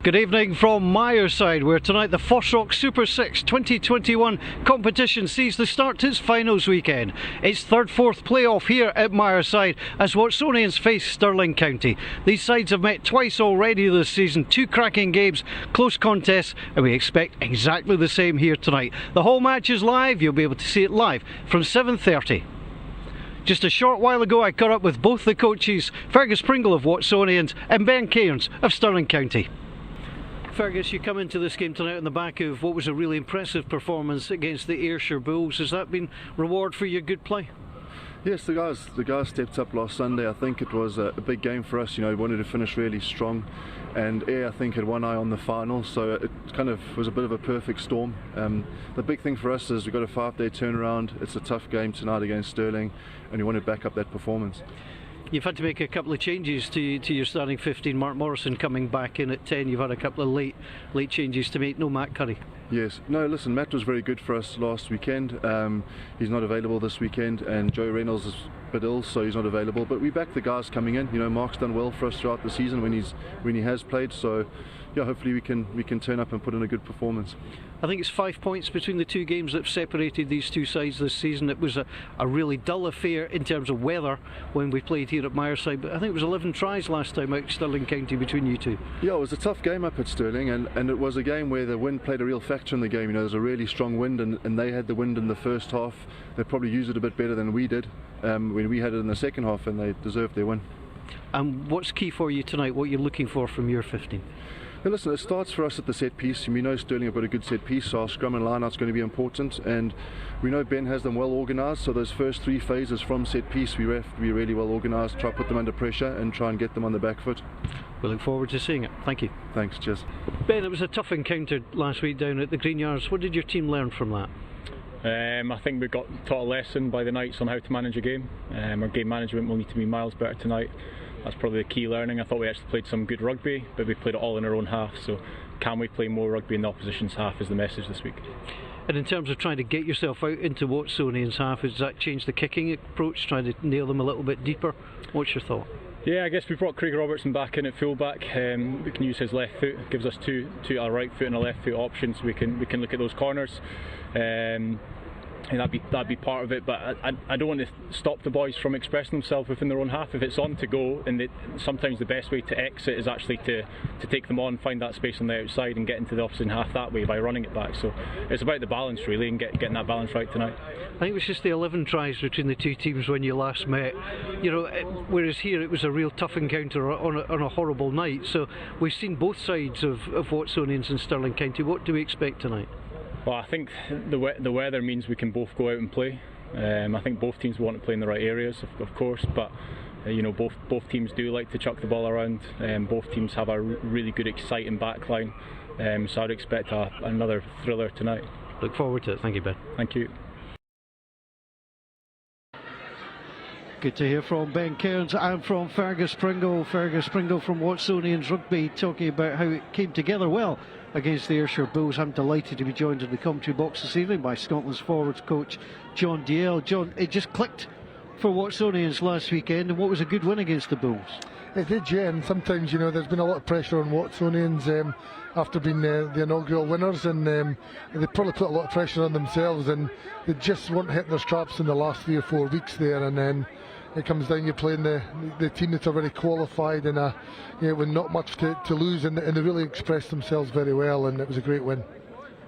Good evening from Myerside, where tonight the FOSROC Super 6 2021 competition sees the start to its finals weekend. It's third-fourth playoff here at Myerside as Watsonians face Stirling County. These sides have met twice already this season, two cracking games, close contests, and we expect exactly the same here tonight. The whole match is live, you'll be able to see it live from 7:30. Just a short while ago I caught up with both the coaches, Fergus Pringle of Watsonians and Ben Cairns of Stirling County. Fergus, you come into this game tonight on the back of what was a really impressive performance against the Ayrshire Bulls. Has that been reward for your good play? Yes, the guys stepped up last Sunday. I think it was a big game for us. You know, we wanted to finish really strong, and Ayr, I think, had one eye on the final, so it kind of was a bit of a perfect storm. The big thing for us is we've got a 5-day turnaround. It's a tough game tonight against Stirling, and we want to back up that performance. You've had to make a couple of changes to your starting 15. Mark Morrison coming back in at 10. You've had a couple of late changes to make. No Matt Curry. Yes. No, listen, Matt was very good for us last weekend. He's not available this weekend, and Joe Reynolds is a bit ill, so he's not available. But we back the guys coming in. You know, Mark's done well for us throughout the season when he has played. So yeah, hopefully we can turn up and put in a good performance. I think it's 5 points between the two games that have separated these two sides this season. It was a really dull affair in terms of weather when we played here at Myerside, but I think it was 11 tries last time out Stirling County between you two. Yeah, it was a tough game up at Stirling, and it was a game where the wind played a real factor in the game. You know, there's a really strong wind, and they had the wind in the first half. They probably used it a bit better than we did when we had it in the second half, and they deserved their win. And what's key for you tonight? What you're looking for from your 15? Now listen, it starts for us at the set piece, and we know Stirling have got a good set piece, so our scrum and line out's going to be important, and we know Ben has them well organised, so those first 3 phases from set piece we have to be really well organised, try to put them under pressure and try and get them on the back foot. We look forward to seeing it. Thank you. Thanks, cheers. Ben, it was a tough encounter last week down at the Green Yards. What did your team learn from that? I think we got taught a lesson by the Knights on how to manage a game. Our game management will need to be miles better tonight. That's probably the key learning. I thought we actually played some good rugby, but we played it all in our own half, so can we play more rugby in the opposition's half is the message this week. And in terms of trying to get yourself out into Watsonians' half, has that changed the kicking approach, trying to nail them a little bit deeper? What's your thought? Yeah, I guess we brought Craig Robertson back in at fullback. We can use his left foot, gives us two a right foot and a left foot option, so we can look at those corners. And that'd be part of it, but I don't want to stop the boys from expressing themselves within their own half. If it's on to go, and sometimes the best way to exit is actually to take them on, find that space on the outside and get into the opposite half that way by running it back. So it's about the balance really, and getting that balance right tonight. I think it was just the 11 tries between the two teams when you last met. You know, whereas here it was a real tough encounter on a horrible night. So we've seen both sides of Watsonians and Stirling County. What do we expect tonight? Well, I think the weather means we can both go out and play. I think both teams want to play in the right areas, of course, but you know, both teams do like to chuck the ball around. Both teams have a really good, exciting backline, so I'd expect another thriller tonight. Look forward to it. Thank you, Ben. Thank you. Good to hear from Ben Cairns and from Fergus Pringle. Fergus Pringle from Watsonians Rugby, talking about how it came together well against the Ayrshire Bulls. I'm delighted to be joined in the commentary box this evening by Scotland's forwards coach John Dalziel. John, it just clicked for Watsonians last weekend, and what was a good win against the Bulls? It did, yeah, and sometimes, you know, there's been a lot of pressure on Watsonians after being the inaugural winners, and they probably put a lot of pressure on themselves, and they just weren't hitting their straps in the last 3 or 4 weeks there, and then it comes down, you're playing the team that's already qualified and with not much to lose, and they really expressed themselves very well, and it was a great win.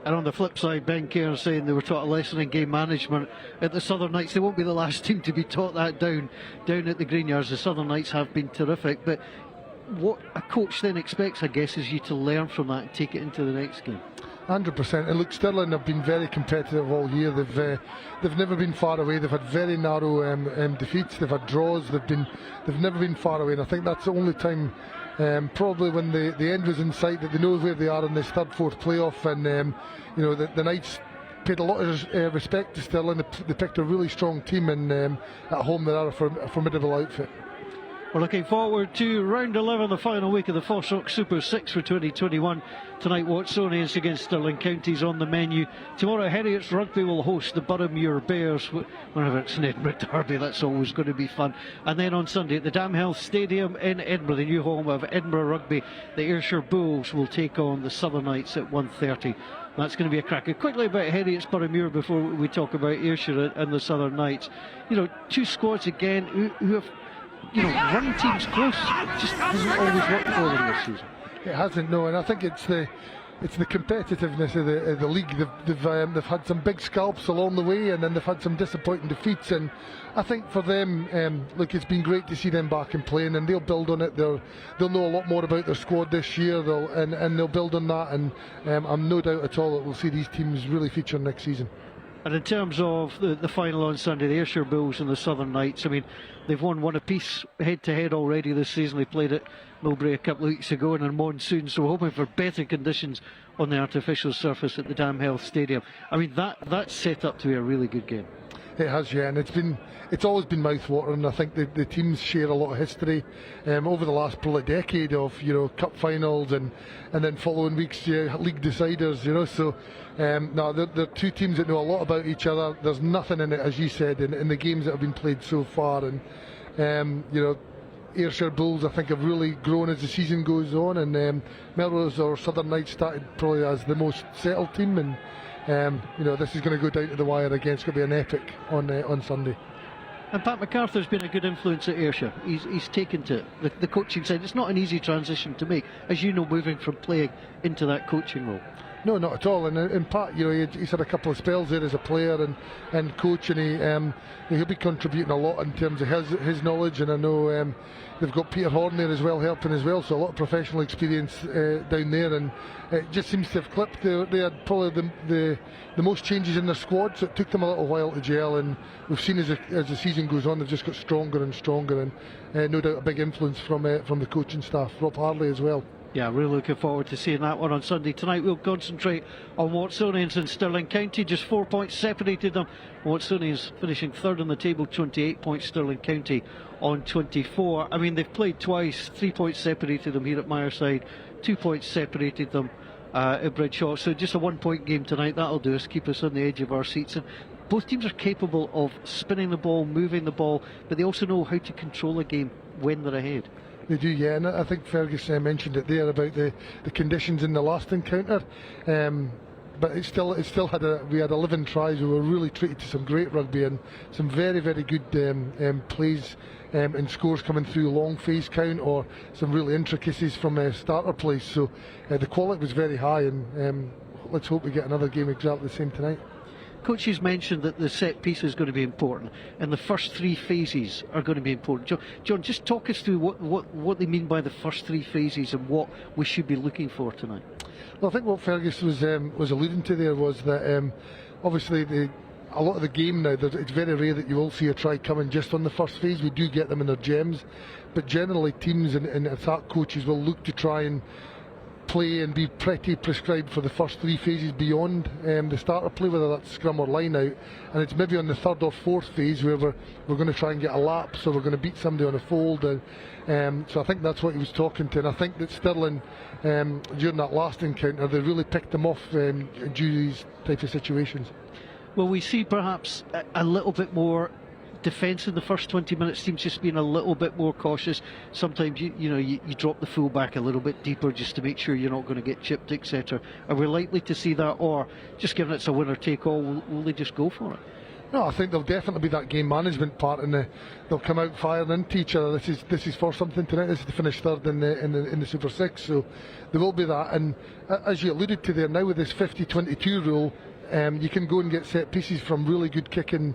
And on the flip side, Ben Cairns saying they were taught a lesson in game management at the Southern Knights. They won't be the last team to be taught that down at the Green Yards. The Southern Knights have been terrific, but what a coach then expects, I guess, is you to learn from that and take it into the next game. 100%. And look, Stirling have been very competitive all year. They've never been far away. They've had very narrow defeats. They've had draws. They've never been far away. And I think that's the only time, probably when the end was in sight, that they know where they are in this third, fourth playoff. And you know, the Knights paid a lot of respect to Stirling. They picked a really strong team, and at home they are a formidable outfit. We're looking forward to round 11, the final week of the FOSROC Super 6 for 2021. Tonight, Watsonians against Stirling County on the menu. Tomorrow, Heriots Rugby will host the Boroughmuir Bears. Whenever it's an Edinburgh derby, that's always going to be fun. And then on Sunday, at the Damhealth Stadium in Edinburgh, the new home of Edinburgh Rugby, the Ayrshire Bulls will take on the Southern Knights at 1:30. That's going to be a cracker. Quickly about Heriots Boroughmuir before we talk about Ayrshire and the Southern Knights. You know, two squads again who have, you know, run teams close. It just hasn't always worked for them this season. It hasn't, no, and I think it's the competitiveness of the league. They've had some big scalps along the way, and then they've had some disappointing defeats. And I think for them, look, it's been great to see them back and playing, and they'll build on it. They'll know a lot more about their squad this year, and they'll build on that. And I'm no doubt at all that we'll see these teams really feature next season. And in terms of the final on Sunday, the Ayrshire Bulls and the Southern Knights, I mean, they've won one apiece head-to-head already this season. They played at Millbrae a couple of weeks ago in a monsoon, so we're hoping for better conditions on the artificial surface at the Damhealth Stadium. I mean, that's set up to be a really good game. It has, yeah, and it's always been mouth-watering. I think the teams share a lot of history over the last probably decade of, you know, cup finals and then following weeks, league deciders, you know. So no, they're two teams that know a lot about each other. There's nothing in it, as you said, in the games that have been played so far, and you know, Ayrshire Bulls I think have really grown as the season goes on, and Melrose or Southern Knights started probably as the most settled team, and you know, this is going to go down to the wire again. It's going to be an epic on Sunday. And Pat MacArthur's been a good influence at Ayrshire. He's taken to it. The coaching side. It's not an easy transition to make, as you know, moving from playing into that coaching role. No, not at all. And Pat, you know, he's had a couple of spells there as a player and coach, and he'll be contributing a lot in terms of his knowledge. And I know they've got Peter Horn there as well, helping as well. So a lot of professional experience down there, and it just seems to have clipped. They had probably the most changes in their squad, so it took them a little while to gel. And we've seen as the season goes on, they've just got stronger and stronger. And no doubt a big influence from the coaching staff, Rob Harley as well. Yeah, really looking forward to seeing that one on Sunday. Tonight we'll concentrate on Watsonians and Stirling County. Just 4 points separated them. Watsonians finishing third on the table, 28 points. Stirling County on 24. I mean, they've played twice. 3 points separated them here at Myerside. 2 points separated them at Bridgeshaw. So just a 1 point game tonight. That'll do us, keep us on the edge of our seats. And both teams are capable of spinning the ball, moving the ball, but they also know how to control a game when they're ahead. They do, yeah, and I think Fergus mentioned it there about the conditions in the last encounter, but it still we had 11 tries. We were really treated to some great rugby and some very, very good plays and scores coming through long phase count or some really intricacies from starter plays. So the quality was very high, and let's hope we get another game exactly the same tonight. Coaches mentioned that the set piece is going to be important, and the first three phases are going to be important. John, just talk us through what they mean by the first three phases and what we should be looking for tonight. Well, I think what Fergus was alluding to there was that obviously a lot of the game now, it's very rare that you will see a try coming just on the first phase. We do get them in their gems, but generally teams and attack coaches will look to try and play and be pretty prescribed for the first three phases beyond the starter play, whether that's scrum or line out, and it's maybe on the third or fourth phase where we're going to try and get a lap, so we're going to beat somebody on a fold, and so I think that's what he was talking to, and I think that Stirling during that last encounter they really picked them off due to these types of situations. Well, we see perhaps a little bit more defence in the first 20 minutes, teams just being a little bit more cautious. Sometimes you drop the full back a little bit deeper just to make sure you're not going to get chipped, etc. Are we likely to see that, or just given it's a winner take all, will they just go for it? No, I think there'll definitely be that game management part, and they'll come out firing into each other. This is for something tonight. This is to finish third in the Super 6, so there will be that. And as you alluded to there, now with this 50-22 rule, you can go and get set pieces from really good kicking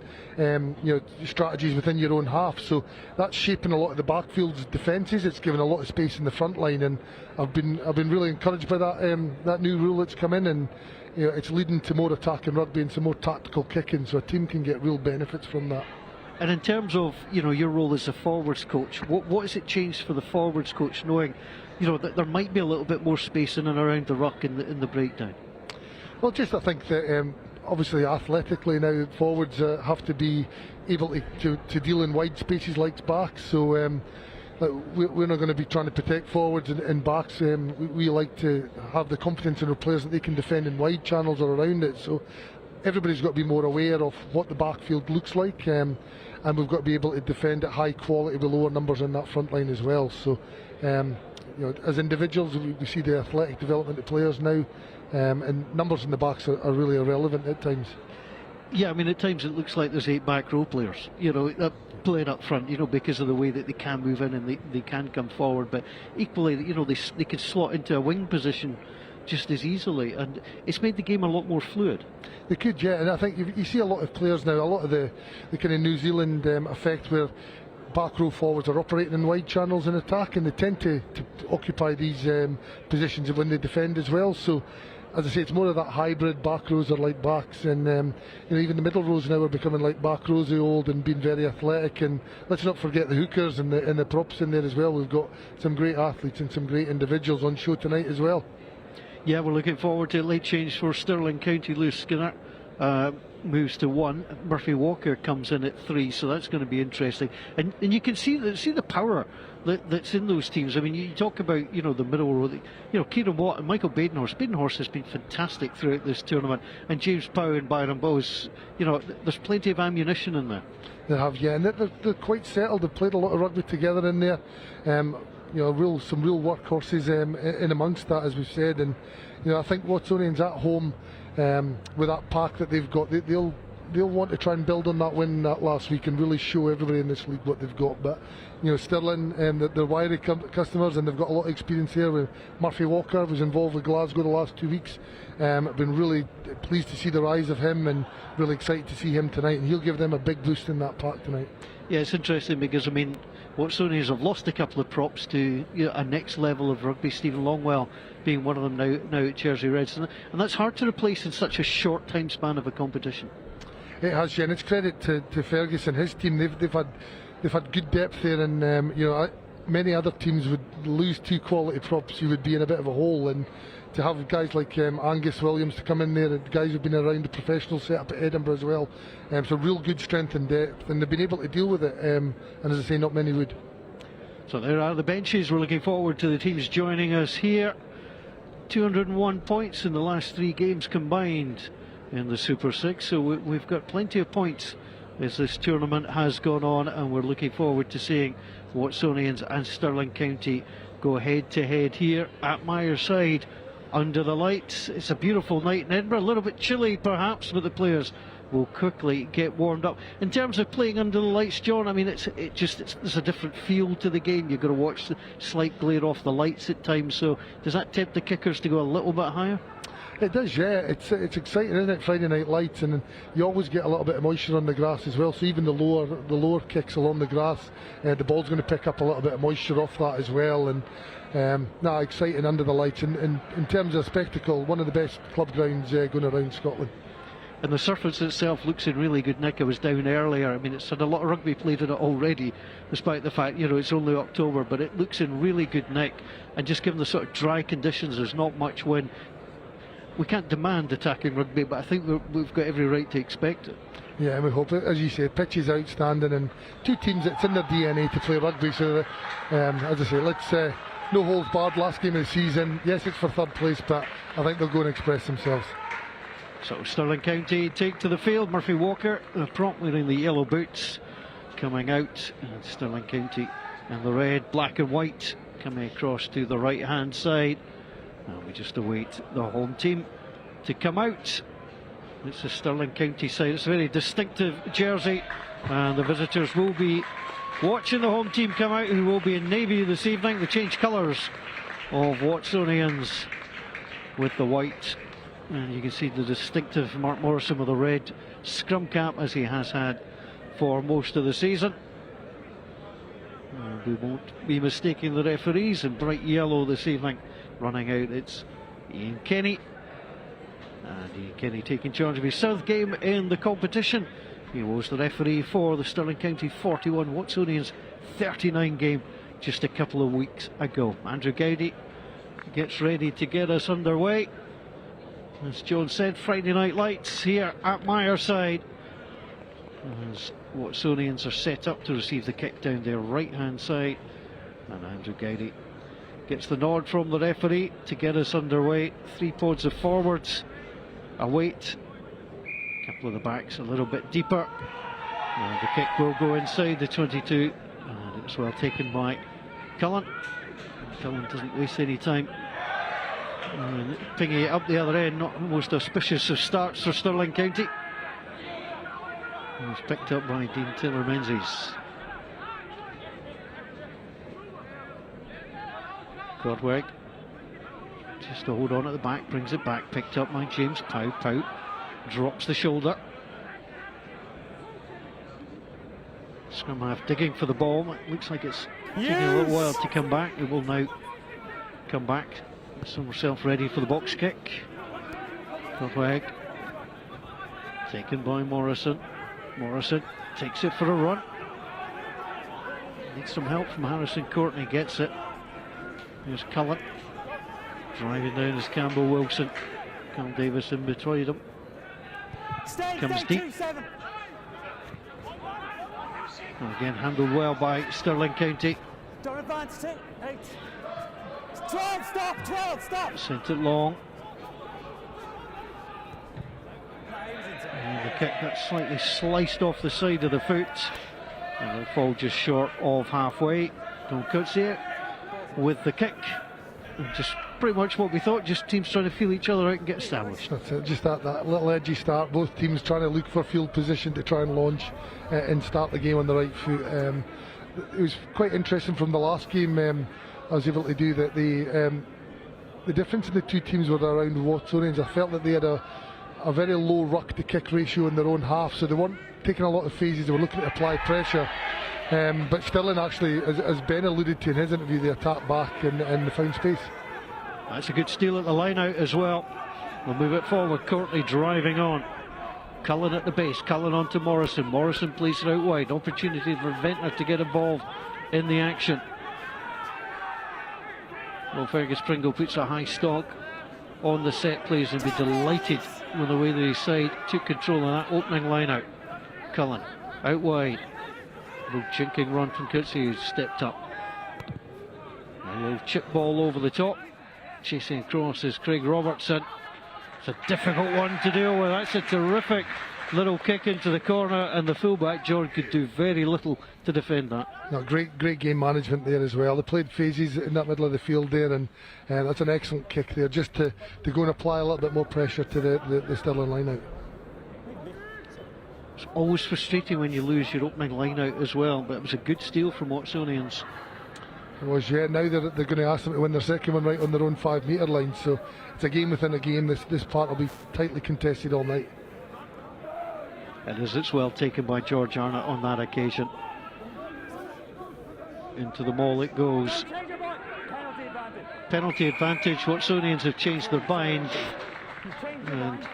strategies within your own half, so that's shaping a lot of the backfield's defences. It's given a lot of space in the front line, and I've been really encouraged by that new rule that's come in, and it's leading to more attacking rugby and some more tactical kicking, so a team can get real benefits from that. And in terms of your role as a forwards coach, what has it changed for the forwards coach, knowing that there might be a little bit more space in and around the ruck in the breakdown? Well, just I think that obviously athletically now forwards have to be able to deal in wide spaces like backs. So we're not going to be trying to protect forwards and backs. We like to have the confidence in our players that they can defend in wide channels or around it. So everybody's got to be more aware of what the backfield looks like, and we've got to be able to defend at high quality with lower numbers in that front line as well. So as individuals, we see the athletic development of players now, and numbers in the backs are really irrelevant at times. Yeah, I mean, at times it looks like there's 8 back row players, playing up front, because of the way that they can move in and they can come forward. But equally, they could slot into a wing position just as easily, and it's made the game a lot more fluid. They could, yeah, and I think you see a lot of players now, a lot of the kind of New Zealand effect where back row forwards are operating in wide channels in attack, and they tend to occupy these positions when they defend as well. So as I say, it's more of that hybrid. Back rows are like backs, and even the middle rows now are becoming like back rows of old and being very athletic. And let's not forget the hookers and the props in there as well. We've got some great athletes and some great individuals on show tonight as well. Yeah, we're looking forward to a late change for Stirling County. Lewis Skinner moves to 1. Murphy Walker comes in at 3, so that's going to be interesting. And you can see the power that's in those teams. I mean, you talk about the middle row. Kieran Watt and Michael Badenhorst. Badenhorst has been fantastic throughout this tournament, and James Pow and Byron Bowes. There's plenty of ammunition in there. They have, yeah, and they're quite settled. They've played a lot of rugby together in there. Some real workhorses in amongst that, as we've said. And I think Watsonians at home, with that pack that they've got, they'll want to try and build on that win that last week and really show everybody in this league what they've got. But Stirling, they're wiry customers, and they've got a lot of experience here. With Murphy Walker was involved with Glasgow the last 2 weeks. I've been really pleased to see the rise of him, and really excited to see him tonight, and he'll give them a big boost in that pack tonight. Yeah, it's interesting because Watsonians have lost a couple of props to a next level of rugby. Stephen Longwell being one of them now at Jersey Reds, and that's hard to replace in such a short time span of a competition. It has, yeah, and it's credit to Fergus and his team. They've had good depth there, and many other teams would lose 2 quality props. You would be in a bit of a hole, and to have guys like Angus Williams to come in there, and guys who've been around the professional setup at Edinburgh as well, so real good strength and depth, and they've been able to deal with it, and as I say, not many would. So there are the benches. We're looking forward to the teams joining us here. 201 points in the last 3 games combined in the Super 6, so we've got plenty of points as this tournament has gone on, and we're looking forward to seeing Watsonians and Stirling County go head to head here at Myerside under the lights. It's a beautiful night in Edinburgh, a little bit chilly perhaps, but the players will quickly get warmed up. In terms of playing under the lights, John, I mean, there's a different feel to the game. You've got to watch the slight glare off the lights at times, so does that tempt the kickers to go a little bit higher? It does, yeah. It's exciting, isn't it? Friday night lights, and you always get a little bit of moisture on the grass as well. So even the lower kicks along the grass, the ball's going to pick up a little bit of moisture off that as well. And exciting under the lights. And in terms of spectacle, one of the best club grounds going around Scotland. And the surface itself looks in really good nick. I was down earlier. I mean, it's had a lot of rugby played in it already, despite the fact it's only October. But it looks in really good nick, and just given the sort of dry conditions, there's not much wind. We can't demand attacking rugby, but I think we've got every right to expect it. Yeah, and we hope it. As you say, pitch is outstanding, and 2 teams that's in their DNA to play rugby. So, as I say, let's no holds barred. Last game of the season. Yes, it's for 3rd place, but I think they'll go and express themselves. So Stirling County take to the field. Murphy Walker, prop wearing the yellow boots, coming out, and Stirling County in the red, black and white, coming across to the right hand side. And we just await the home team to come out. It's the Stirling County side. It's a very distinctive jersey, and the visitors will be watching the home team come out, who will be in navy this evening. The changed colours of Watsonians with the white, and you can see the distinctive Mark Morrison with the red scrum cap, as he has had for most of the season. And we won't be mistaking the referees in bright yellow this evening. Running out, it's Ian Kenny, and Ian Kenny taking charge of his 7th game in the competition. He was the referee for the Stirling County 41 Watsonians 39 game just a couple of weeks ago. Andrew Gowdy gets ready to get us underway. As John said, Friday night lights here at Myerside, as Watsonians are set up to receive the kick down their right hand side. And Andrew Gowdy gets the nod from the referee to get us underway. 3 pods of forwards, a weight, a couple of the backs a little bit deeper. And the kick will go inside the 22, and it's well taken by Cullen. Cullen doesn't waste any time. And pinging it up the other end, not the most auspicious of starts for Stirling County. It was picked up by Dean Taylor-Menzies. Godweg just to hold on at the back, brings it back, picked up by James Pow. Pow drops the shoulder. Scrum half digging for the ball. It looks like it's taking a little while to come back. It will now come back. Somerself ready for the box kick. Godweg taken by Morrison. Morrison takes it for a run. Needs some help from Harrison Courtney, gets it. Here's Cullen. Driving down is Campbell Wilson. Carl Davis in between them. Comes deep. Again handled well by Stirling County. Don't advance, 8. 12, stop! Sent it long. And the kick that's slightly sliced off the side of the foot. And it'll fall just short of halfway. Don Coetzee with the kick. And just pretty much what we thought, just teams trying to feel each other out and get established. That's it, just that little edgy start, both teams trying to look for field position to try and launch and start the game on the right foot. It was quite interesting from the last game. I was able to do that. The difference in the two teams were around Watsonians. I felt that they had a very low ruck to kick ratio in their own half, so they weren't taking a lot of phases. They were looking to apply pressure. But Stirling actually, as Ben alluded to in his interview, they attacked back and they found space. That's a good steal at the line out as well. We'll move it forward. Courtney driving on. Cullen at the base. Cullen on to Morrison. Morrison plays it out wide. Opportunity for Ventnor to get involved in the action. Well, Fergus Pringle puts a high stock on the set plays and be delighted with the way that his side took control of that opening line out. Cullen out wide. A little chinking run from Coetzee, who's stepped up. A little chip ball over the top. Chasing across is Craig Robertson. It's a difficult one to deal with. That's a terrific little kick into the corner, and the fullback John could do very little to defend that. No, great game management there as well. They played phases in that middle of the field there, and that's an excellent kick there, just to go and apply a little bit more pressure to the Stirling line out. It's always frustrating when you lose your opening line out as well, but it was a good steal from Watsonians. It was, yeah. Now they're going to ask them to win their second one right on their own 5 metre line, so it's a game within a game. This part will be tightly contested all night. And as it's well taken by George Arnott on that occasion. Into the maul it goes. Penalty advantage. Watsonians have changed their mind, and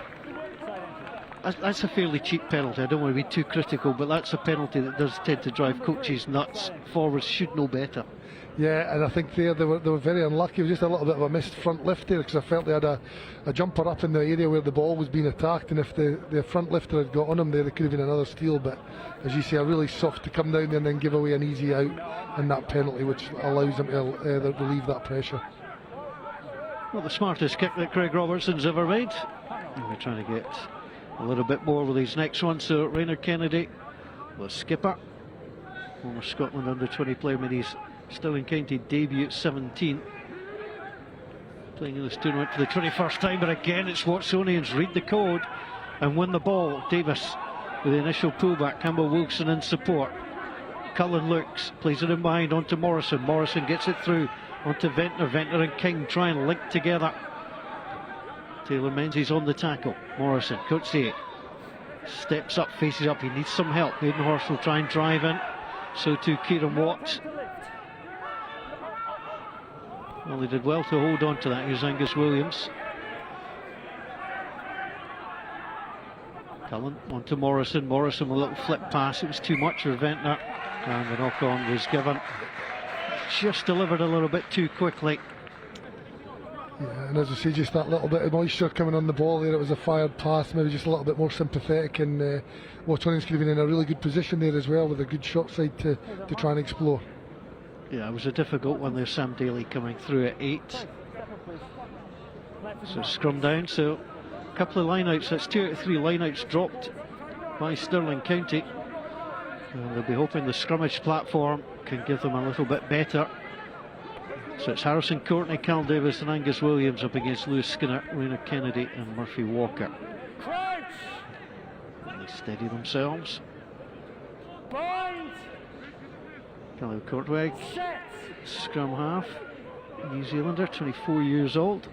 that's a fairly cheap penalty. I don't want to be too critical, but that's a penalty that does tend to drive coaches nuts. Forwards should know better. Yeah, and I think they were very unlucky. It was just a little bit of a missed front lift there, because I felt they had a jumper up in the area where the ball was being attacked, and if the front lifter had got on him there, there could have been another steal. But as you say, a really soft to come down there and then give away an easy out in that penalty, which allows them to relieve that pressure. Well, the smartest kick that Craig Robertson's ever made. And we're trying to get a little bit more with his next one. So Raynor Kennedy, the skipper, former Scotland under-20 player, made his Stirling County debut at 17. Playing in this tournament for the 21st time, but again it's Watsonians read the code and win the ball. Davis with the initial pullback, Campbell Wilson in support. Cullen looks, plays it in behind onto Morrison. Morrison gets it through onto Ventnor. Ventnor and King try and link together. Taylor-Menzies on the tackle. Morrison, Coetzee steps up, faces up, he needs some help. Haydenhorst will try and drive in, so too Kieran Watt. Well, they did well to hold on to that. Here's Angus Williams. Cullen onto Morrison. Morrison with a little flip pass. It was too much for Ventnor, and the knock on was given. Just delivered a little bit too quickly. Yeah, and as I say, just that little bit of moisture coming on the ball there. It was a fired pass, maybe just a little bit more sympathetic, and Watsonians could have been in a really good position there as well, with a good shot side to try and explore. Yeah, it was a difficult one there. Sam Daly coming through at 8. So scrum down, so a couple of lineouts. That's 2 out of 3 lineouts dropped by Stirling County. They'll be hoping the scrummage platform can give them a little bit better. So it's Harrison Courtney, Cal Davis and Angus Williams up against Lewis Skinner, Rainer Kennedy and Murphy Walker. And they steady themselves. Caleb Courtweg, scrum half, New Zealander, 24 years old.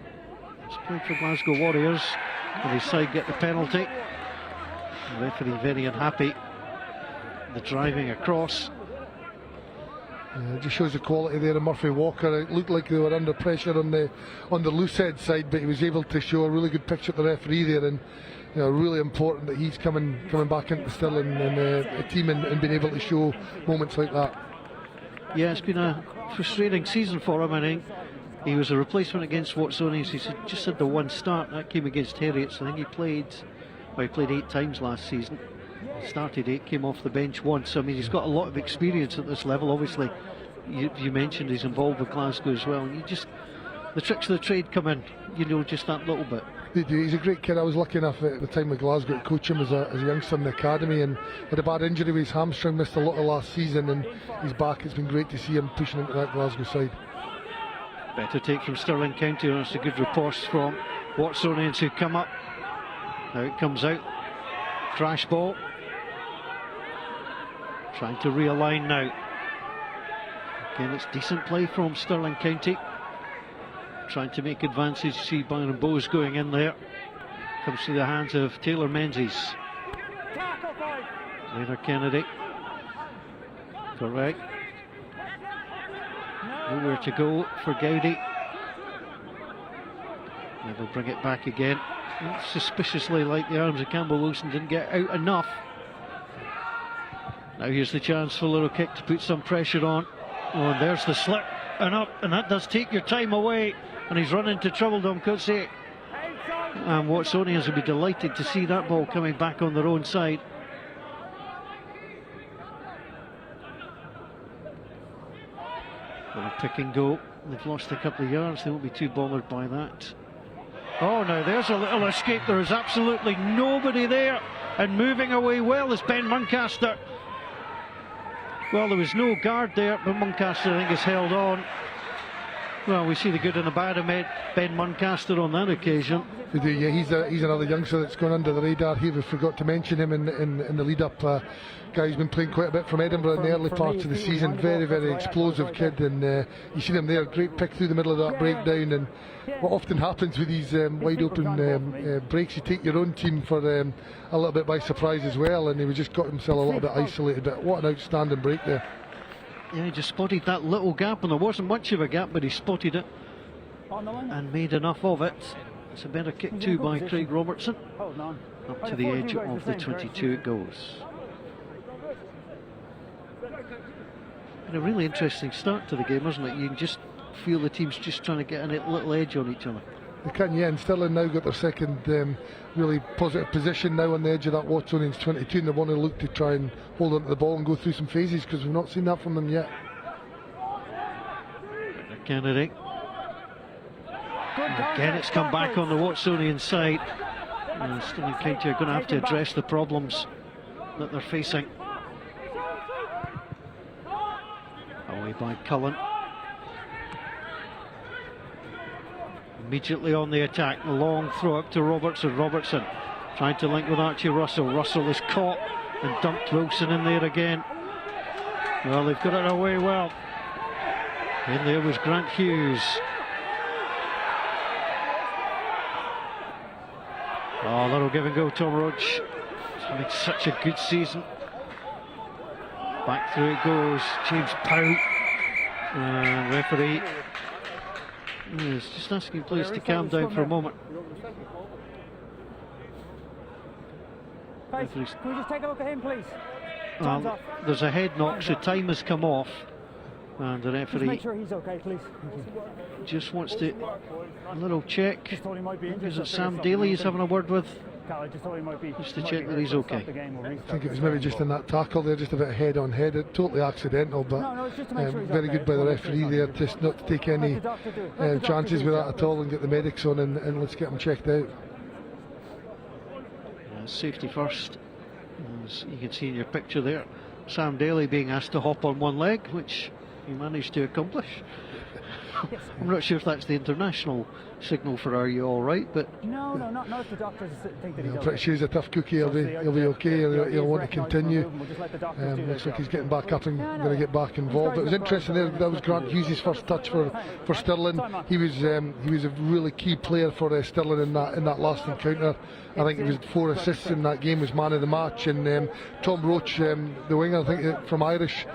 He's played for Glasgow Warriors, and his side get the penalty. The referee very unhappy. The driving across. It just shows the quality there of Murphy Walker. It looked like they were under pressure on the Loosehead side, but he was able to show a really good picture to the referee there, and really important that he's coming back into Stirling and the team and being able to show moments like that. Yeah, it's been a frustrating season for him. I think he was a replacement against Watsonians. He just had the one start. That came against Heriots. I think he played 8 times last season. Started 8, came off the bench once. I mean, he's got a lot of experience at this level. Obviously, you mentioned he's involved with Glasgow as well. And the tricks of the trade come in, just that little bit. They do. He's a great kid. I was lucky enough at the time with Glasgow to coach him as a youngster in the academy, and had a bad injury with his hamstring, missed a lot of last season, and he's back. It's been great to see him pushing into that Glasgow side. Better take from Stirling County, and it's a good riposte from Watsonians who come up. Now it comes out. Crash ball. Trying to realign now. Again, it's decent play from Stirling County. Trying to make advances. You see Byron Bowes going in there. Comes through the hands of Taylor Menzies. Rainer Kennedy. Correct. Nowhere to go for Gowdy. And they'll bring it back again. Suspiciously like the arms of Campbell Wilson didn't get out enough. Now here's the chance for a little kick to put some pressure on. Oh, and there's the slip and up, and that does take your time away. And he's run into trouble, Dom Coetzee. And Watsonians will be delighted to see that ball coming back on their own side. Well, a pick and go. They've lost a couple of yards. They won't be too bothered by that. Oh, now there's a little escape. There is absolutely nobody there. And moving away well is Ben Muncaster. Well, there was no guard there, but Muncaster, I think, is held on. Well, we see the good and the bad of Ben Muncaster on that occasion. We do, yeah. He's another youngster that's gone under the radar here. We forgot to mention him in the lead-up. Guy who's been playing quite a bit from Edinburgh in the early parts of the season. Very, very explosive kid, and you see him there. Great pick through the middle of that breakdown. And what often happens with these wide-open breaks, you take your own team for a little bit by surprise as well. And he just got himself a little bit isolated. But what an outstanding break there. Yeah, he just spotted that little gap, and there wasn't much of a gap, but he spotted it and made enough of it. It's a better kick too by Craig Robertson. Up to the edge of the 22 it goes. And a really interesting start to the game, isn't it? You can just feel the teams just trying to get a little edge on each other. They can, yeah, and Stirling now got their second really positive position now on the edge of that Watsonians 22, and they want to look to try and hold onto the ball and go through some phases, because we've not seen that from them yet. Kennedy. Again, it's come back on the Watsonian side. And Stirling County are going to have to address the problems that they're facing. Away by Cullen. Immediately on the attack, the long throw up to Robertson. Robertson trying to link with Archie Russell. Russell is caught and dumped Wilson in there again. Well, they've got it away well. In there was Grant Hughes. Oh, that'll give and go, Tom Roach. He's having such a good season. Back through it goes. James Powell. Referee is just asking players to calm down for a moment. Can we just take a look at him, please? There's a head knock, so time has come off. And the referee just make sure he's okay, please. just wants to a little check. Just thought he might be injured. Is it Sam Daly he's having a word with? Cal. I just thought he might be. Just to check that he's okay. I think it was maybe just in that tackle there, just a bit head on head. It totally accidental, but it's just to make sure he's very okay. good by the referee there, just not to take any chances with that at all and get the medics on and let's get him checked out. Safety first, as you can see in your picture there. Sam Daly being asked to hop on one leg, which he managed to accomplish. I'm not sure if that's the international signal for "Are you all right?" But no, not if the doctors think that he's pretty sure he's a tough cookie. He'll be okay. He'll want to continue. Looks like he's getting back up and going to get back involved. It was interesting there. That was Grant Hughes' first touch for Stirling. He was a really key player for Stirling in that last encounter. I think it was 4 assists in that game. Was man of the match. And Tom Roach, the winger, I think from Irish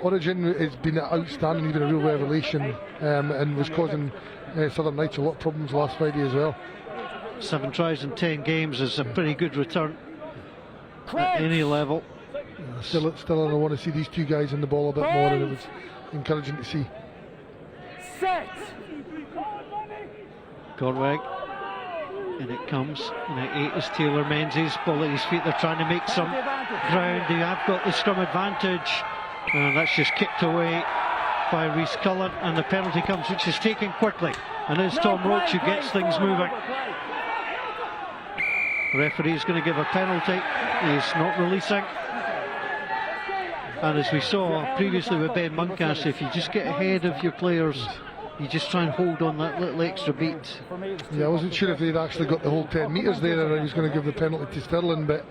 origin, has been outstanding. He's been a real revelation and was causing Southern Knights a lot of problems last Friday as well. 7 tries in 10 games is a pretty good return at any level. Still, I want to see these two guys in the ball a bit more, and it was encouraging to see. Set. Corweg, and it comes. And at 8 is Taylor Menzies. Ball at his feet. They're trying to make some ground. They have got the scrum advantage, and that's just kicked away by Rhys Cullen, and the penalty comes, which is taken quickly, and it's Tom Roach who gets things moving. The referee is going to give a penalty. He's not releasing, and as we saw previously with Ben Muncaster, if you just get ahead of your players, you just try and hold on that little extra beat. Yeah, I wasn't sure if they'd actually got the whole 10 metres there and he was going to give the penalty to Stirling, but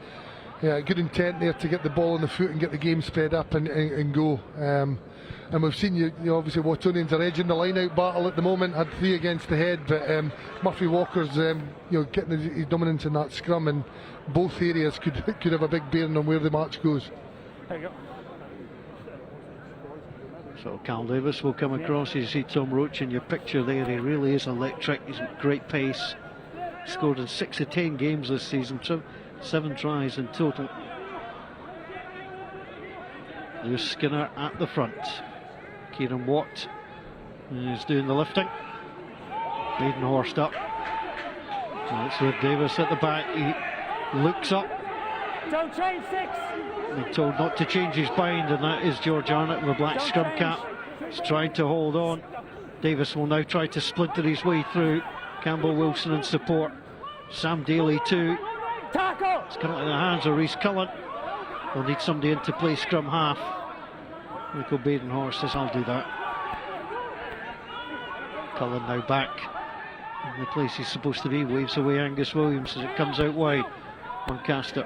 yeah, good intent there to get the ball on the foot and get the game sped up and go. And we've seen you obviously Watsonians are edging the line-out battle at the moment. Had 3 against the head, but Murphy Walker's getting his dominance in that scrum, and both areas could have a big bearing on where the match goes. There you go. So Cal Davis will come across. You see Tom Roach in your picture there. He really is electric. He's got great pace. Scored in 6 of 10 games this season, 7 tries in total. There's Skinner at the front. Kieran Watt is doing the lifting. Badenhorst up. It's with Davis at the back. He looks up. Don't change 6. Been told not to change his bind, and that is George Arnott with a black scrum cap. He's trying to hold on. Davis will now try to splinter his way through. Campbell Wilson in support. Sam Daly too. Tackle. It's coming in the hands of Rhys Cullen. They'll need somebody in to play scrum half. Michael Badenhorst says, "I'll do that." Cullen now back in the place he's supposed to be. Waves away Angus Williams as it comes out wide. Muncaster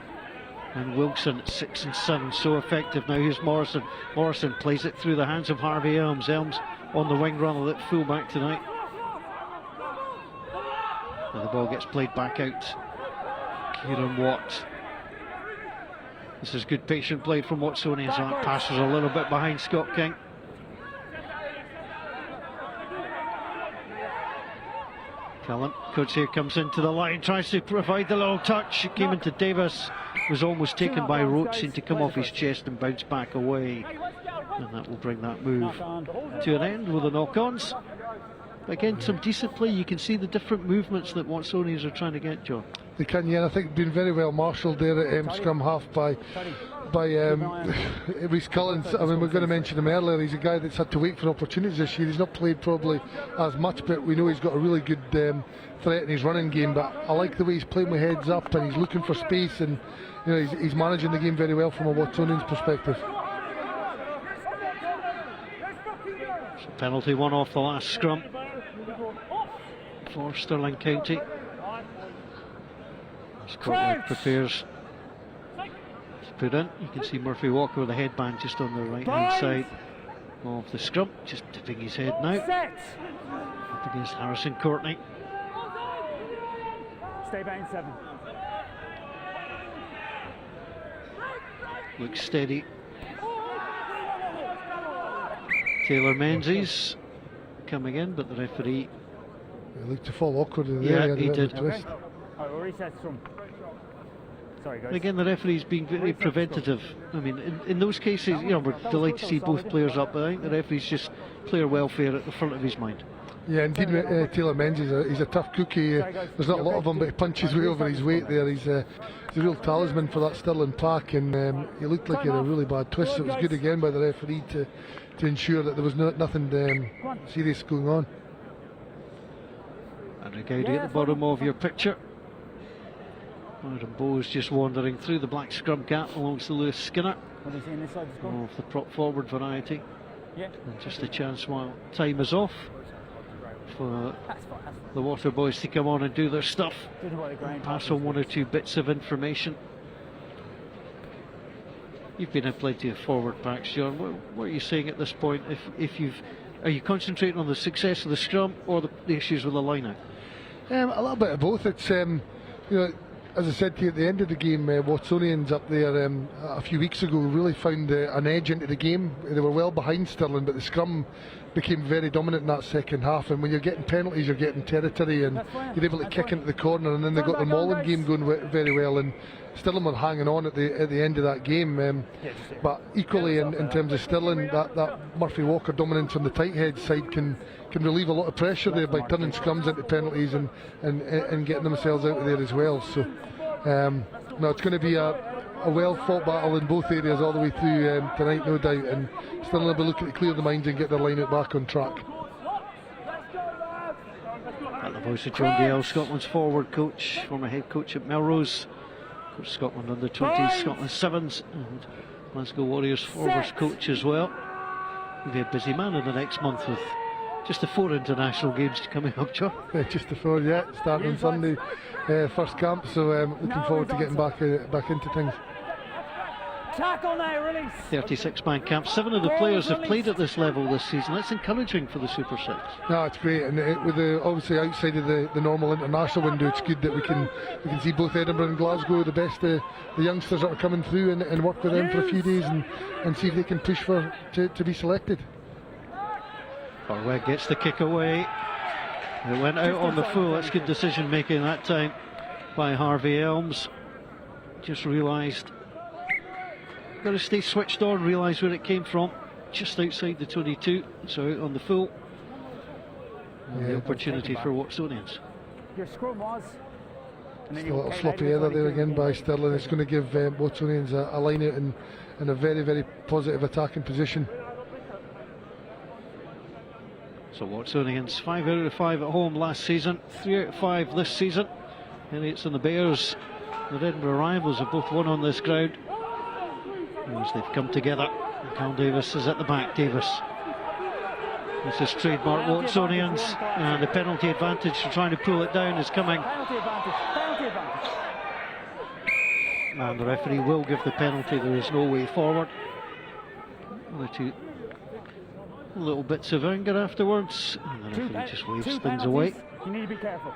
and Wilson at 6 and 7, so effective. Now here's Morrison. Morrison plays it through the hands of Harvey Elms. Elms on the wing runner at fullback tonight. And the ball gets played back out. Kieran Watt. This is good patient play from Watsonians. That pass was a little bit behind Scott King. Cullen, coach here, comes into the line, tries to provide the little touch. It came into Davis, was almost taken by Roach, seemed to come off his chest and bounce back away. And that will bring that move to an end with the knock-ons. Again, some decent play. You can see the different movements that Watsonians are trying to get, John. They can, yeah. I think been very well marshalled there at scrum half by Rhys Cullen. I mean, we're going to mention him earlier. He's a guy that's had to wait for opportunities this year. He's not played probably as much, but we know he's got a really good threat in his running game. But I like the way he's playing with heads up and he's looking for space, and he's managing the game very well from a Watsonians perspective. So penalty one off the last scrum for Stirling County. Scotland prepares to put in. You can see Murphy Walker with a headband just on the right hand side of the scrum, just tipping his head now. Up against Harrison Courtney. Stay behind 7. Looks steady. Taylor Menzies coming in, but the referee. He looked to fall awkwardly there. Yeah, he did. Twist. We'll reset from. Sorry, guys. Again, the referee's being very preventative. I mean, in those cases, we're delighted to see both players up, but I think the referee's just player welfare at the front of his mind. Yeah, indeed, Taylor Menzies, he's a tough cookie. There's not a lot of him, but he punches way over his weight there. He's a real talisman for that Stirling pack, and he looked like he had a really bad twist. So it was good again by the referee to ensure that there was nothing serious going on. And Gowdy at the bottom of your picture. Aaron Bowes just wandering through the black scrum cap amongst the Lewis Skinner of the prop forward variety. And just a chance while time is off for the Water Boys to come on and do their stuff, pass on one or two bits of information. You've been in plenty of forward packs, John. What are you saying at this point? Are you concentrating on the success of the scrum or the issues with the line-out? A little bit of both. It's you know, as I said to you at the end of the game, Watsonians up there a few weeks ago really found an edge into the game. They were well behind Stirling, but the scrum became very dominant in that second half. And when you're getting penalties, you're getting territory, and you're able to kick into the corner. And then they got the mauling game going very well, and Stirling were hanging on at the end of that game. But equally, in terms of Stirling, that Murphy Walker dominance on the tight head side can relieve a lot of pressure there by turning scrums into penalties and getting themselves out of there as well. So no, it's going to be a well fought battle in both areas all the way through tonight, no doubt, and Stirling will be looking to clear the minds and get their line out back on track. At the voice of John Gale, Scotland's forward coach, former head coach at Melrose, coached Scotland under 20s, Scotland 7s, and Glasgow Warriors forwards coach as well. He'll be a busy man in the next month with just the 4 international games coming up, John. Just the 4, yeah, starting on Sunday, first camp, so looking forward to getting back into things. Tackle now, release. 36-man camp. 7 of the players have played at this level this season. That's encouraging for the Super 6. No, it's great, and with obviously outside of the normal international window, it's good that we can see both Edinburgh and Glasgow, the best the youngsters that are coming through, and work with them for a few days and see if they can push to be selected. Orweg gets the kick away. It went out on the full. That's good decision making that time by Harvey Elms. Just realised, got to stay switched on, realise where it came from. Just outside the 22, so out on the full. And the opportunity for Watsonians. Your scrum was. Just a little sloppy error there again by Stirling. It's going to give Watsonians a line out in a very, very positive attacking position. So Watsonians 5 out of 5 at home last season, 3 out of 5 this season. Elliotts and the Bears, the Edinburgh rivals, have both won on this ground as they've come together. Carl Davis is at the back. Davis, this is trademark Watsonians, and the penalty advantage for trying to pull it down is coming. Penalty advantage. And the referee will give the penalty. There is no way forward. The two little bits of anger afterwards, and the referee just waves things away. You need to be careful.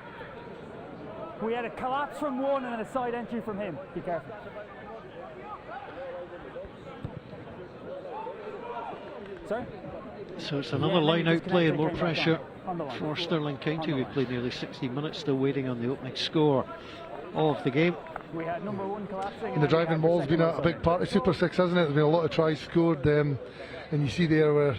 We had a collapse from one and then a side entry from him. Be careful. Sorry? So it's another line-out play and more pressure for Stirling County. We played nearly 60 minutes, still waiting on the opening score of the game. We had number 1 collapsing. And the driving ball's been a big part of Super 6, hasn't it? There's been a lot of tries scored, and you see there where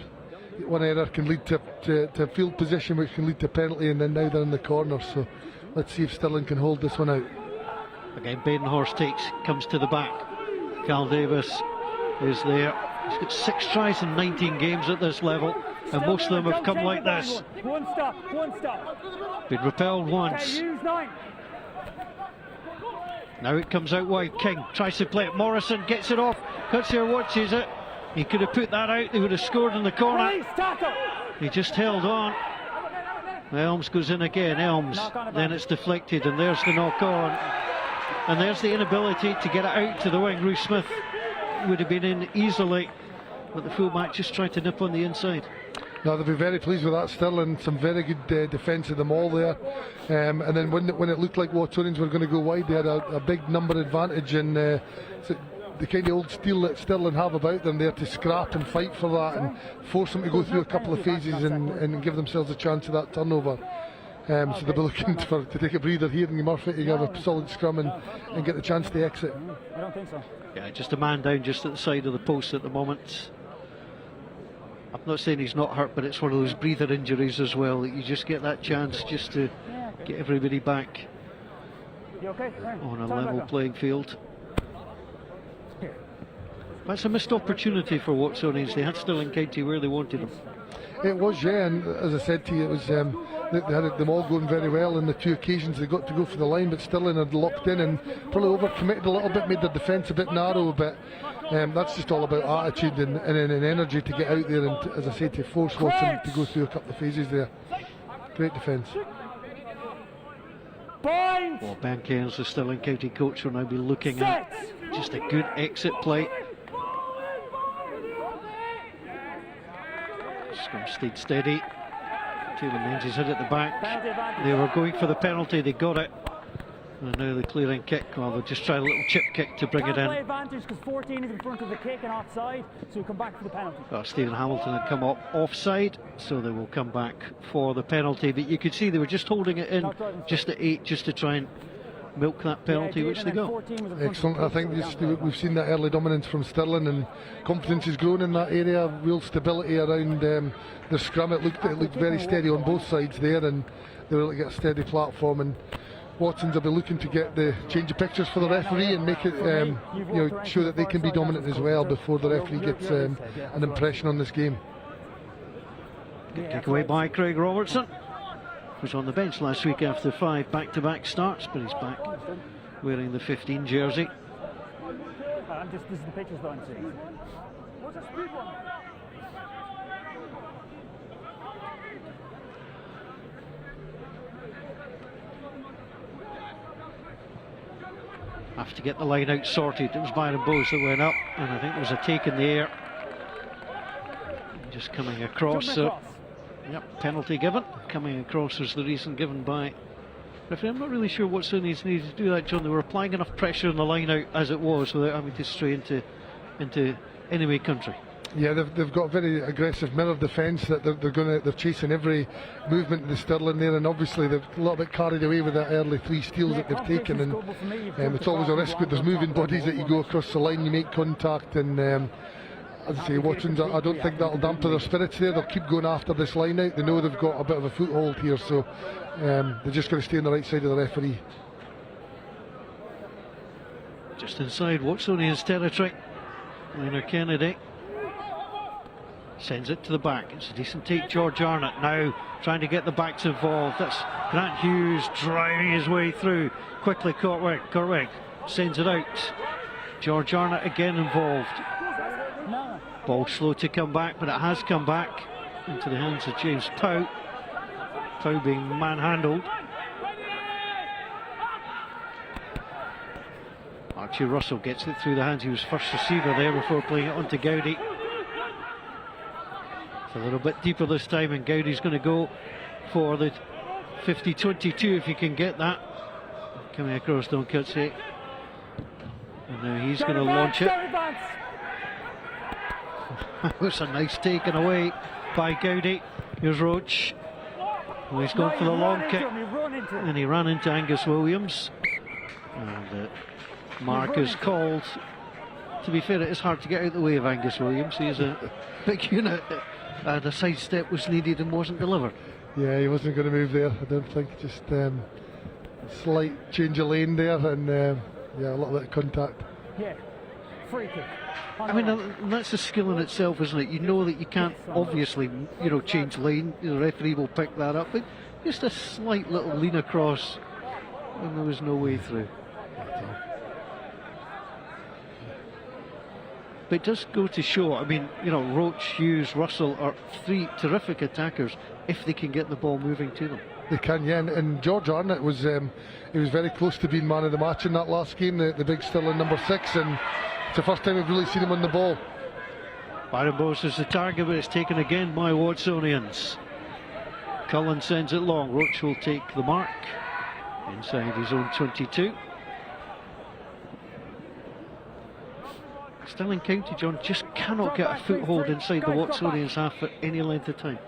one error can lead to field position, which can lead to penalty, and then now they're in the corner. So let's see if Stirling can hold this one out. Again, Badenhorst comes to the back. Carl Davis is there. He's got 6 tries in 19 games at this level, and most of them have come like this. One stop. Been repelled once. Okay, use 9. Now it comes out wide. King tries to play it. Morrison gets it off. Cutsier watches it. He could have put that out. They would have scored in the corner. Release, tackle. He just held on. Elms goes in again. Elms. Then it's deflected, and there's the knock on. And there's the inability to get it out to the wing. Ruth Smith would have been in easily, but the fullback just tried to nip on the inside. No, they'll be very pleased with that. Stirling, some very good defence of them all there. And then when it looked like Watsonians were going to go wide, they had a big number advantage, and so the kind of old steel that Stirling have about them there to scrap and fight for that and force them to go through a couple of phases and give themselves a chance of that turnover. So they'll be looking to take a breather here in Murphy to have a solid scrum and get the chance to exit. I don't think so. Yeah, just a man down just at the side of the post at the moment. I'm not saying he's not hurt, but it's one of those breather injuries as well, that you just get that chance just to get everybody back on a level playing field. That's a missed opportunity for Watsonians. They had Stirling County where they wanted them. It was, yeah, and as I said to you, it was they had them all going very well. In the 2 occasions they got to go for the line, but Stirling had locked in and probably overcommitted a little bit, made their defence a bit narrow, but that's just all about attitude and energy to get out there and, as I said, to force Watson to go through a couple of phases there. Great defence. Well, Ben Cairns, the Stirling County coach, will now be looking at just a good exit play. Scrum stayed steady. Taylor Menzies hit at the back. They were going for the penalty, they got it. And now the clearing kick, well, they'll just try a little chip kick to bring it in. Advantage because 14 is in front of the kick and offside, so we'll come back for the penalty. Stephen Hamilton had come up offside, so they will come back for the penalty. But you could see they were just holding it in just at 8, just to try and milk that penalty, which they got. Excellent. I think we've seen that early dominance from Stirling, and confidence has grown in that area. Real stability around the scrum. It looked very steady on both sides there, and they were able to get a steady platform. And Watsons will be looking to get the change of pictures for the referee and make it show that they can be dominant as well before the referee gets an impression on this game. Good kick away by Craig Robertson, was on the bench last week after 5 back-to-back starts, but he's back wearing the 15 jersey. This is the pictures that I'm seeing. What's a speed one? Have to get the line out sorted. It was Byron Bowes that went up, and I think there was a take in the air. Just coming across. Yep, penalty given. Coming across was the reason given by referee. I'm not really sure what needs to do that, John. They were applying enough pressure on the line out as it was without having to stray into enemy country. Yeah, they've got very aggressive mirror defence that they're chasing every movement of the Stirling there, and obviously they're a little bit carried away with that early 3 steals that they've taken, and it's always a risk with those moving bodies that you go across the line, you make contact, and as I say, Watsons, I don't think that'll dampen their spirits there. They'll keep going after this line out. They know they've got a bit of a foothold here, so they're just going to stay on the right side of the referee. Just inside Watsonians territory, Leonard Kennedy sends it to the back. It's a decent take. George Arnott now trying to get the backs involved. That's Grant Hughes driving his way through. Quickly Corweg sends it out. George Arnott again involved. Ball slow to come back, but it has come back into the hands of James Pow. Pow being manhandled. Archie Russell gets it through the hands. He was first receiver there before playing it on to Gowdy. It's a little bit deeper this time, and Gowdy's going to go for the 50-22 if he can get that. Coming across Donkitse. And now he's going to launch it. It was a nice taken away by Gowdy. Here's Roach. Well, he's gone for the long kick, and he ran into Angus Williams. And mark is called. To be fair, it is hard to get out of the way of Angus Williams. He's a big unit. The sidestep was needed and wasn't delivered. Yeah, he wasn't going to move there, I don't think. Just a slight change of lane there, and yeah, a little bit of contact. Yeah, free kick. I mean, that's a skill in itself, isn't it? You know that you can't obviously, change lane. The referee will pick that up, but just a slight little lean across, and there was no way through. But it does go to show, I mean, Roach, Hughes, Russell are 3 terrific attackers if they can get the ball moving to them. They can, yeah, and George Arnott was he was very close to being man of the match in that last game, the big Stirling number 6, and it's the first time we've really seen him on the ball. Byron Bowes is the target, but it's taken again by Watsonians. Cullen sends it long. Roach will take the mark inside his own 22. Stirling County, John, just cannot get a foothold inside the Watsonians half for any length of time.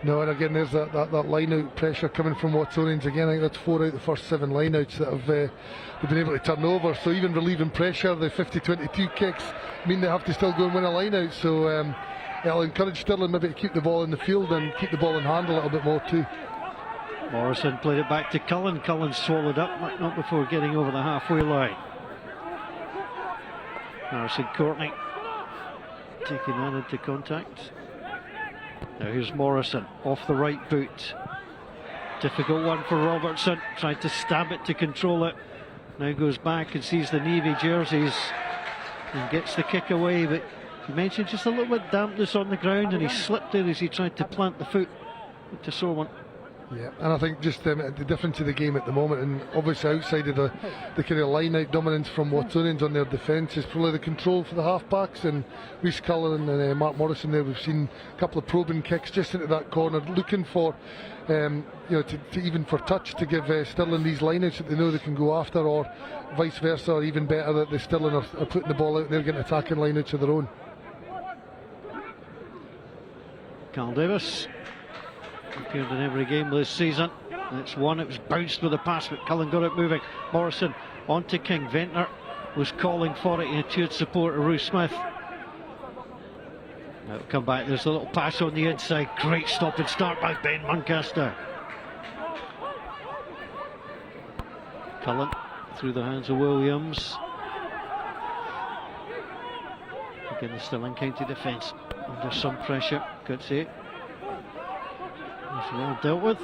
No, and again, there's that line-out pressure coming from Watsonians again. I think that's 4 out of the first 7 line-outs that have they've been able to turn over. So even relieving pressure, the 50-22 kicks mean they have to still go and win a line-out. So it'll encourage Stirling maybe to keep the ball in the field and keep the ball in hand a little bit more too. Morrison played it back to Cullen. Cullen swallowed up, but not before getting over the halfway line. Harrison Courtney taking that into contact. Now here's Morrison off the right boot. Difficult one for Robertson, tried to stab it to control it. Now goes back and sees the navy jerseys and gets the kick away, but you mentioned just a little bit dampness on the ground and he slipped there as he tried to plant the foot. It's a sore one. Yeah, and I think just the difference of the game at the moment, and obviously outside of the kind of line-out dominance from Watsonians on their defence, is probably the control for the half-backs, and Rhys Cullen and Mark Morrison there. We've seen a couple of probing kicks just into that corner, looking for, to even for touch to give Stirling these line-outs that they know they can go after, or vice versa, or even better that the Stirling are putting the ball out and they're getting attacking line-outs of their own. Carl Davis appeared in every game this season. It's one, it was bounced with a pass, but Cullen got it moving. Morrison on to King. Ventnor was calling for it, he had cheered support of Ruth Smith. Now it'll come back, there's a little pass on the inside. Great stop and start by Ben Muncaster. Cullen through the hands of Williams. Again, the Stirling County defence under some pressure, could see it. It's well dealt with.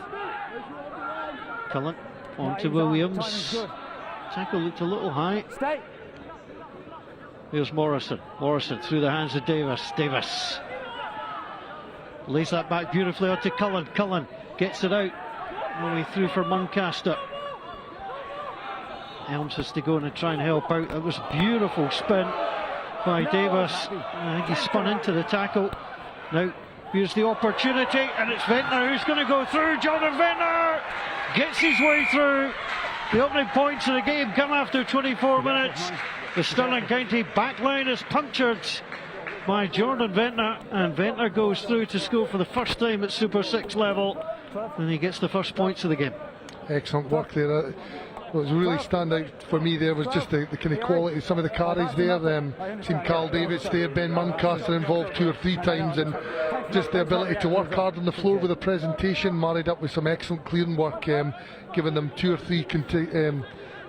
Cullen on to Williams. Tackle looked a little high. Here's Morrison. Morrison through the hands of Davis. Davis lays that back beautifully onto Cullen. Cullen gets it out. All the way through for Muncaster. Elms has to go in and try and help out. That was beautiful spin by Davis. I think he spun into the tackle. Now here's the opportunity, and it's Ventnor who's going to go through. Jordan Ventnor gets his way through. The opening points of the game come after 24 minutes. The Stirling County backline is punctured by Jordan Ventnor, and Ventnor goes through to score for the first time at Super 6 level, and he gets the first points of the game. Excellent work there. What was really stand out for me there was just the kind of quality of some of the carries there. Seen Carl Davis there, Ben Muncaster involved 2 or 3 times, and just the ability to work hard on the floor with a presentation married up with some excellent clearing work, giving them 2 or 3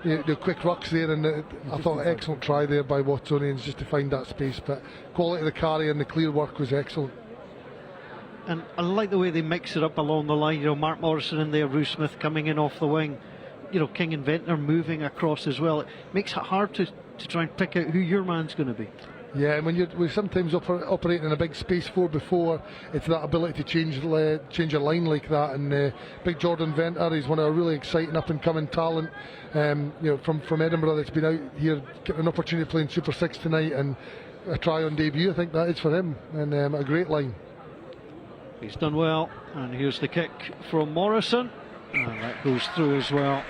the quick rucks there, and I thought excellent try there by Watsonians just to find that space, but quality of the carry and the clear work was excellent. And I like the way they mix it up along the line. Mark Morrison in there, Ruth Smith coming in off the wing. King and Ventnor moving across as well. It makes it hard to try and pick out who your man's going to be. Yeah, and when we're sometimes operating in a big space 4 before, it's that ability to change a line like that. And big Jordan Ventnor is one of a really exciting up and coming talent. From Edinburgh that's been out here getting an opportunity to play in Super 6 tonight, and a try on debut. I think that is for him, and a great line. He's done well, and here's the kick from Morrison. And that goes through as well.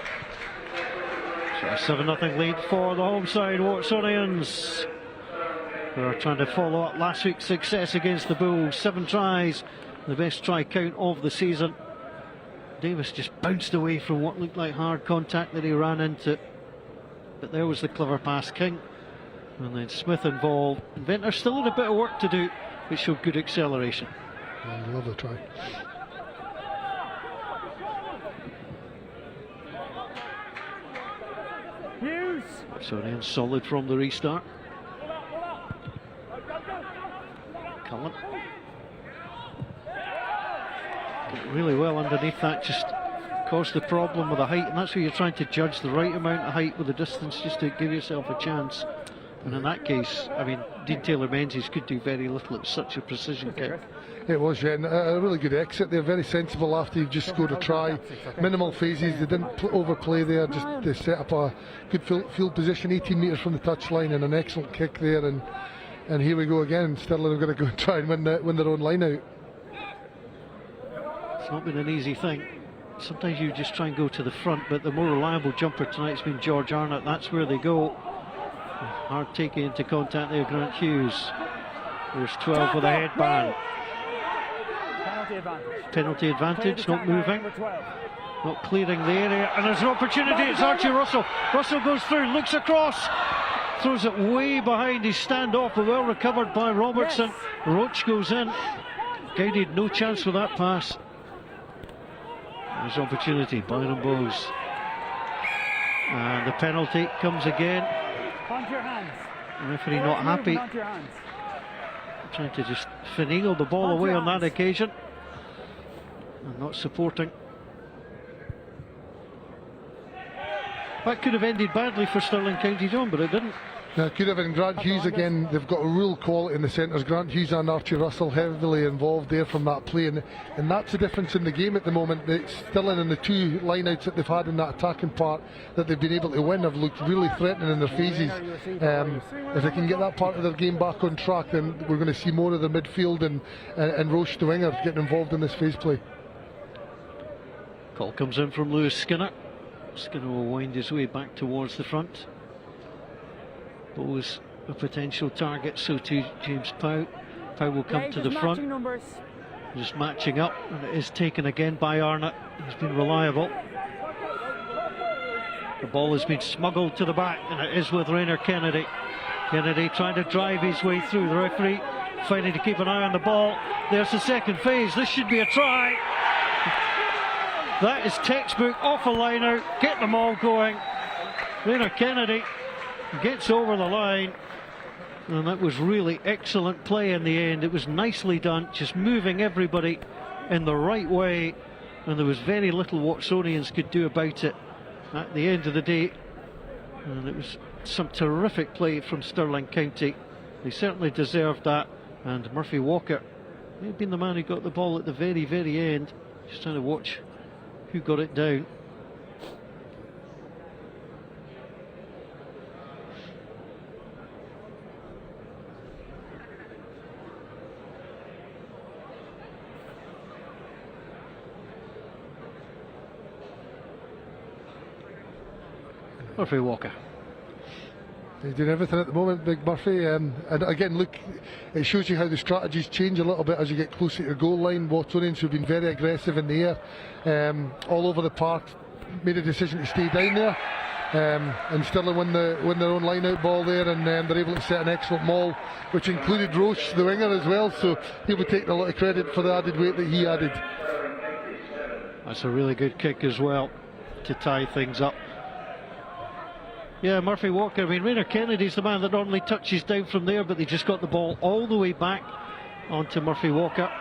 So a 7-0 lead for the home side, Watsonians, who are trying to follow up last week's success against the Bulls. 7 tries, the best try count of the season. Davis just bounced away from what looked like hard contact that he ran into. But there was the clever pass, King. And then Smith involved. Ventnor still had a bit of work to do, but showed good acceleration. I love the try. Watsonians solid from the restart. Cullen did really well underneath that, just caused the problem with the height, and that's where you're trying to judge the right amount of height with the distance just to give yourself a chance. And in that case, Dean Taylor-Menzies could do very little. It was such a precision kick. It was, yeah, and a really good exit there, very sensible after you've just scored a try. Minimal phases, they didn't overplay there, just they set up a good field position, 18 metres from the touchline, and an excellent kick there, and here we go again. Stirling are going to go and try and win their own line out. It's not been an easy thing. Sometimes you just try and go to the front, but the more reliable jumper tonight's been George Arnott. That's where they go. Hard taking into contact there, Grant Hughes. There's 12 with a headband. Penalty advantage, not moving, not clearing the area, and there's an opportunity. It's Archie Russell. Russell goes through, looks across, throws it way behind his stand-off, but well recovered by Robertson. Yes. Roach goes in. County had no chance with that pass. There's opportunity, Byron Bowes. And the penalty comes again. Onto your hands. The referee not happy. Onto your hands. Trying to just finagle the ball away on that occasion. And not supporting. That could have ended badly for Stirling County, John, but it didn't. Now, could have been Grant Hughes again. They've got a real quality in the centres. Grant Hughes and Archie Russell heavily involved there from that play, and that's the difference in the game at the moment. It's Stirling and the two line-outs that they've had in that attacking part that they've been able to win have looked really threatening in their phases. If they can get that part of their game back on track, then we're going to see more of the midfield and Roche the winger getting involved in this phase play. Call comes in from Lewis Skinner. Skinner will wind his way back towards the front. Bowes a potential target, so too James Pow. Pow will come to the front. Numbers. Just matching up, and it is taken again by Arnott. He's been reliable. The ball has been smuggled to the back, and it is with Rainer Kennedy. Kennedy trying to drive his way through. The referee fighting to keep an eye on the ball. There's the second phase. This should be a try. That is textbook off a line out. Get them all going. Rainer Kennedy gets over the line, and that was really excellent play in the end. It was nicely done, just moving everybody in the right way, and there was very little Watsonians could do about it at the end of the day. And it was some terrific play from Stirling County. They certainly deserved that, and Murphy Walker may have been the man who got the ball at the very, very end. Just trying to watch who got it down. Murphy Walker. He's doing everything at the moment, Big Murphy. And again, look, it shows you how the strategies change a little bit as you get closer to your goal line. Watsonians, who've been very aggressive in the air, all over the park, made a decision to stay down there. And Stirling win their own line-out ball there, and they're able to set an excellent maul, which included Roche, the winger, as well. So he will take a lot of credit for the added weight that he added. That's a really good kick as well to tie things up. Yeah, Murphy Walker. I mean, Rainer Kennedy's the man that normally touches down from there, but they just got the ball all the way back onto Murphy Walker.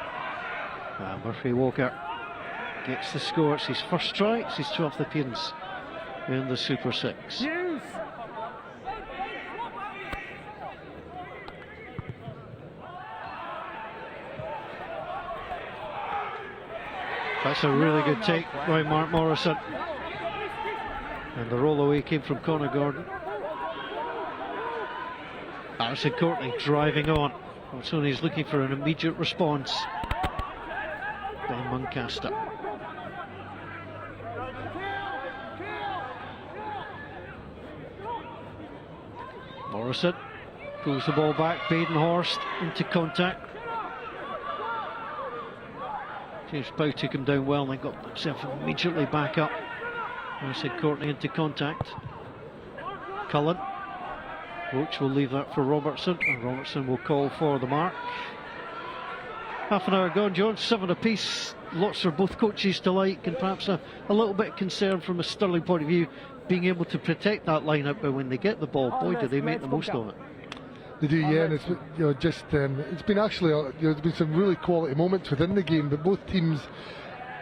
Murphy Walker gets the score. It's his first try. It's his 12th appearance in the Super 6. Hughes. That's a really good take by Mark Morrison. And the roll away came from Connor Gordon. Harrison Courtney driving on. Watsonians looking for an immediate response. Ben Muncaster. Morrison pulls the ball back. Badenhorst into contact. James Pow took him down well and then got himself immediately back up. Harrison Courtney into contact. Cullen. Roach will leave that for Robertson, and Robertson will call for the mark. Half an hour gone, John, 7 apiece. Lots for both coaches to like, and perhaps a little bit concerned from a Stirling point of view, being able to protect that line-up, but when they get the ball, boy, do they make the most of it. They do, yeah, and it's it's been actually there's been some really quality moments within the game, but both teams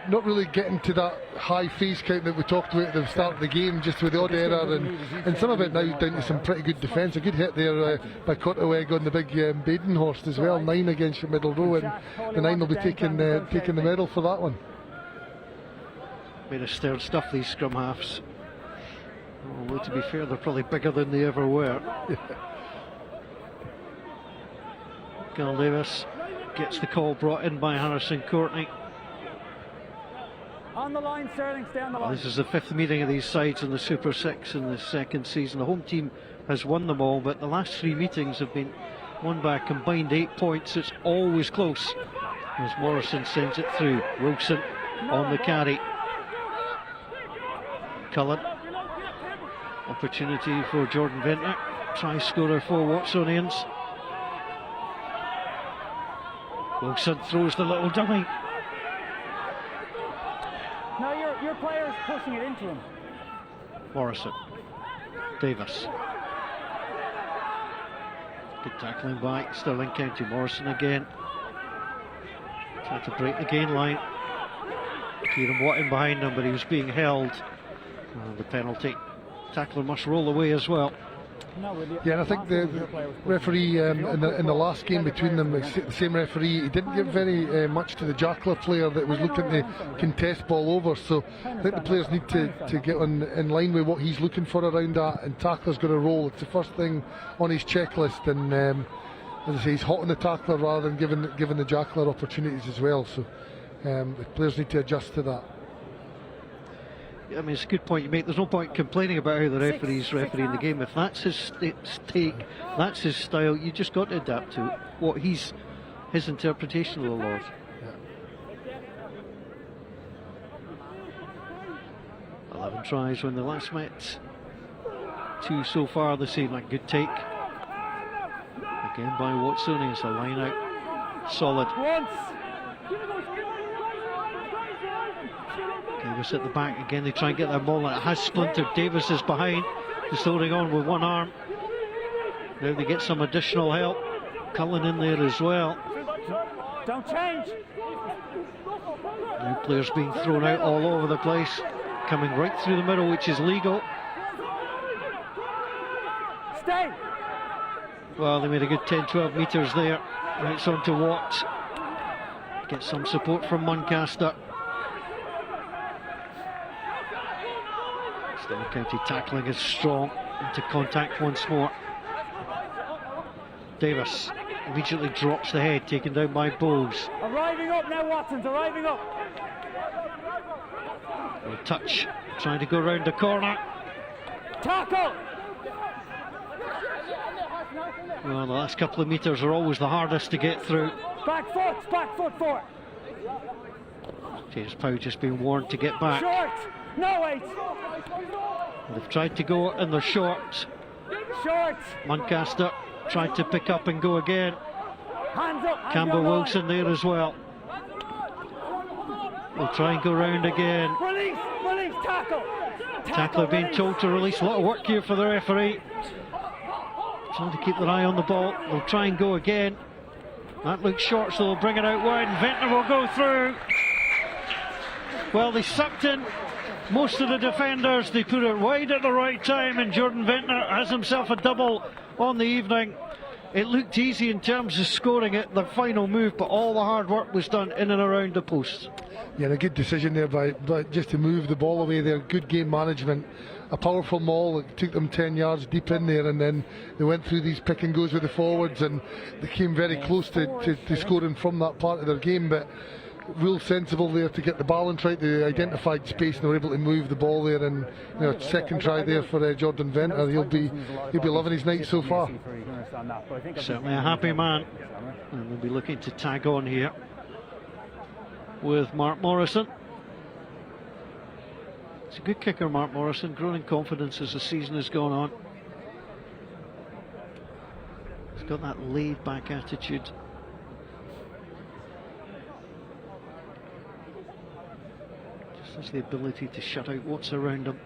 not really getting to that high phase count that we talked about at the start of the game, just with the odd error, and some of it now down to some pretty good defence. A good hit there by Cottaweg on the big Badenhorst as well, 9 against your middle row, and the 9 will be taking the medal for that one. Bit of stern stuff, these scrum halves. Although to be fair, they're probably bigger than they ever were. Carl Davis gets the call brought in by Harrison Courtney. On the line, Stirling, stay on the line. This is the 5th meeting of these sides in the Super 6 in the second season. The home team has won them all, but the last 3 meetings have been won by a combined 8 points. It's always close as Morrison sends it through. Wilson on the carry. Cullen. Opportunity for Jordan Venter. try scorer for Watsonians. Wilson throws the little dummy. No, your player is pushing it into him. Morrison. Davis. Good tackling by Stirling County. Morrison again. Tried to break the gain line. Kieran Watton behind him, but he was being held. The penalty. Tackler must roll away as well. Yeah, and I think the referee in the last game between them, the same referee, he didn't give very much to the Jackler player that was looking to contest ball over. So I think the players need to get in line with what he's looking for around that, and tackler's going to roll. It's the first thing on his checklist, and as I say, he's hot on the tackler rather than giving the Jackler opportunities as well. So the players need to adjust to that. I mean, it's a good point you make. There's no point complaining about how the referee's refereeing the game. If that's his take, that's his style, you just got to adapt to what his interpretation of the laws. Yeah. 11 tries when they last met. 2 so far this evening. Good take. Again by Watsonians. A line out. Solid. Davis at the back again. They try and get that ball, and it has splintered. Davis is behind, just holding on with one arm. Now they get some additional help. Cullen in there as well. Don't change. New players being thrown out all over the place, coming right through the middle, which is legal. Stay. Well, they made a good 10-12 metres there. Right on to Watt. Get some support from Muncaster. Stirling County tackling is strong. Into contact once more. Davis immediately drops the head, taken down by Bowes. Arriving up now, Watson's arriving up. A touch, trying to go round the corner. Tackle. Well, the last couple of metres are always the hardest to get through. Back foot forward. James Pow just being warned to get back. Short. No, wait. They've tried to go and they're short. Short. Muncaster tried to pick up and go again. Hands up. Campbell Wilson there as well. They'll try and go round again. Release, tackle. Tackler being told to release. A lot of work here for the referee. Trying to keep their eye on the ball. They'll try and go again. That looks short, so they'll bring it out wide, and Ventnor will go through. Well, they sucked in most of the defenders. They put it wide at the right time, and Jordan Ventnor has himself a double on the evening. It looked easy in terms of scoring it, the final move, but all the hard work was done in and around the post. Yeah, and a good decision there by just to move the ball away there. Good game management. A powerful maul that took them 10 yards deep in there, and then they went through these pick and goes with the forwards, and they came very close to scoring from that part of their game. But real sensible there to get the balance right. They identified space and were able to move the ball there. And second try there for Jordan Ventnor. He'll be loving his night so far. Certainly a happy man, and we'll be looking to tag on here with Mark Morrison. He's a good kicker, Mark Morrison, growing in confidence as the season has gone on. He's got that laid back attitude. Just has the ability to shut out what's around him.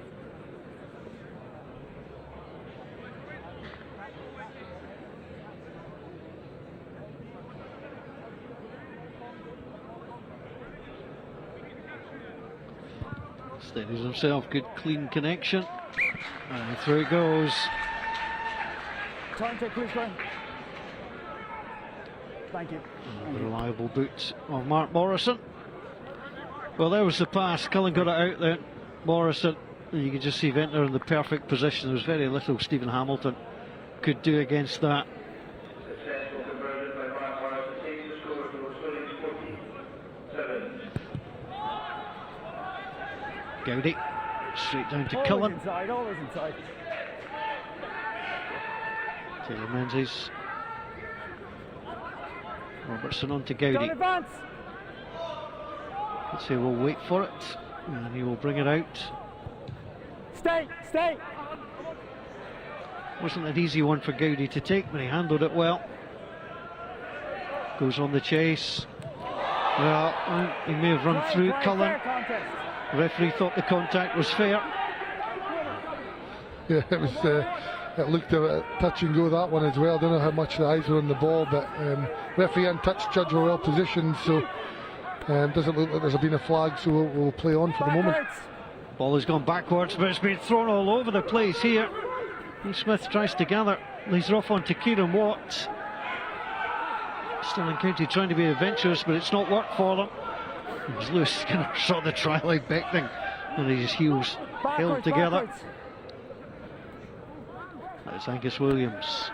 Steadies himself, good clean connection, and through it goes. Time to quick one. Thank you. The reliable boot of Mark Morrison. Well, there was the pass. Cullen got it out there. Morrison, and you can just see Ventnor in the perfect position. There was very little Stephen Hamilton could do against that. Gowdy, straight down to Cullen. Always inside. Taylor Menzies. Robertson on to Gowdy. Don't advance. Let's say we'll wait for it, and he will bring it out. Stay. Wasn't an easy one for Gowdy to take, but he handled it well. Goes on the chase. Well, he may have run through Cullen. The referee thought the contact was fair. Yeah, it was. It looked a touch and go, that one as well. I don't know how much the eyes were on the ball, but referee and touch judge were well positioned, so doesn't look like there's been a flag, so we'll play on for the moment. Ball has gone backwards, but it's been thrown all over the place here. Smith tries to gather. He's off onto Kieran Watt. Stirling County trying to be adventurous, but it's not worked for them. It was Lewis Skinner saw the try line beckoning, and his heels held together. That's Angus Williams.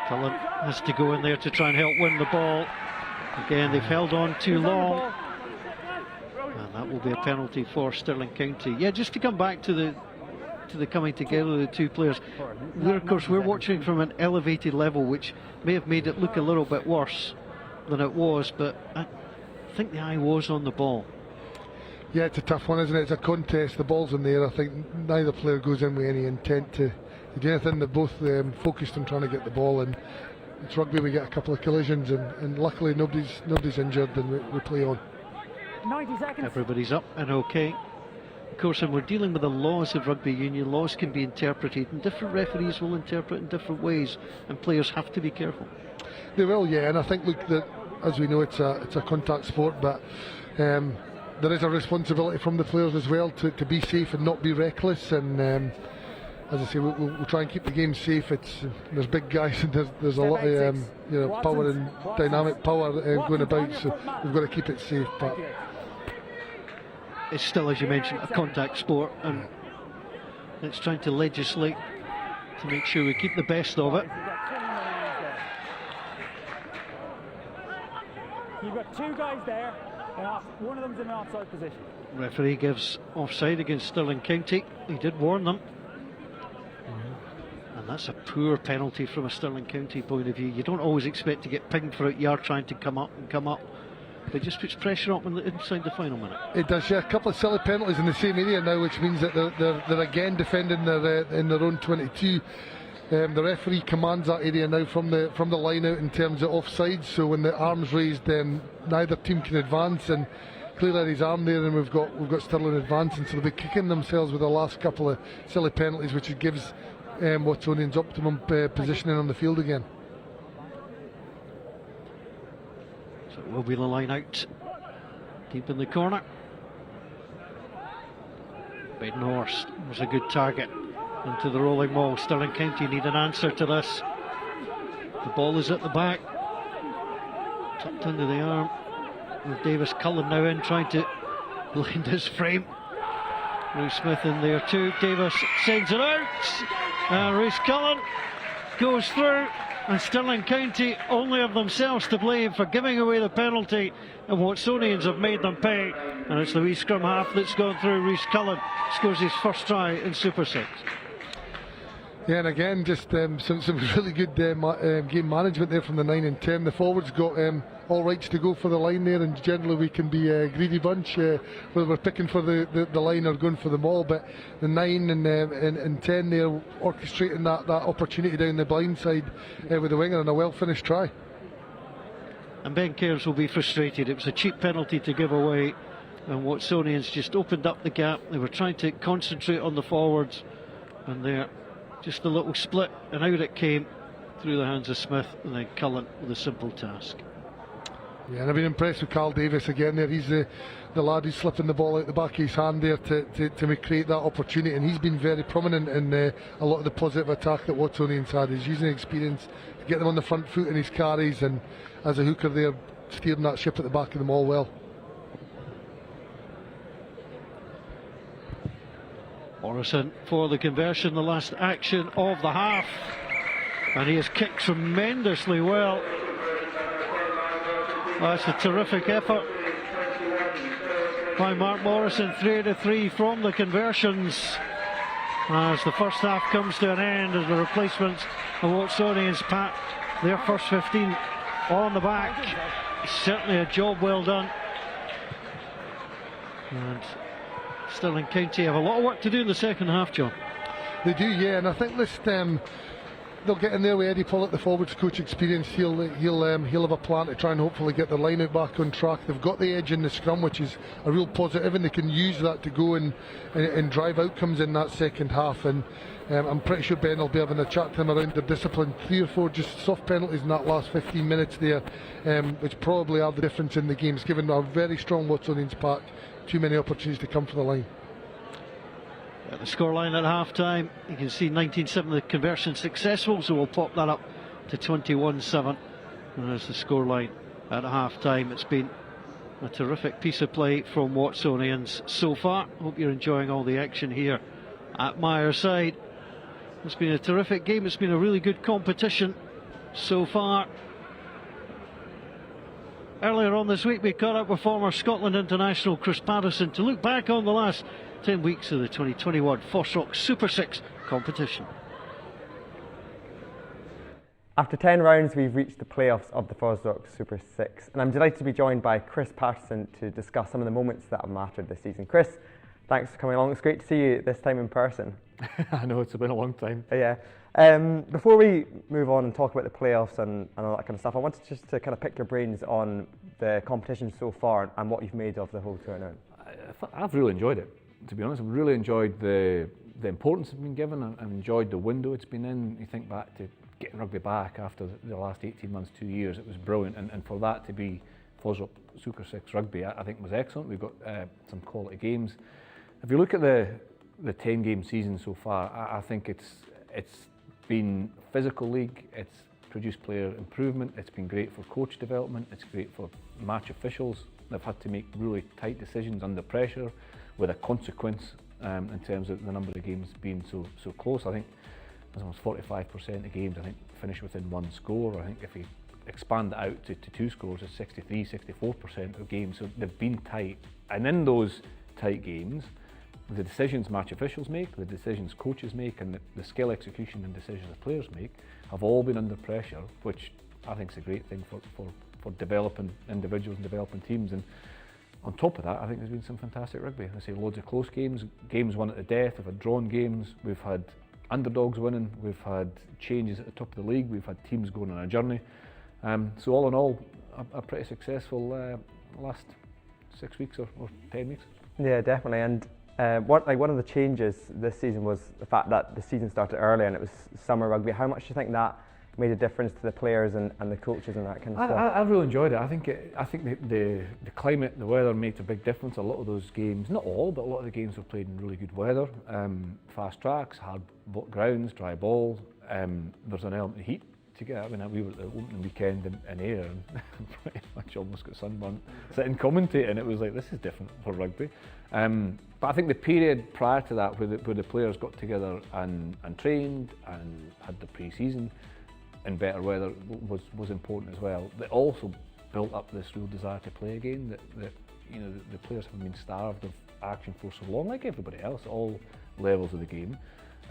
Cullen has to go in there to try and help win the ball. Again, they've held on too long, and that will be a penalty for Stirling County. Yeah, just to come back to the coming together of the two players. Of course, we're watching from an elevated level, which may have made it look a little bit worse than it was, but I think the eye was on the ball. Yeah, it's a tough one, isn't it? It's a contest, the ball's in there. I think neither player goes in with any intent to do anything. They're both focused on trying to get the ball, and it's rugby. We get a couple of collisions, and luckily nobody's injured, and we play on. 90 seconds. Everybody's up and okay. Of course, and we're dealing with the laws of rugby union. Laws can be interpreted, and different referees will interpret in different ways, and players have to be careful. They will, yeah, and I think, look, that as we know, it's a contact sport, but there is a responsibility from the players as well to be safe and not be reckless. And as I say, we'll try and keep the game safe. There's big guys, and there's a lot of power and dynamic power going about, so we've got to keep it safe. But it's still, as you mentioned, a contact sport, and it's trying to legislate to make sure we keep the best of it. You've got two guys there, and one of them's in an offside position. Referee gives offside against Stirling County. He did warn them. And that's a poor penalty from a Stirling County point of view. You don't always expect to get pinged for it. You are trying to come up, but it just puts pressure up inside the final minute. It does, yeah. A couple of silly penalties in the same area now, which means that they're again defending in their own 22. The referee commands that area now from the line out in terms of offside. So when the arm's raised, neither team can advance, and clearly his arm there, and we've got Stirling advancing. So they'll be kicking themselves with the last couple of silly penalties, which gives Watsonians optimum positioning on the field again. So it will be the line out, deep in the corner. Badenhorst was a good target into the rolling ball. Stirling County need an answer to this. The ball is at the back, tucked under the arm. With Davis Cullen now in, trying to blind his frame. Bruce Smith in there too. Davis sends it out, and Reece Cullen goes through. And Stirling County only have themselves to blame for giving away the penalty, and Watsonians have made them pay. And it's the wee scrum half that's gone through. Reece Cullen scores his first try in Super 6. Yeah, and again, just some really good game management there from the 9 and 10. The forwards got all rights to go for the line there, and generally we can be a greedy bunch, whether we're picking for the line or going for the ball. But the 9 and 10 there orchestrating that opportunity down the blind side with the winger, and a well finished try. And Ben Cairns will be frustrated. It was a cheap penalty to give away, and Watsonians just opened up the gap. They were trying to concentrate on the forwards, and there just a little split, and out it came through the hands of Smith, and then Cullen with a simple task. Yeah, and I've been impressed with Carl Davis again there. He's the lad who's slipping the ball out the back of his hand there to create that opportunity, and he's been very prominent in a lot of the positive attack that Watsonians had. He's using experience to get them on the front foot in his carries, and as a hooker there, steering that ship at the back of them all well. Morrison for the conversion, the last action of the half, and he has kicked tremendously well. That's a terrific effort by Mark Morrison. 3 out of 3 from the conversions as the first half comes to an end, as the replacements of Watsonians pat their first 15 on the back. Certainly a job well done, and Stirling County have a lot of work to do in the second half, John. They do, yeah, and I think this they'll get in there with Eddie Pollock, the forwards coach experience. He'll have a plan to try and hopefully get their line out back on track. They've got the edge in the scrum, which is a real positive, and they can use that to go and drive outcomes in that second half. And I'm pretty sure Ben will be having a chat to them around their discipline. 3 or 4 just soft penalties in that last 15 minutes there, which probably are the difference in the games, given a very strong Watsonians pack. Too many opportunities to come for the line. At the scoreline at half time, you can see 19-7 the conversion successful, so we'll pop that up to 21-7. And there's the scoreline at half time. It's been a terrific piece of play from Watsonians so far. Hope you're enjoying all the action here at Myerside. It's been a terrific game. It's been a really good competition so far. Earlier on this week, we caught up with former Scotland international Chris Patterson to look back on the last 10 weeks of the 2021 FOSROC Super 6 competition. After 10 rounds, we've reached the playoffs of the FOSROC Super 6, and I'm delighted to be joined by Chris Patterson to discuss some of the moments that have mattered this season. Chris, thanks for coming along. It's great to see you this time in person. I know, it's been a long time. Yeah. Before we move on and talk about the playoffs and all that kind of stuff, I wanted just to kind of pick your brains on the competition so far and what you've made of the whole tournament. I've really enjoyed it, to be honest. I've really enjoyed the importance it's been given. I've enjoyed the window it's been in. You think back to getting rugby back after the last 18 months, 2 years, it was brilliant. And for that to be FOSROC Super 6 rugby, I think was excellent. We've got some quality games. If you look at the 10-game season so far, I think it's been a physical league. It's produced player improvement. It's been great for coach development. It's great for match officials. They've had to make really tight decisions under pressure with a consequence in terms of the number of games being so close. I think there's almost 45% of games, I think, finish within 1 score. I think if you expand it out to 2 scores, it's 63-64% of games. So they've been tight. And in those tight games, the decisions match officials make, the decisions coaches make, and the skill execution and decisions the players make have all been under pressure, which I think is a great thing for developing individuals and developing teams. And on top of that, I think there's been some fantastic rugby. I say loads of close games, games won at the death, we've had drawn games, we've had underdogs winning, we've had changes at the top of the league, we've had teams going on a journey. So all in all, a pretty successful last 6 weeks or 10 weeks. Yeah, definitely. And one of the changes this season was the fact that the season started early and it was summer rugby. How much do you think that made a difference to the players and the coaches and that kind of stuff? I've really enjoyed it. I think the climate, the weather made a big difference. A lot of those games, not all, but a lot of the games were played in really good weather. Fast tracks, hard grounds, dry ball. There's an element of heat to get. I mean, we were at the opening weekend in Ayr and pretty much almost got sunburnt sitting commentating. It was like, this is different for rugby. But I think the period prior to that, where the players got together and trained and had the pre-season in better weather, was important as well. They also built up this real desire to play again. That you know, the players have been starved of action for so long, like everybody else, at all levels of the game.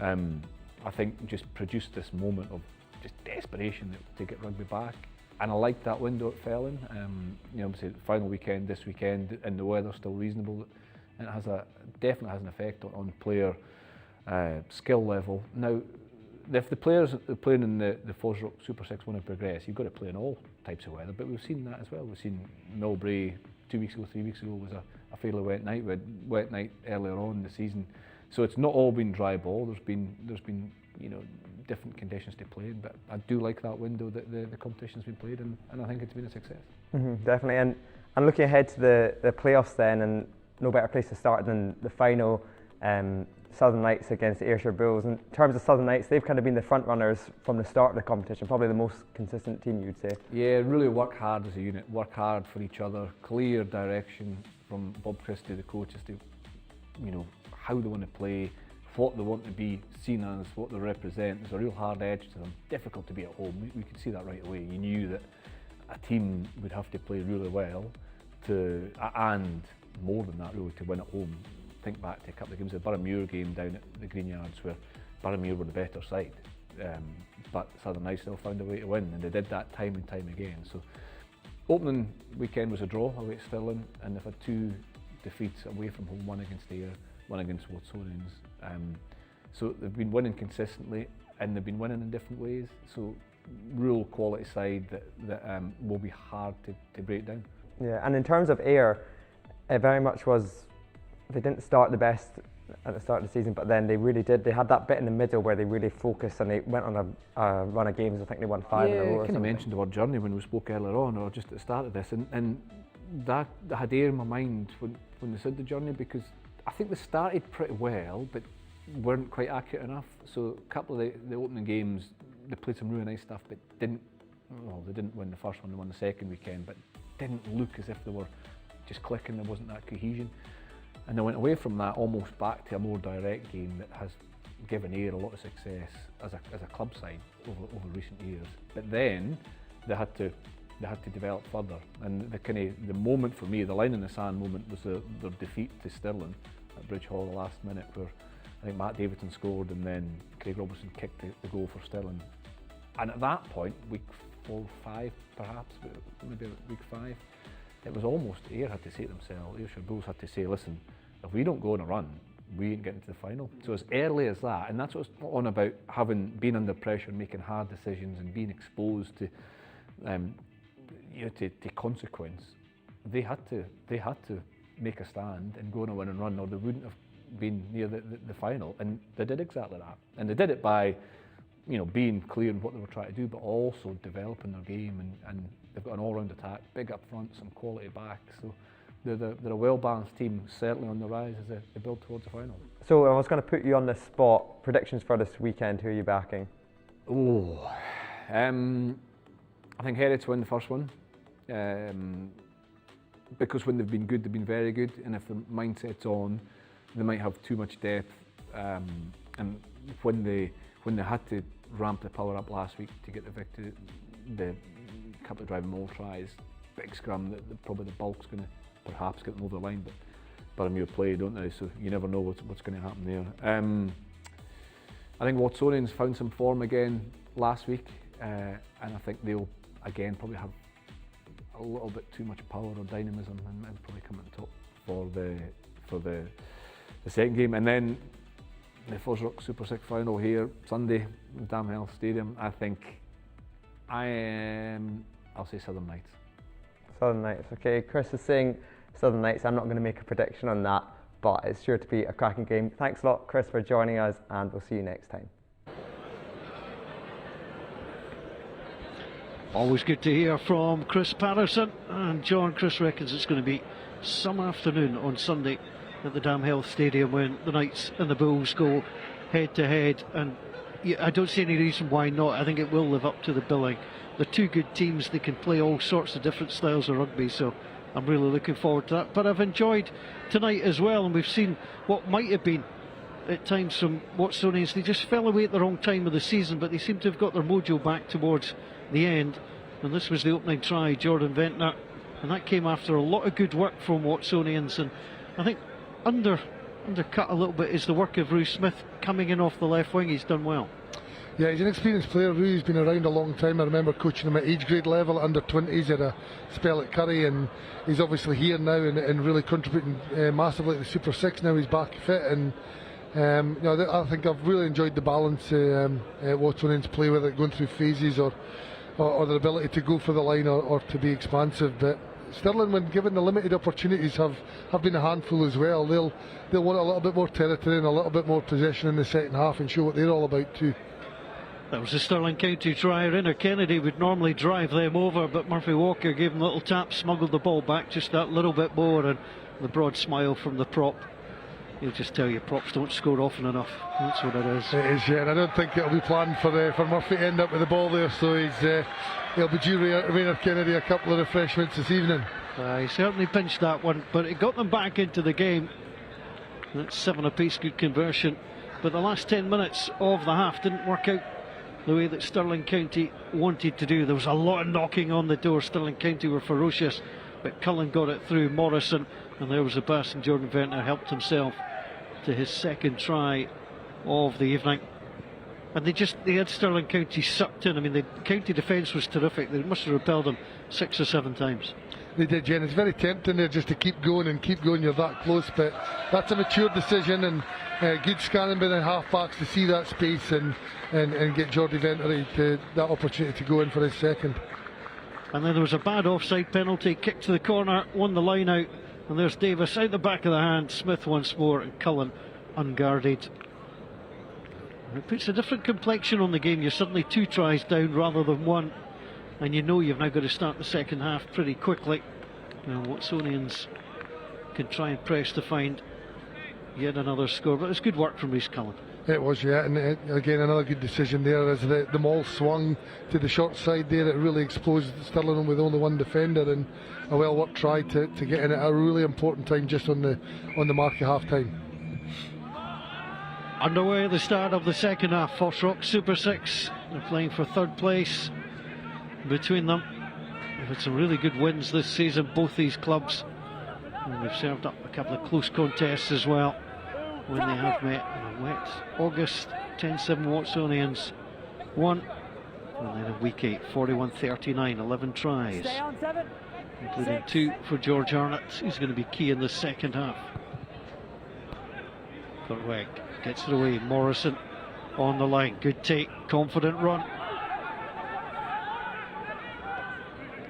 I think just produced this moment of just desperation to get rugby back, and I liked that window it fell in. You know, say the final weekend, this weekend, and the weather's still reasonable, and it definitely has an effect on player skill level. Now, if the players are playing in the FOSROC Super 6 want to progress, you've got to play in all types of weather, but we've seen that as well. We've seen Millbrae 2 weeks ago, 3 weeks ago was a fairly wet night. We had wet night earlier on in the season, so it's not all been dry ball. There's been you know, different conditions to play in, but I do like that window that the competition's been played in, and I think it's been a success. Definitely, and looking ahead to the playoffs then, and no better place to start than the final. Southern Knights against the Ayrshire Bulls. In terms of Southern Knights, they've kind of been the front runners from the start of the competition, probably the most consistent team, you'd say. Yeah, really work hard as a unit, work hard for each other, clear direction from Bob Christie, the coach, as to, you know, how they want to play, what they want to be seen as, what they represent. There's a real hard edge to them, difficult to be at home. We could see that right away. You knew that a team would have to play really well and more than that really, to win at home. Think back to a couple of games, the Boroughmuir game down at the Green Yards, where Boroughmuir were the better side, but Southern Knights still found a way to win, and they did that time and time again. So opening weekend was a draw away at Stirling, and they've had 2 defeats away from home, one against Ayr, one against Watsonians. So they've been winning consistently, and they've been winning in different ways. So real quality side that will be hard to break down. Yeah, and in terms of Ayr, it very much was, they didn't start the best at the start of the season, but then they really did. They had that bit in the middle where they really focused and they went on a run of games. I think they won 5 in a row. I kind of mentioned the word journey when we spoke earlier on, or just at the start of this, and that had Ayr in my mind when they said the journey, because I think they started pretty well, but weren't quite accurate enough. So a couple of the opening games, they played some really nice stuff, but they didn't win the first one, they won the second weekend, but didn't look as if they were just clicking, there wasn't that cohesion. And they went away from that almost back to a more direct game that has given Ayr a lot of success as a club side over recent years. But then they had to develop further, and the moment for me, the line in the sand moment, was their defeat to Stirling at Bridge Hall the last minute, where I think Matt Davidson scored and then Craig Robertson kicked the goal for Stirling. And at that point, week 4, 5 perhaps, maybe week 5, it was almost Ayr had to say to themselves, Ayrshire Bulls had to say, listen, if we don't go on a run, we ain't getting to the final. So as early as that, and that's what's on about being under pressure, making hard decisions and being exposed to consequence, they had to make a stand and go on a win and run, or they wouldn't have been near the final. And they did exactly that. And they did it by being clear in what they were trying to do, but also developing their game, and they've got an all-round attack, big up front, some quality back. So they're a well-balanced team, certainly on the rise as they build towards the final. So I was going to put you on the spot. Predictions for this weekend, who are you backing? I think Herod to win the first one. Because when they've been good, they've been very good, and if the mindset's on, they might have too much depth. And when they had to ramp the power up last week to get the victory, the couple of driving maul tries, big scrum, probably the bulk's going to perhaps get them over the line, but Borough play, don't they? So you never know what's going to happen there. I think Watsonians found some form again last week, and I think they'll again probably have a little bit too much power or dynamism, and probably come at the top for the second game. And then the FOSROC Super 6 final here Sunday in Damhill Stadium. I think I'll say Southern Knights. Southern Knights, okay. Chris is saying Southern Knights. I'm not going to make a prediction on that, but it's sure to be a cracking game. Thanks a lot, Chris, for joining us, and we'll see you next time. Always good to hear from Chris Patterson. And John, Chris reckons it's going to be some afternoon on Sunday at the Damhill Stadium when the Knights and the Bulls go head to head, and I don't see any reason why not. I think it will live up to the billing. They're two good teams, they can play all sorts of different styles of rugby, so I'm really looking forward to that. But I've enjoyed tonight as well, and we've seen what might have been at times some Watsonians. They just fell away at the wrong time of the season, but they seem to have got their mojo back towards the end. And this was the opening try, Jordan Ventnor, and that came after a lot of good work from Watsonians. And I think undercut a little bit is the work of Rue Smith coming in off the left wing. He's done well. Yeah, he's an experienced player. Rue's been around a long time. I remember coaching him at age grade level, under 20s, had a spell at Curry, and he's obviously here now and really contributing massively to the Super 6. Now he's back fit, and I think I've really enjoyed the balance Watsonians play with it, going through phases or their ability to go for the line or to be expansive. But Stirling, when given the limited opportunities, have been a handful as well. They'll want a little bit more territory and a little bit more possession in the second half and show what they're all about too. That was a Stirling County try. Rainer Kennedy would normally drive them over, but Murphy Walker gave him a little tap, smuggled the ball back just that little bit more, and the broad smile from the prop. He'll just tell you props don't score often enough. That's what it is. It is, yeah, and I don't think it'll be planned for Murphy to end up with the ball there, so he'll be due Rainer Kennedy a couple of refreshments this evening. He certainly pinched that one, but it got them back into the game. That's 7 apiece, good conversion. But the last 10 minutes of the half didn't work out the way that Stirling County wanted to do. There was a lot of knocking on the door. Stirling County were ferocious, but Cullen got it through Morrison, and there was a burst, and Jordan Ventnor helped himself to his second try of the evening. And they had Stirling County sucked in. I mean, the county defence was terrific. They must have repelled them 6 or 7 times. They did, yeah, and it's very tempting there just to keep going and keep going. You're that close, but that's a mature decision, and good scanning by the half-backs to see that space and get Jordy Ventery to that opportunity to go in for his second. And then there was a bad offside penalty, kick to the corner, won the line out, and there's Davis out the back of the hand, Smith once more, and Cullen unguarded. It puts a different complexion on the game. You're suddenly 2 tries down rather than 1, and you know you've now got to start the second half pretty quickly. Now Watsonians can try and press to find yet another score, but it's good work from Rhys Cullen. It was, yeah, and again another good decision there as the maul swung to the short side there. It really exposed Stirling with only 1 defender, and a well worked try to get in at a really important time just on the mark of half time. Underway at the start of the second half. FOSROC Super 6, they're playing for 3rd place between them. They've had some really good wins this season, both these clubs, and they've served up a couple of close contests as well when they have met in a wet August. 10-7 Watsonians won, and then in week 8 41-39, 11 tries, including 2 for George Arnott, who's going to be key in the second half. Corweg gets it away, Morrison on the line, good take, confident run.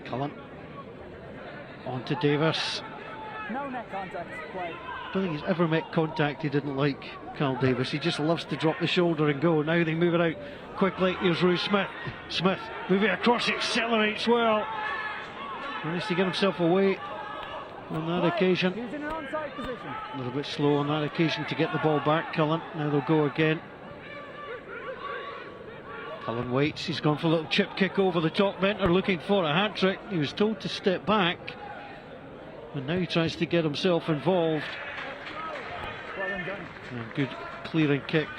Cullen on to Davis. No net contact, quite. I don't think he's ever met contact he didn't like, Carl Davis. He just loves to drop the shoulder and go. Now they move it out quickly. Here's Rui Smith. Smith moving across, accelerates well. Managed to get himself away on that occasion. He's in an onside position. A little bit slow on that occasion to get the ball back, Cullen. Now they'll go again. Cullen waits. He's gone for a little chip kick over the top. Venter looking for a hat-trick. He was told to step back, and now he tries to get himself involved. Well done. And good clearing kick.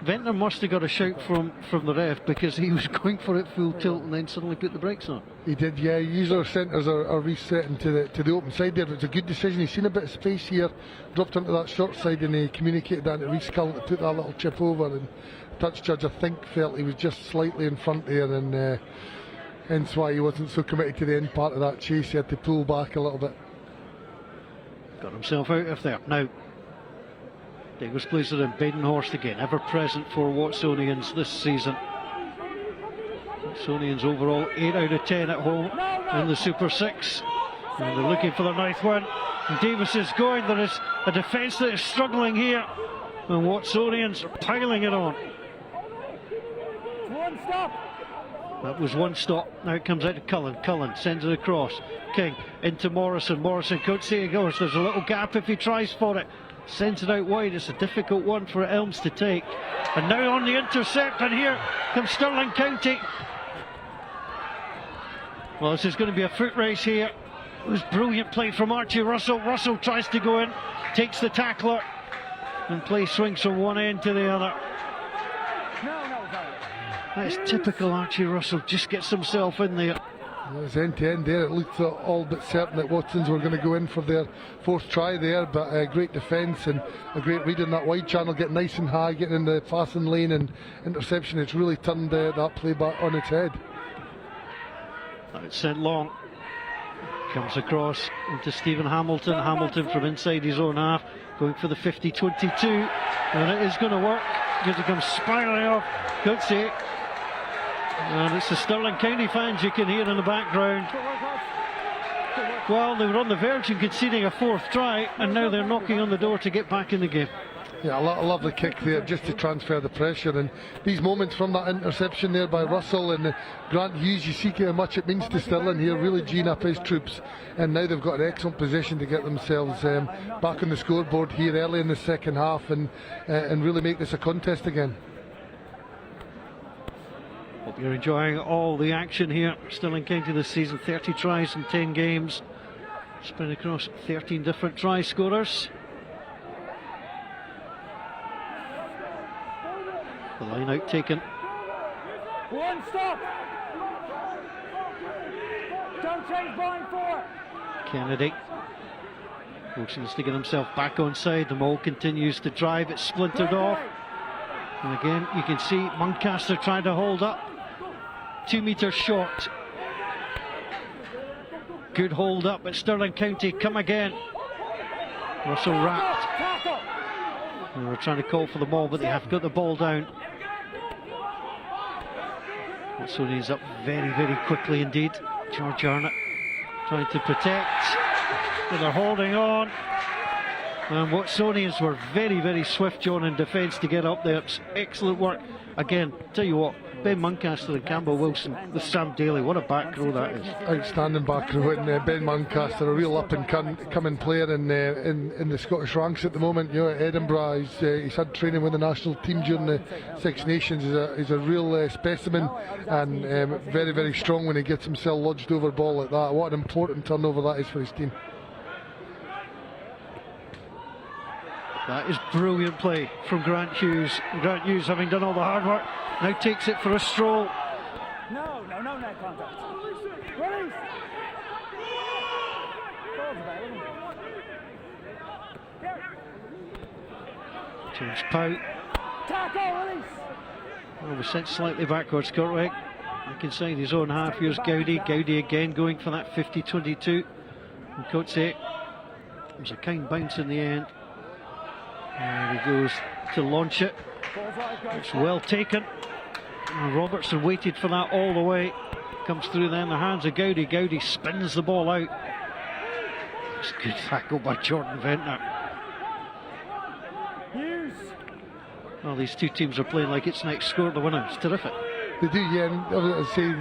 Venter must have got a shout from the ref, because he was going for it full tilt and then suddenly put the brakes on. He did, yeah. Usually our centres are resetting to the open side there, but it's a good decision. He's seen a bit of space here, dropped onto that short side, and he communicated that to Rhys Cullen to put that little chip over, and touch judge I think felt he was just slightly in front there, and hence why he wasn't so committed to the end part of that chase. He had to pull back a little bit. Got himself out of there. Now Davis plays it in. Badenhorst again, ever present for Watsonians this season. Watsonians overall 8 out of 10 at home in the Super 6, and they're looking for their 9th win. And Davis is going. There is a defence that is struggling here, and Watsonians are piling it on. 1 stop. That was 1 stop. Now it comes out to Cullen. Cullen sends it across. King into Morrison. Morrison can't see it goes. There's a little gap if he tries for it. Sends it out wide. It's a difficult one for Elms to take. And now on the intercept, and here comes Stirling County. Well, this is going to be a foot race here. It was brilliant play from Archie Russell. Russell tries to go in, takes the tackler, and play swings from one end to the other. That's typical Archie Russell, just gets himself in there. It was end to end there. It looked all but certain that Watsons were going to go in for their 4th try there, but a great defence and a great read in that wide channel, getting nice and high, getting in the passing lane, and interception. It's really turned that play back on its head. It's sent long. Comes across into Stephen Hamilton. Hamilton from inside his own half, going for the 50-22, and it is going to work because it comes spiralling off. Good see. And it's the Stirling County fans you can hear in the background. Well, they were on the verge of conceding a 4th try, and now they're knocking on the door to get back in the game. Yeah, a lovely kick there just to transfer the pressure, and these moments from that interception there by Russell and Grant Hughes, you see how much it means to Stirling here, really geeing up his troops, and now they've got an excellent position to get themselves back on the scoreboard here early in the second half, and really make this a contest again. Hope you're enjoying all the action here. Stirling County this season, 30 tries in 10 games, spread across 13 different try scorers. The line out taken. 1 stop. Don't change line 4. Kennedy motions to get himself back on side. The maul continues to drive. It's splintered off. And again, you can see Muncaster trying to hold up. 2 metres short. Good hold up at Stirling County. Come again. Russell wrapped. They were trying to call for the ball, but they have got the ball down. Watsonians up very, very quickly indeed. George Arnott trying to protect. But they're holding on. And Watsonians were very, very swift, John, in defence to get up there. It's excellent work. Again, tell you what, Ben Muncaster and Campbell Wilson with Sam Daly, what a back row that is. Outstanding back row, and Ben Muncaster, a real up and coming player in the Scottish ranks at the moment. You know, at Edinburgh, he's had training with the national team during the Six Nations. He's a real specimen, and very, very strong when he gets himself lodged over ball like that. What an important turnover that is for his team. That is brilliant play from Grant Hughes. Grant Hughes, having done all the hard work, now takes it for a stroll. No net contact. Release. Ball's available. James Pout. Tackle, release. Well, was sent slightly backwards, Courtwright. Back inside his own half. Here's Gowdy. Gowdy again going for that 50-22. And Coates it was a kind bounce in the end. And he goes to launch it. It's well taken. And Robertson waited for that all the way. Comes through then the hands of Gowdy. Gowdy spins the ball out. It's a good tackle by Jordan Ventnor. Well, these two teams are playing like it's next score the winner. It's terrific. They do, yeah. And I was say,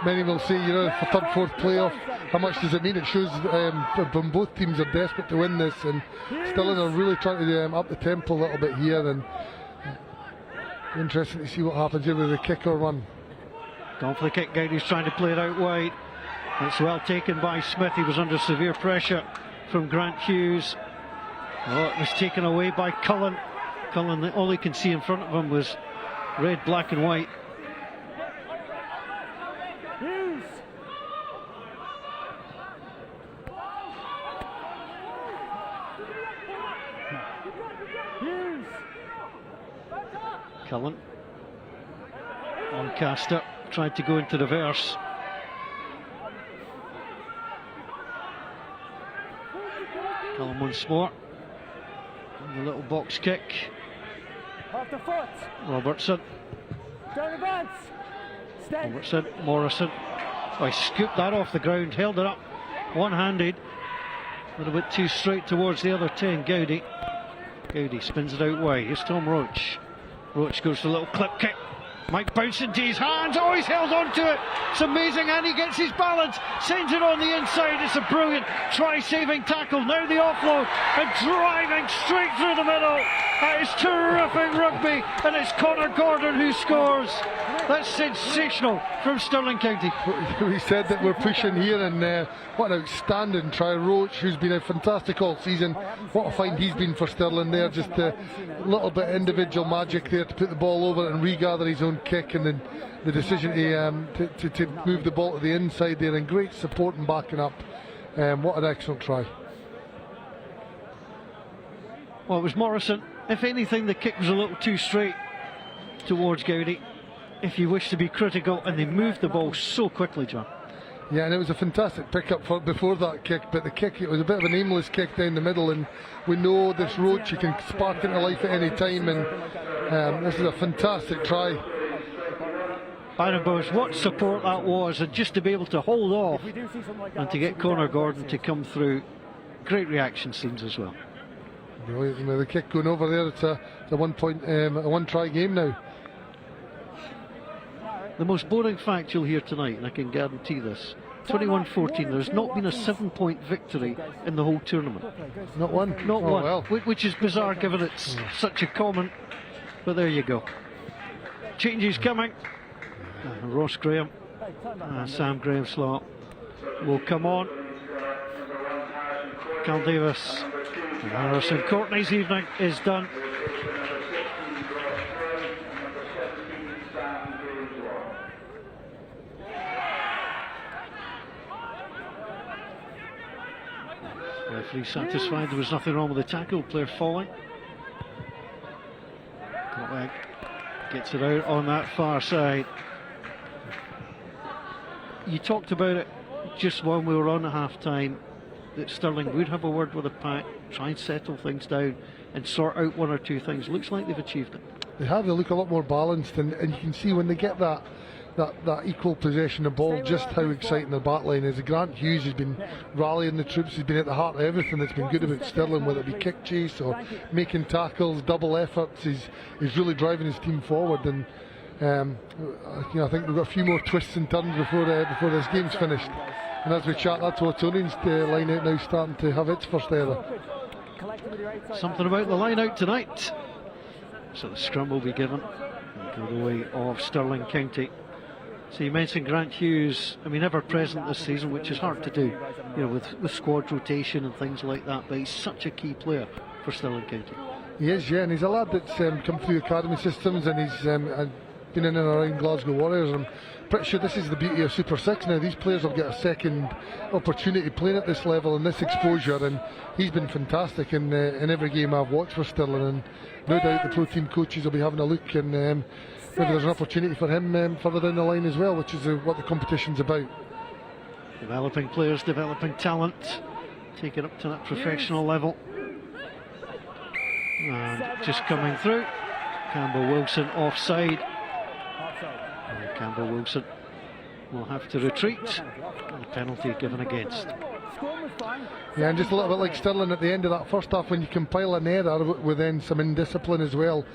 many will say, you know, for third, fourth playoff, how much does it mean? It shows when both teams are desperate to win this, and Stirling are really trying to up the tempo a little bit here, and interesting to see what happens here with the kick or run. Gone for the kick. Gowdy's trying to play it out wide. It's well taken by Smith. He was under severe pressure from Grant Hughes. Oh, it was taken away by Cullen. Cullen, all he can see in front of him was red, black and white. Cullen. Lancaster tried to go into reverse. Cullen once more. And the little box kick. Off the foot. Robertson. Down the bounce. Robertson. Morrison. Oh, he scooped that off the ground, held it up one-handed. A little bit too straight towards the other 10. Gowdy. Gowdy spins it out wide. Here's Tom Roach. Roach goes for a little clip kick. Mike bounced into his hands. Oh, he's held on to it. It's amazing, and he gets his balance. Sends it on the inside. It's a brilliant try-saving tackle. Now the offload and driving straight through the middle. That is terrific rugby, and it's Connor Gordon who scores. That's sensational from Stirling County. We said that we're pushing here, and what an outstanding try. Roach, who's been a fantastic all season. What a find he's been for Stirling there. Just a little bit of individual magic there to put the ball over it and regather his own kick, and then the decision to move the ball to the inside there, and great support and backing up. What an excellent try. Well, it was Morrison. If anything, the kick was a little too straight towards Gowdy, if you wish to be critical, and they moved the ball so quickly, John. Yeah, and it was a fantastic pick-up before that kick, but the kick, it was a bit of an aimless kick down the middle, and we know this Roach, you can spark into life at any time, and this is a fantastic try. Byron Bowes, what support that was, and just to be able to hold off and to get Connor Gordon to come through. Great reaction scenes as well. Brilliant. With the kick going over there, it's a 1 point, a one-try game now. The most boring fact you'll hear tonight, and I can guarantee this, 21-14, there's not been a 7-point victory in the whole tournament. Not one? Not one, well. Which is bizarre given it's such a common, but there you go. Changes coming. Ross Graham, Sam Grahamslaw will come on. Carl Davis and Harrison Courtney's evening is done. Referee satisfied there was nothing wrong with the tackle, player falling. Flag gets it out on that far side. You talked about it just when we were on at half time, that Stirling would have a word with the pack, try and settle things down and sort out one or two things. Looks like they've achieved it. They have. They look a lot more balanced, and you can see when they get that equal possession of ball, just how exciting their backline is. Grant Hughes has been rallying the troops. He's been at the heart of everything that's been good about Stirling, whether it be kick chase or making tackles, double efforts. He's really driving his team forward, and I think we've got a few more twists and turns before this game's finished. And as we chat, that's Watsonians line out now, starting to have its first error. Something about the line out tonight. So the scrum will be given and go the way of Stirling County. So you mentioned Grant Hughes, I mean, ever present this season, which is hard to do, you know, with squad rotation and things like that, but he's such a key player for Stirling County. He is, yeah, and he's a lad that's come through academy systems, and he's been in and around Glasgow Warriors. I'm pretty sure this is the beauty of Super 6 now. These players will get a second opportunity playing at this level and this exposure, and he's been fantastic in every game I've watched for Stirling, and no doubt the pro team coaches will be having a look, and maybe there's an opportunity for him further down the line as well, which is what the competition's about. Developing players, developing talent, take it up to that professional level. And just coming through, Campbell Wilson offside. And Campbell Wilson will have to retreat, and a penalty given against. Yeah, and just a little bit like Stirling at the end of that first half, when you compile an error with then some indiscipline as well.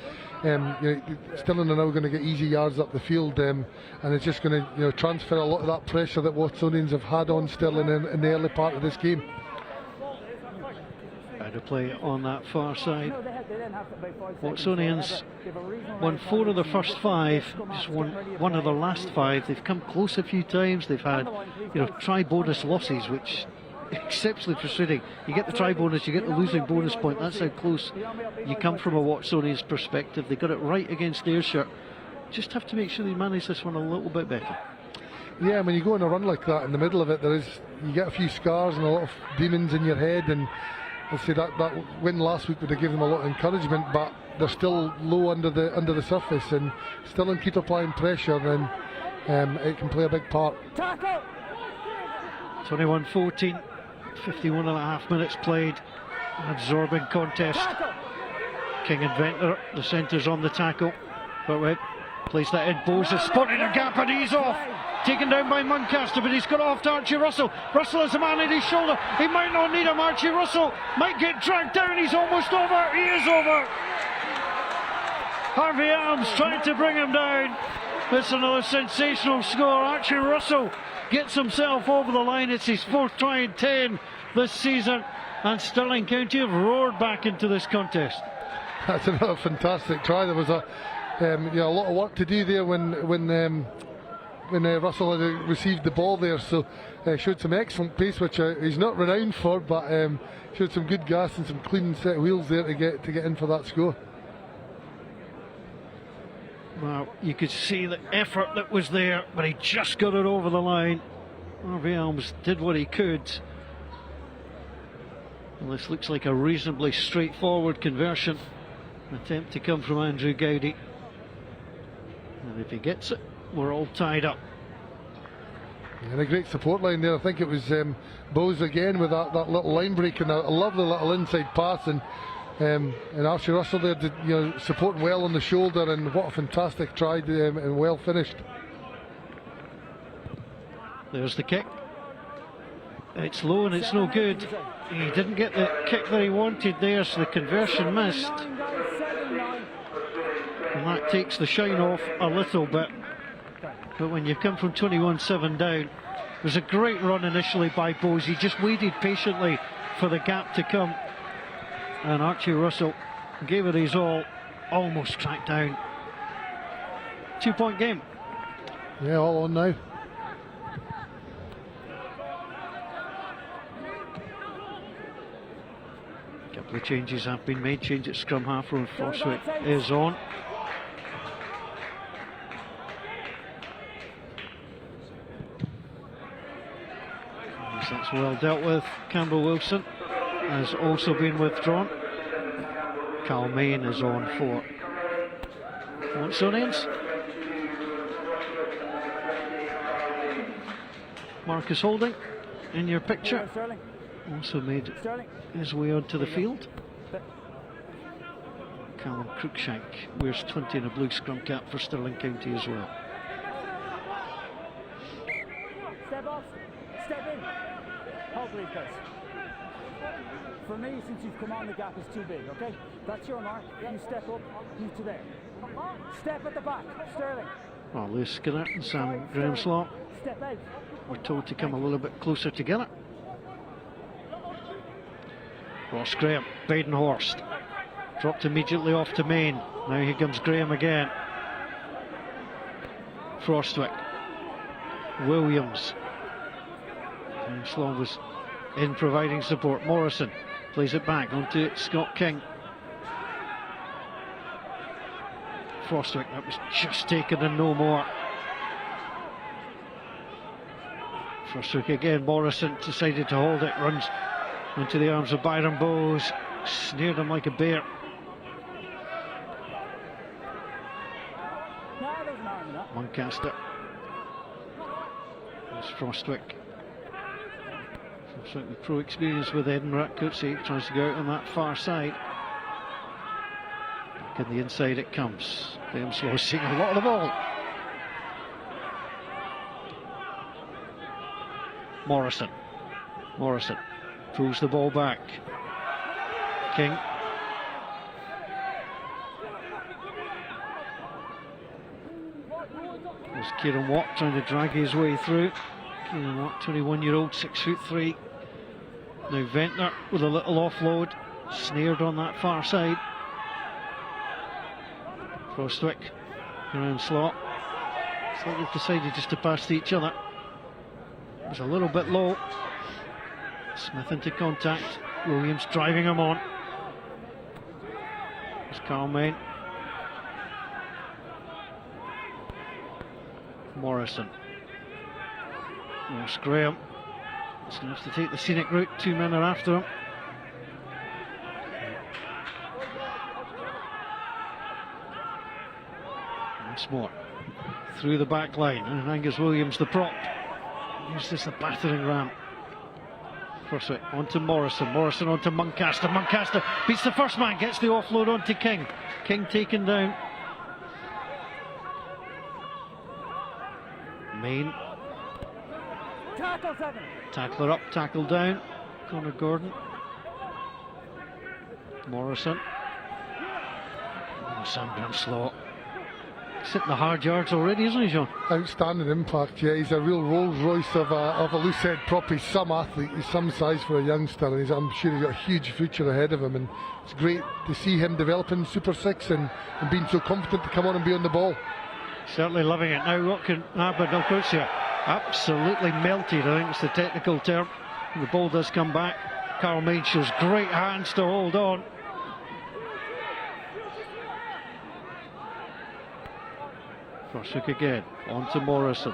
Stirling are now going to get easy yards up the field, and it's just going to transfer a lot of that pressure that Watsonians have had on Stirling in the early part of this game. Out of play on that far side. Watsonians won 4 of the first 5, just won 1 of the last 5. They've come close a few times. They've had, try bonus losses, which exceptionally frustrating. You get the try bonus, you get the losing bonus point. That's how close you come from a Watsonians perspective. They got it right against Ayrshire. Just have to make sure they manage this one a little bit better. Yeah, when you go on a run like that, in the middle of it, you get a few scars and a lot of demons in your head, and I'd say that win last week would have given them a lot of encouragement, but they're still low under the surface, and still in keep applying pressure, and it can play a big part. 21-14, 51 and a half minutes played. An absorbing contest. King Inventor, the centre's on the tackle, but wait, plays that in. Bowes has spotted a gap and he's off. Taken down by Muncaster, but he's got off to Archie Russell. Russell has a man at his shoulder. He might not need him. Archie Russell might get dragged down. He's almost over. He is over. Harvey Arms trying to bring him down. It's another sensational score. Archie Russell gets himself over the line. It's his 4th try and 10 this season, and Stirling County have roared back into this contest. That's another fantastic try. There was a lot of work to do there when Russell had received the ball there, so showed some excellent pace, which he's not renowned for, but showed some good gas and some clean set of wheels there to get in for that score. Well, you could see the effort that was there, but he just got it over the line. Harvey Elms did what he could. Well, this looks like a reasonably straightforward conversion attempt to come from Andrew Gowdy, and if he gets it, we're all tied up. And a great support line there. I think it was Bowes again with that little line break and a lovely little inside pass, and Archie Russell there did, supporting well on the shoulder, and what a fantastic try, and well finished. There's the kick. It's low and it's no good. He didn't get the kick that he wanted there, so the conversion missed. And that takes the shine off a little bit. But when you come from 21-7 down, it was a great run initially by Bowes. He just waited patiently for the gap to come, and Archie Russell gave it his all, almost tracked down. 2-point game. Yeah, all on now. A couple of changes have been made. Change at scrum half, and FOSROC is on. That's well dealt with. Campbell Wilson has also been withdrawn. Carl Main is on for Watsonians. Marcus Holding in your picture. Stirling. Also made Stirling. his way onto the field. Callum Cruikshank wears 20 in a blue scrum cap for Stirling County as well. Step off. Step in. Hold please, guys. For me, since you've come on, the gap is too big, okay? That's your mark. You step up, you to there. Step at the back, Stirling. Well, Lewis Skinner and Sam Grahamslaw Step out. were told to come a little bit closer together. Ross Graham, Badenhorst. Dropped immediately off to Main. Now here comes Graham again. Frostwick. Williams. Grahamslaw was in providing support. Morrison plays it back onto Scott King. Frostwick, that was just taken and no more. Frostwick again, Morrison decided to hold it, runs into the arms of Byron Bowes, snared him like a bear. Muncaster. There's Frostwick. Frostwick with pro experience with Edinburgh. Coetzee tries to go out on that far side. Back in the inside it comes. Grahamslaw seeing a lot of the ball. Morrison pulls the ball back. King. There's Kieran Watt trying to drag his way through. Kieran Watt, 21-year-old, 6'3". Now Ventnor with a little offload, snared on that far side. Frostwick, Grahamslaw. It's like they've decided just to pass to each other. It was a little bit low. Smith into contact. Williams driving him on. It's Carl Main. Morrison. Ross Graham. He's going to have to take the scenic route. 2 men are after him. Once more. Through the back line. And Angus Williams, the prop. Use this a battering ram. Frostwick onto Morrison. Morrison onto Muncaster. Muncaster beats the first man. Gets the offload onto King. King taken down. Main. Tackle 7. Tackler up, tackle down. Connor Gordon. Morrison. Oh, Sam Grahamslaw. Sitting the hard yards already, isn't he, John? Outstanding impact, yeah. He's a real Rolls Royce of a loose head prop. He's some athlete, he's some size for a youngster, and I'm sure he's got a huge future ahead of him. And it's great to see him developing Super 6 and being so confident to come on and be on the ball. Certainly loving it. Now what can happen? Coetzee absolutely melted, I think it's the technical term. The ball does come back. Carl Main shows great hands to hold on. Frostwick again, on to Morrison.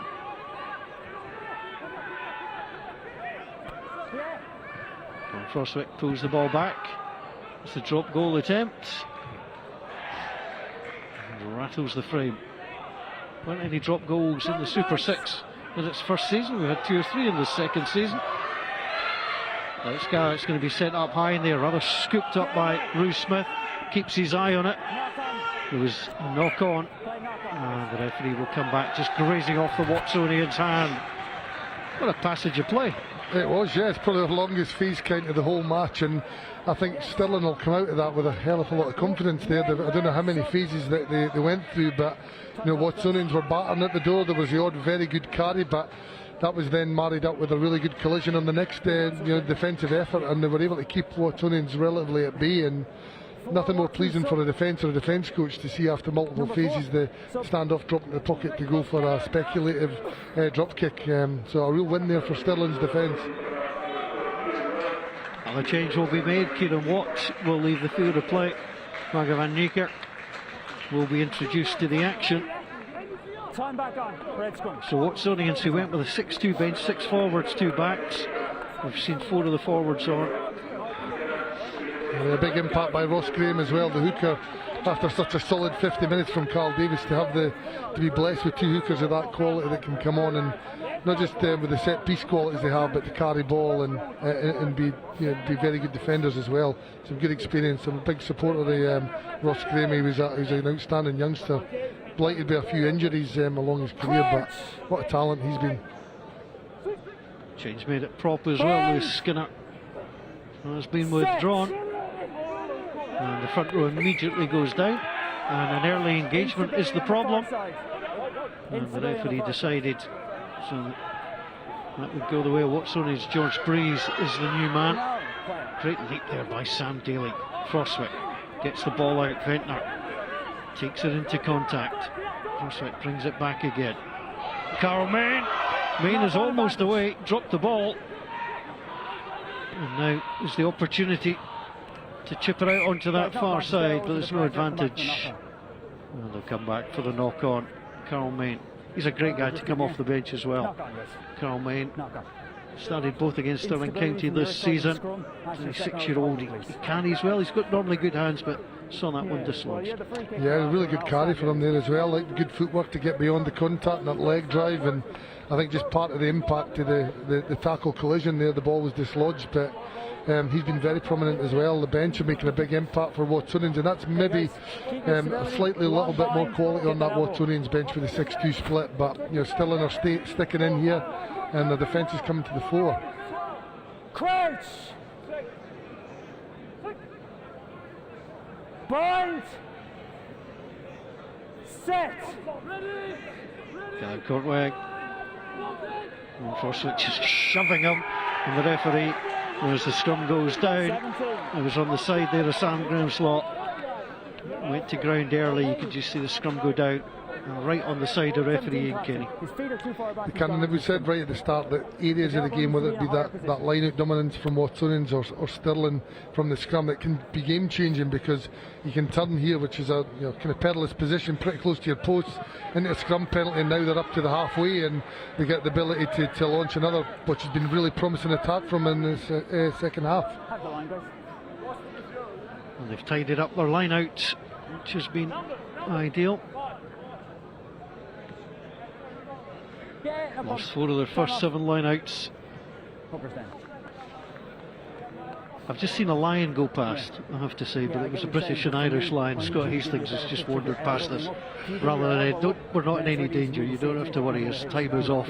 And Frostwick pulls the ball back. It's a drop goal attempt. And rattles the frame. Weren't any drop goals in the Super 6 in its first season. We had 2 or 3 in the second season. It's going to be set up high in there, rather scooped up by Bruce Smith. Keeps his eye on it. There was a knock on. And the referee will come back, just grazing off the Watsonians' hand. What a passage of play. It was, yeah. It's probably the longest phase count of the whole match, and I think Stirling will come out of that with a hell of a lot of confidence there. I don't know how many phases that they went through, but Watsonians were battering at the door. There was the odd very good carry, but that was then married up with a really good collision on the next defensive effort, and they were able to keep Watsonians relatively at bay. And nothing more pleasing for a defence or a defence coach to see after multiple phases the standoff drop in the pocket to go for a speculative drop kick. So a real win there for Stirling's defence. A change will be made. Kieran Watt will leave the field of play. Marga van Niekerk will be introduced to the action. Time back on, red scrum. So Watsonians, who went with a 6-2 bench, 6 forwards, 2 backs. We've seen 4 of the forwards on. A big impact by Ross Graham as well, the hooker. after such a solid 50 minutes from Carl Davis to be blessed with 2 hookers of that quality that can come on and not just with the set piece qualities they have, but to carry ball and be very good defenders as well. Some good experience. I'm a big supporter of Ross Graham. He was an outstanding youngster, blighted by a few injuries along his career, but what a talent he's been. Change made it prop as well. Lewis Skinner has been withdrawn, and the front row immediately goes down, and an early engagement is the problem, and the referee decided so that would go the way of Watsonians. George Breeze is the new man. Great leap there by Sam Daly. Frostwick gets the ball out. Ventnor takes it into contact. Frostwick brings it back again. Carl Main is almost away, dropped the ball, and now is the opportunity to chip it out onto that far side, but there's no advantage. And they'll come back for the knock on. Carl Main, he's a great guy to come off the bench as well. Carl Main started both against Stirling County this season. He's a 6-year-old, he carries well, he's got normally good hands, but saw that one dislodged. Yeah, a really good carry for him there as well, like good footwork to get beyond the contact and that leg drive, and I think just part of the impact of the tackle collision there, the ball was dislodged, but he's been very prominent as well. The bench are making a big impact for Watsonians, and that's maybe a little bit more quality on that Watsonians bench with the 6-2 split, but still in our state, sticking in here, and the defence is coming to the fore. Crouch! Bind! Set! Courtway. Frostwick just shoving him, and the referee, as the scrum goes down, it was on the side there of Sam Graham's lot, went to ground early. You could just see the scrum go down, right on the side of referee Ian Kenny. We said right at the start that areas of the game, whether it be that line-out dominance from Watsonians or Stirling from the scrum, it can be game-changing, because you can turn here, which is a kind of perilous position pretty close to your post, into a scrum penalty, and now they're up to the halfway and they get the ability to launch another, which has been really promising attack from in this second half. And they've tidied up their line-out, which has been ideal. Lost 4 of their first 7 line-outs. I've just seen a lion go past, I have to say, but it was a British and Irish lion. Scott Hastings has just wandered past us. Rather than we're not in any danger, you don't have to worry, his time is off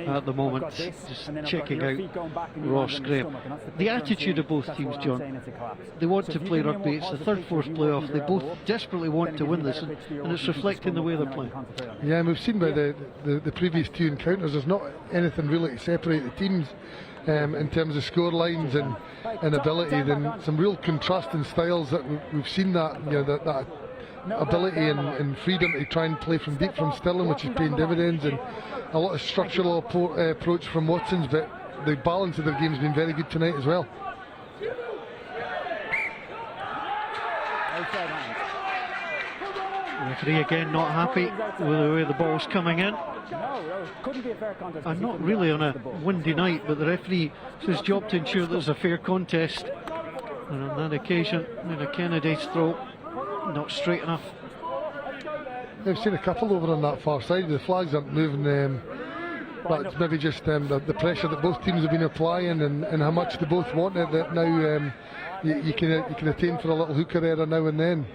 at the moment. Just checking out Ross Graham. The attitude of both teams, John, they want to play rugby. It's the 3rd, 4th playoff. They both desperately want to win this, and it's reflecting the way they're playing. Yeah, and we've seen by the previous 2 encounters, there's not anything really to separate the teams. In terms of score lines and ability, then some real contrasting styles that we've seen that that ability and freedom to try and play from deep from Stirling, which is paying dividends, and a lot of structural approach from Watsons, but the balance of their game has been very good tonight as well. Referee again not happy with the way the ball's coming in. And not really on a windy night, but the referee, it's his job to ensure there's a fair contest, and on that occasion, Kennedy's throw not straight enough. They've seen a couple over on that far side. The flags aren't moving, but it's maybe just the pressure that both teams have been applying, and how much they both want it, that now you can attain for a little hooker error now and then.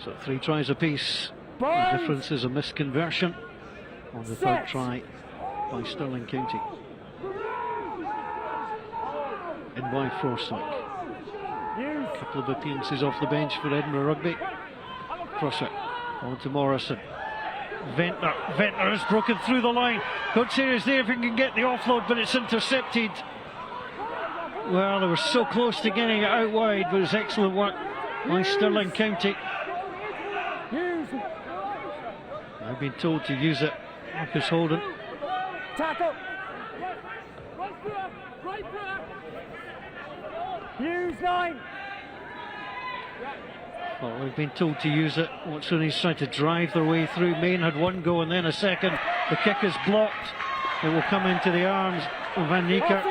So 3 tries apiece. The difference is a misconversion on the 3rd try by Stirling County. In by Frostwick. A couple of appearances off the bench for Edinburgh Rugby. Frostwick on to Morrison. Ventnor has broken through the line. Don't say he's there if he can get the offload, but it's intercepted. Well, they were so close to getting it out wide, but it's excellent work by Stirling County. I've been told to use it. Marcus Holden. Tackle. Use 9. Well, we've been told to use it. Watsonians trying to drive their way through. Main had 1 go and then a second. The kick is blocked. It will come into the arms of Van Niekerk.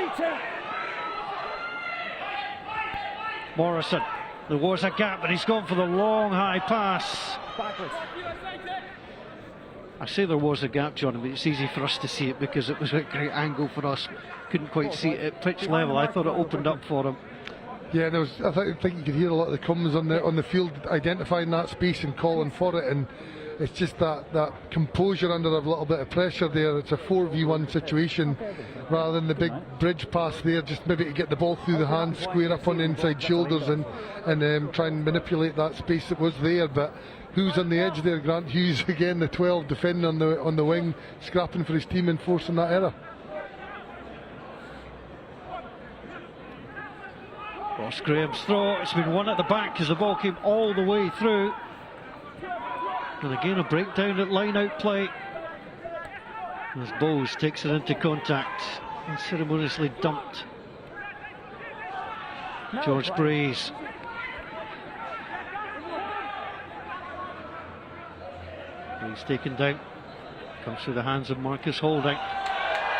Morrison, there was a gap, but he's gone for the long high pass. Backwards. I say there was a gap, John, but it's easy for us to see it because it was a great angle for us. Couldn't quite see it at pitch level. I thought it opened up for him. Yeah, there was, I think you could hear a lot of the comments on the field identifying that space and calling for it, and it's just that composure under a little bit of pressure there. It's a 4v1 situation rather than the big bridge pass there, just maybe to get the ball through the hands, square up on the inside shoulders and try and manipulate that space that was there. But who's on the edge there? Grant Hughes again, the 12 defending on the wing, scrapping for his team and forcing that error. Ross Graham's throw, it's been won at the back as the ball came all the way through. And again a breakdown at line out play as Bowes takes it into contact and ceremoniously dumped. George Breeze. Breeze taken down, comes through the hands of Marcus Holding.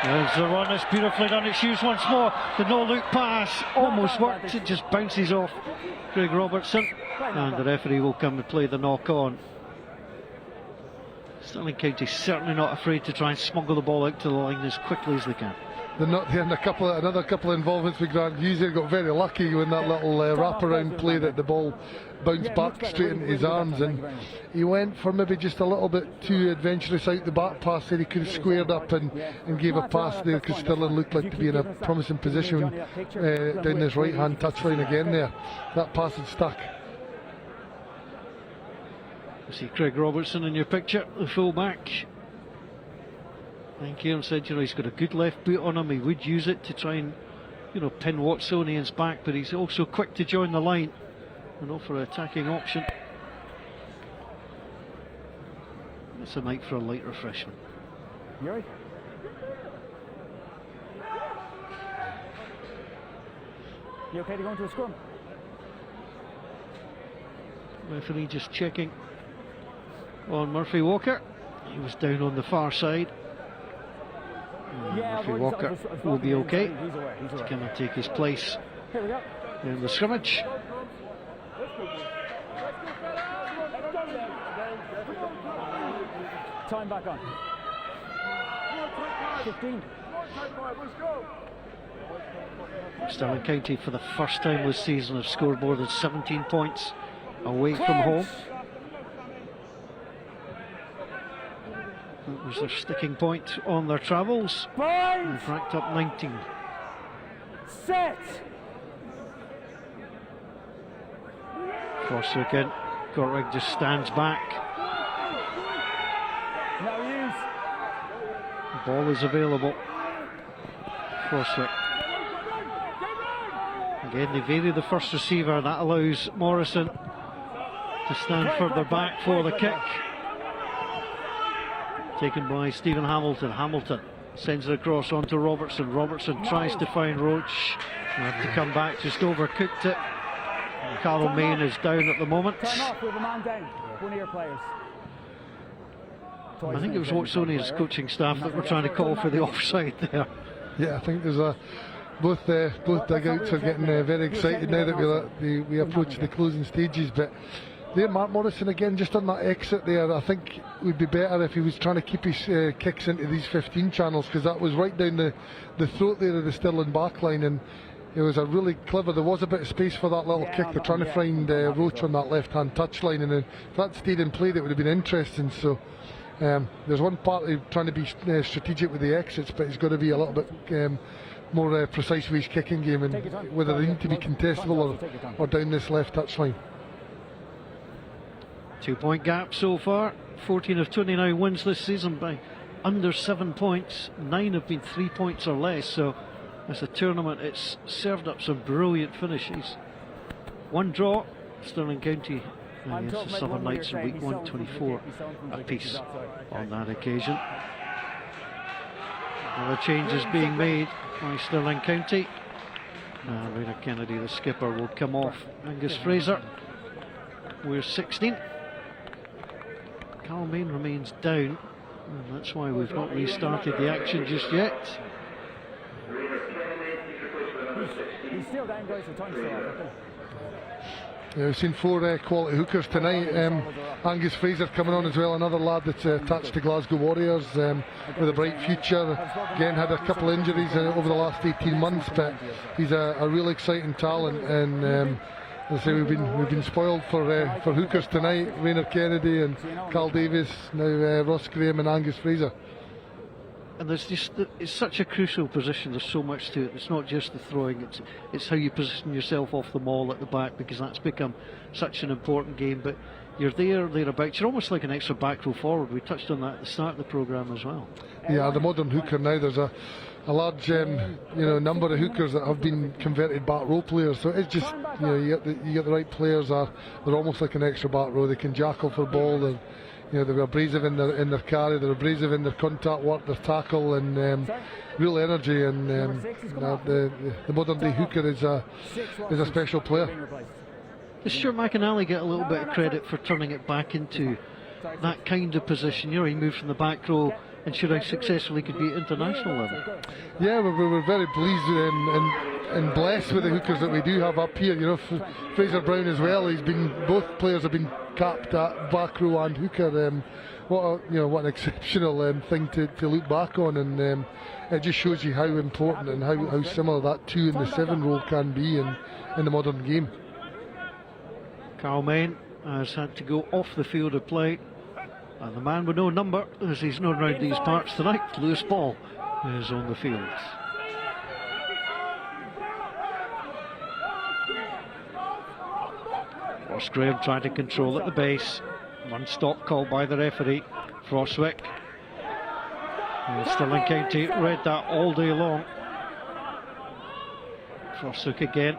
There's the run, it's beautifully done, it's used once more. The no-look pass almost worked, it just bounces off Craig Robertson, and the referee will come and play the knock-on. Stirling County certainly not afraid to try and smuggle the ball out to the line as quickly as they can. They're not there, and another couple of involvements with Grant Hughes. He got very lucky when that little wraparound play that the ball bounced back straight into his arms, and he went for maybe just a little bit too adventurous out the back pass there. He could have squared up and gave a pass there because Stirling looked like to be in a promising position down this right hand touchline again there. That pass had stuck. You see Craig Robertson in your picture, the full-back. And Kieran said, he's got a good left boot on him. He would use it to try and, pin Watsonians back, but he's also quick to join the line and offer an attacking option. It's a night for a light refreshment. Yuri. You okay to go into a scrum? Referee just checking on Murphy Walker. He was down on the far side. Murphy Walker will be okay. He's going to take his place in the scrimmage. Time back on. 15. Stirling County for the first time this season have scored more than 17 points away from home. That was their sticking point on their travels. They've racked up 19. Set. FOSROC in. Gortwig just stands back. Now use. The ball is available. FOSROC. Again, they vary the first receiver. That allows Morrison to stand further back for the kick. Taken by Stephen Hamilton. Hamilton sends it across onto Robertson. Robertson tries to find Roach. They have to come back, just overcooked it. Carl Main is down at the moment. Time off with a man down. One of your players. I think it was Watsonians coaching staff that were trying to call for the offside there. Yeah, I think there's both dugouts are getting very excited now that we approach the closing stages. But there, Mark Morrison again, just on that exit there, I think it would be better if he was trying to keep his kicks into these 15 channels, because that was right down the throat there of the Stirling backline, and it was a really clever. There was a bit of space for that little kick. They're trying to find Roach on that left-hand touchline, and if that stayed in play, that would have been interesting. So there's one part of trying to be strategic with the exits, but he's got to be a little bit more precise with his kicking game, and whether they need to be contestable or down this left touchline. 2-point gap so far. 14 of 29 wins this season by under 7 points. 9 have been 3 points or less. So as a tournament, it's served up some brilliant finishes. One draw, Stirling County against the Southern Knights in week 1, 24 apiece on that occasion. Another change is being made by Stirling County. Rayner Kennedy, the skipper, will come off. Angus Fraser, we're 16. Carl Main remains down, and that's why we've not restarted the action just yet. He's still down, guys, so time's still off, okay? Yeah, we've seen 4 quality hookers tonight. Angus Fraser coming on as well, another lad that's attached to Glasgow Warriors with a bright future. Again, had a couple of injuries over the last 18 months, but he's a real exciting talent. And as I say, we've been spoiled for hookers tonight. Raynor Kennedy and Carl Davis, now Ross Graham and Angus Fraser. And it's such a crucial position. There's so much to it. It's not just the throwing, it's how you position yourself off the maul at the back, because that's become such an important game. But you're thereabouts. You're almost like an extra back row forward. We touched on that at the start of the programme as well. Yeah, the modern hooker now, there's a large number of hookers that have been converted back row players. So it's just, you get the right players, they're almost like an extra back row. They can jackal for ball. They're abrasive in their carry, they're abrasive in their contact work, their tackle, and real energy. And the modern day hooker is a special player. Does Stuart McAnally get a little bit of credit for turning it back into that kind of position? He moved from the back row and showed how successfully he could be at international level. Yeah, we're very pleased and blessed with the hookers that we do have up here. Fraser Brown as well. Both players have been capped at back row and hooker. What an exceptional thing to look back on, and it just shows you how important and how similar that 2 and the 7 role can be in the modern game. Carl Main has had to go off the field of play, and the man with no number, as he's known around these parts tonight, Lewis Ball, is on the field. Ross Graham trying to control at the base. One stop called by the referee, Frostwick. Stirling County read that all day long. Frostwick again.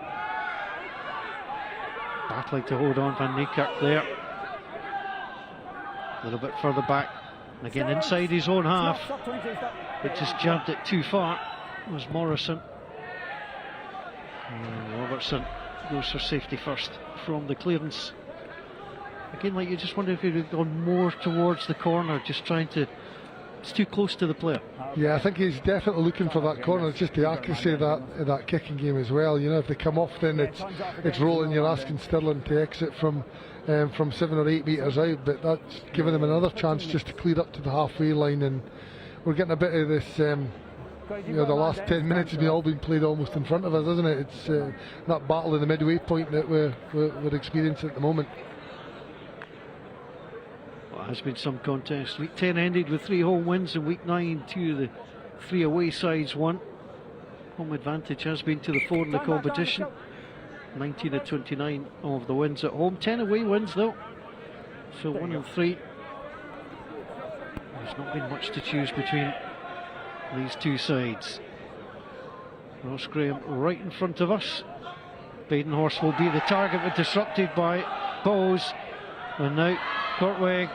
Battling to hold on, Van Niekerk there. A little bit further back. And again inside his own half. But just jabbed it too far. It was Morrison. And Robertson goes for safety first from the clearance. Again, like, you just wonder if he'd have gone more towards the corner, just trying to. It's too close to the player. Yeah, I think he's definitely looking for that corner. It's just the accuracy of that kicking game as well. If they come off, then it's rolling. You're asking Stirling to exit from 7 or 8 metres out, but that's giving them another chance just to clear up to the halfway line. And we're getting a bit of this. The last 10 minutes has all been played almost in front of us, isn't it? It's that battle in the midway point that we're experiencing at the moment. Well, it has been some contest. Week 10 ended with 3 home wins, and week 9 2 of the 3 away sides won. Home advantage has been to the 4 in the competition. 19 of 29 of the wins at home. 10 away wins though. So 1 and 3. There's not been much to choose between these two sides. Ross Graham right in front of us. Badenhorst will be the target, but disrupted by Bowes. And now Kortweg.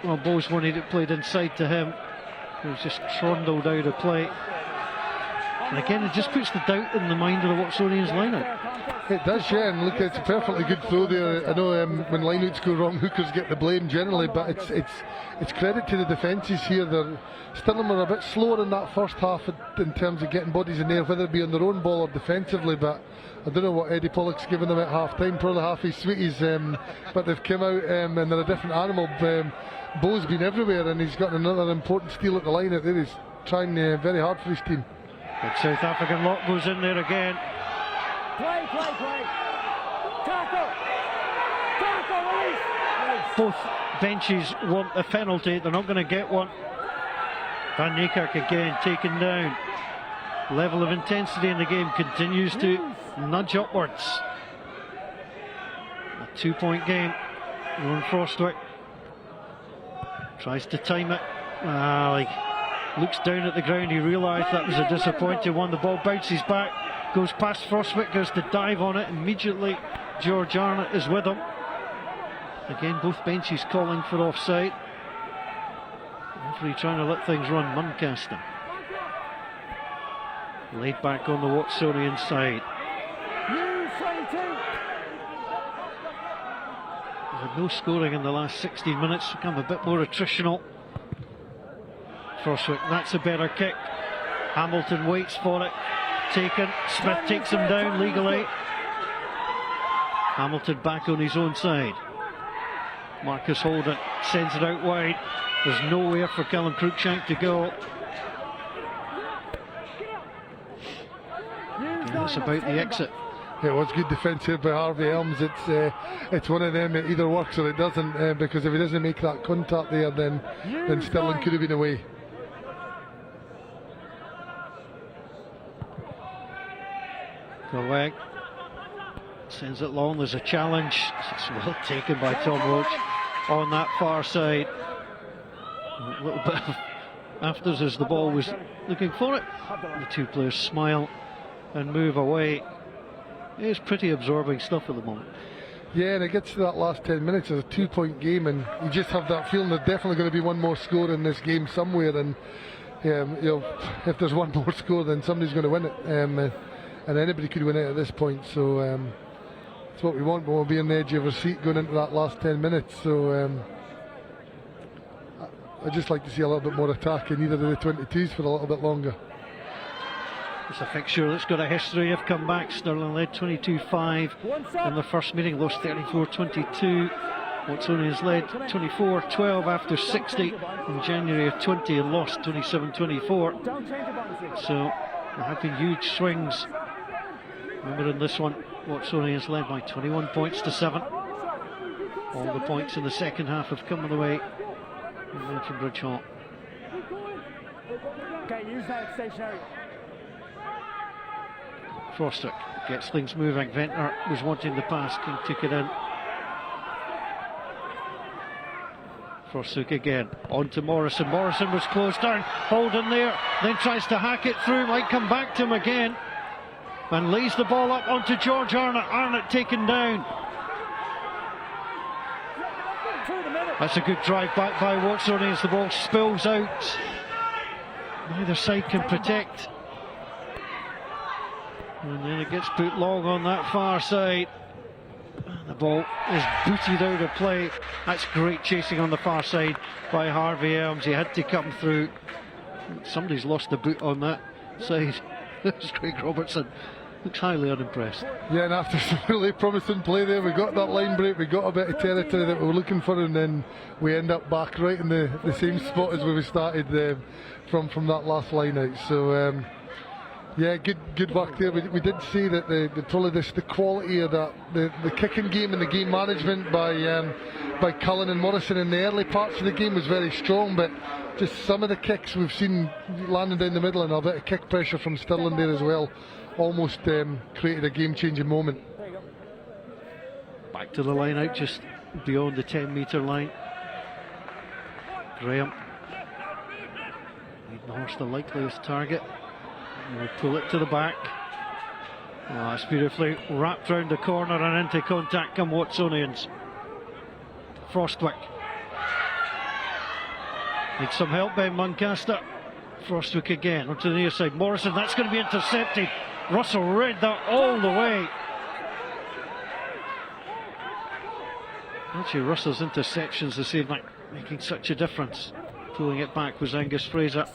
Well, Bowes wanted it played inside to him. He was just trundled out of play. And again, it just puts the doubt in the mind of the Watsonians lineup. It does, yeah, and look, it's a perfectly good throw there. I know when lineouts go wrong, hookers get the blame generally, but it's credit to the defences here. Stirling were a bit slower in that first half in terms of getting bodies in there, whether it be on their own ball or defensively, but I don't know what Eddie Pollock's given them at half time, probably half his sweeties, but they've come out and they're a different animal. Bo's been everywhere, and he's got another important steal at the line out there. He's trying very hard for his team. Big South African lock goes in there again. Play. Tackle, release. Both benches want a penalty. They're not going to get one. Van Niekerk again taken down. Level of intensity in the game continues to nudge upwards. A 2-point game. Ron Frostwick tries to time it. Looks down at the ground. He realised that was a disappointing one. The ball bounces back, goes past Frostwick, goes to dive on it. Immediately George Arnott is with him. Again, both benches calling for offside. Referee trying to let things run. Muncaster laid back on the Watsonian side. There's no scoring in the last 16 minutes. Become a bit more attritional. Frostwick, that's a better kick. Hamilton waits for it. Taken. Smith takes him down legally. Hamilton back on his own side. Marcus Holden sends it out wide. There's nowhere for Callum Cruikshank to go. And that's about the exit. It was good defence here by Harvey Elms. It's one of them, it either works or it doesn't, because if he doesn't make that contact there, then Stirling could have been away. Correct. Sends it long, there's a challenge. It's well taken by Tom Roach on that far side. A little bit of afters as the ball was looking for it. The two players smile and move away. It's pretty absorbing stuff at the moment. Yeah, and it gets to that last 10 minutes, it's a 2-point game, and you just have that feeling there's definitely going to be one more score in this game somewhere, and you know, if there's one more score, then somebody's going to win it, and anybody could win it at this point. So it's what we want. We'll be on the edge of our seat going into that last 10 minutes. So I'd just like to see a little bit more attack in either of the 22s for a little bit longer. It's a fixture that's got a history of comebacks. Stirling led 22-5 in the first meeting, lost 34-22. Watsonians led 24-12 after 60 in January of 20 and lost 27-24. So there have been huge swings. Remember in this one, Watsonians led by 21 points to 7. All the points in the second half have come on the way from Bridge Hall. Okay, use that stationary. Frostic gets things moving. Ventnor was wanting the pass, King took it in. Frostic again, on to Morrison. Morrison was closed down. Holden there, then tries to hack it through, might come back to him again. And lays the ball up onto George Arnott. Arnott taken down. That's a good drive back by Watsonians. The ball spills out. Neither side can protect. And then it gets put long on that far side. The ball is booted out of play. That's great chasing on the far side by Harvey Elms. He had to come through. Somebody's lost the boot on that side. There's Craig Robertson. Looks highly unimpressed. Yeah, and after some really promising play there, we got that line break, we got a bit of territory that we were looking for, and then we end up back right in the same spot as where we started from that last line out. So yeah, good work there. We did see that the quality of that the kicking game and the game management by Cullen and Morrison in the early parts of the game was very strong, but just some of the kicks we've seen landing down the middle and a bit of kick pressure from Stirling there as well almost created a game-changing moment. Back to the line out just beyond the 10-metre line. Graham leading the horse the likeliest target. We'll pull it to the back. Oh, that's beautifully wrapped round the corner and into contact come Watsonians. Frostwick needs some help by Muncaster. Frostwick again onto the near side. Morrison, that's going to be intercepted. Russell read that all the way. Actually, Russell's interceptions this evening making such a difference. Pulling it back was Angus Fraser.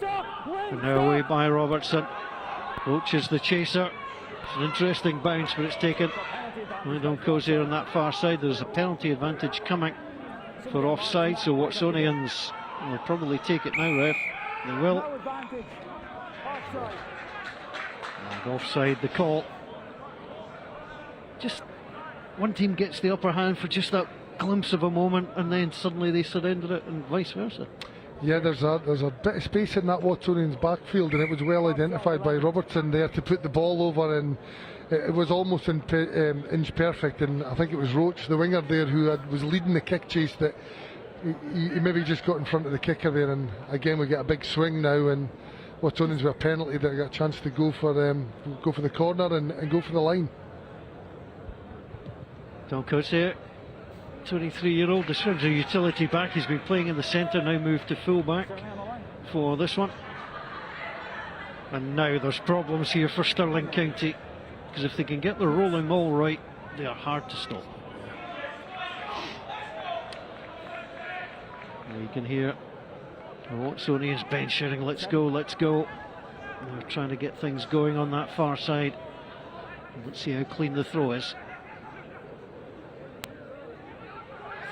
And now away by Robertson. Roach is the chaser. It's an interesting bounce, but it's taken. Don Cozier on that far side. There's a penalty advantage coming for offside, so Watsonians will probably take it now, ref. They will. And offside the call. Just one team gets the upper hand for just that glimpse of a moment, and then suddenly they surrender it, and vice versa. Yeah, there's a bit of space in that Watsonians backfield, and it was well identified by Robertson there to put the ball over, and it was almost inch perfect. And I think it was Roach, the winger there, who was leading the kick chase, that he maybe just got in front of the kicker there. And again, we get a big swing now, and Watsonians with a penalty that got a chance to go for the corner and go for the line. Don Cozier, 23-year-old, describes a utility back. He's been playing in the centre, now moved to full-back for this one. And now there's problems here for Stirling County, because if they can get the rolling ball right, they are hard to stop. And you can hear the Watsonians bench shouting, let's go, let's go. And they're trying to get things going on that far side. Let's see how clean the throw is.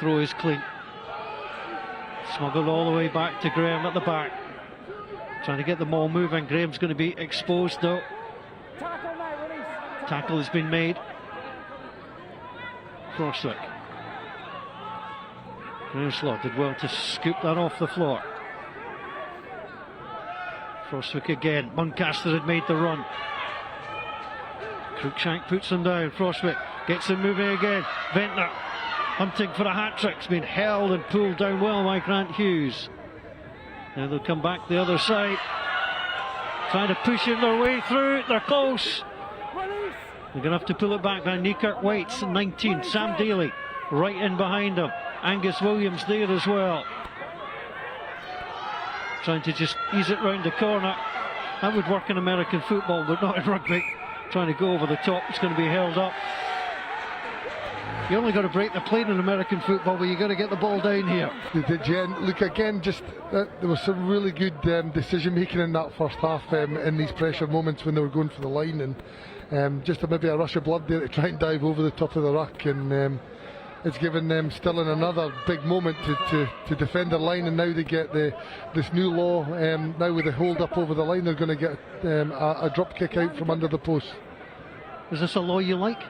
Throw is clean. Smuggled all the way back to Graham at the back. Trying to get the ball moving. Graham's going to be exposed though. Tackle has been made. FOSROC. Graham Slot did well to scoop that off the floor. FOSROC again. Muncaster had made the run. Cruikshank puts him down. FOSROC gets him moving again. Ventnor hunting for a hat-trick. It's been held and pulled down well by Grant Hughes. Now they'll come back the other side. Trying to push in their way through. They're close. They're going to have to pull it back now. Newkirk waits. 19. Sam Daly right in behind him. Angus Williams there as well. Trying to just ease it round the corner. That would work in American football, but not in rugby. Trying to go over the top. It's going to be held up. You only got to break the plane in American football, but you got to get the ball down here. Look again, just there was some really good decision making in that first half in these pressure moments when they were going for the line, and just maybe a rush of blood there to try and dive over the top of the ruck, and it's given them Stirling another big moment to defend their line, and now they get this new law. Now with the hold up over the line, they're going to get a drop kick out from under the post. Is this a law you like?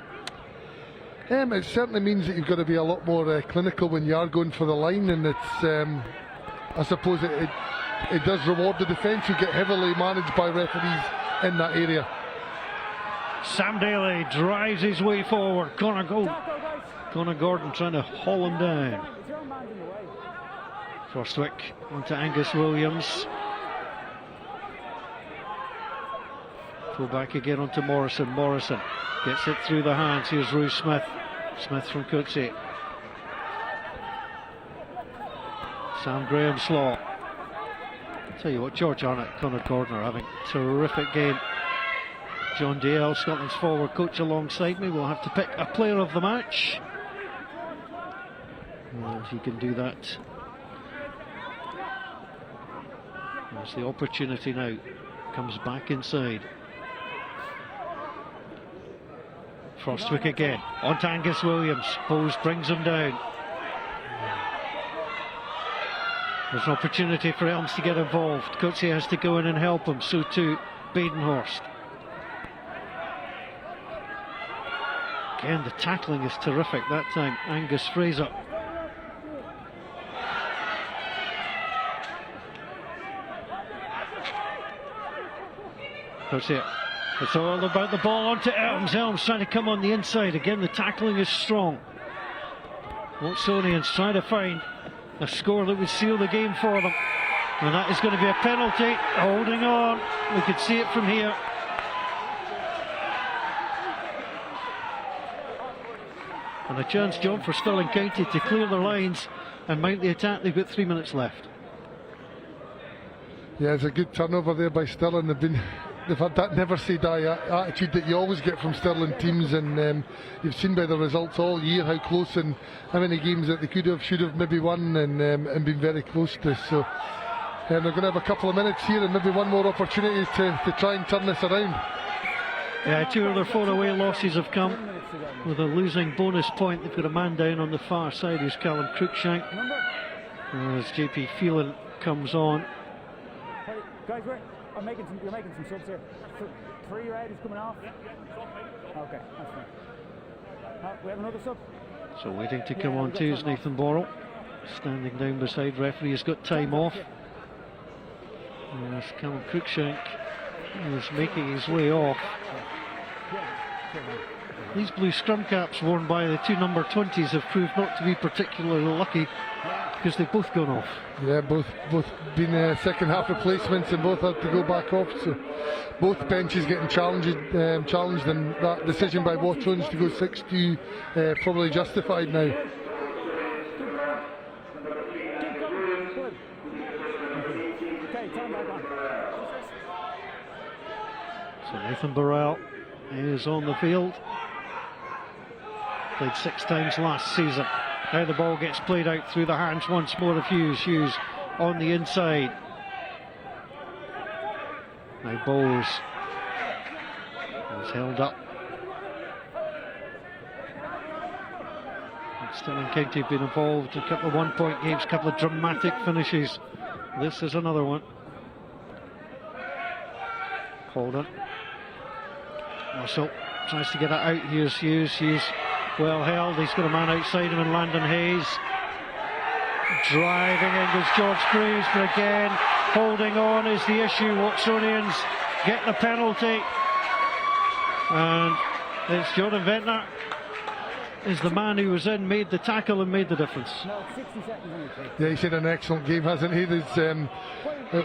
It certainly means that you've got to be a lot more clinical when you are going for the line, and it's I suppose it does reward the defence, who get heavily managed by referees in that area. Sam Daly drives his way forward. Connor Gordon trying to haul him down. FOSROC onto Angus Williams. Pull back again onto Morrison. Morrison gets it through the hands. Here's Rue Smith. Smith from Coetzee. Sam Graham Slaw. Tell you what, George Arnott, Connor Gordon are having a terrific game. John Dale, Scotland's forward coach, alongside me. We'll have to pick a player of the match. Well, he can do that. There's the opportunity now. Comes back inside. FOSROC again, on to Angus Williams. Bowes brings him down. There's an opportunity for Elms to get involved. Coetzee has to go in and help him, so too Badenhorst. Again, the tackling is terrific that time. Angus Fraser. Coetzee. It's all about the ball onto Elms. Elms trying to come on the inside. Again, the tackling is strong. Watsonians trying to find a score that would seal the game for them. And that is going to be a penalty. Holding on. We could see it from here. And a chance, John, for Stirling County to clear their lines and mount the attack. They've got 3 minutes left. Yeah, it's a good turnover there by Stirling. They've had that never say die attitude that you always get from Stirling teams, and you've seen by the results all year how close and how many games that they could have, should have maybe won, and been very close to. So they're going to have a couple of minutes here and maybe one more opportunity to try and turn this around. Yeah, 2 of their 4 away losses have come with a losing bonus point. They've got a man down on the far side who's Callum Cruikshank. As JP Phelan comes on. Guys, you're making some subs here. 3 red is coming off. Okay, that's fine. We have another sub. So waiting to come on too is Nathan Borrell. Standing down beside referee, has got time off. And as Callum Cruikshank is making his way off. These blue scrum caps worn by the 2 number 20s have proved not to be particularly lucky, because they've both gone off. Yeah, both been second half replacements, and both had to go back off. So both benches getting challenged, and that decision by Watsonians to go 6-2 probably justified now. So Nathan Burrell is on the field. Played 6 times last season. Now the ball gets played out through the hands once more of Hughes. Hughes on the inside. Now Bowes is held up. Stirling County have been involved in a couple of one-point games, a couple of dramatic finishes. This is another one. Holden. Russell tries to get it out. Here's Hughes. Hughes well held. He's got a man outside him in Landon Hayes. Driving in goes George Greaves, but again, holding on is the issue. Watsonians get the penalty. And it's Jordan Ventnor is the man who was in, made the tackle and made the difference. Yeah, he's had an excellent game, hasn't he?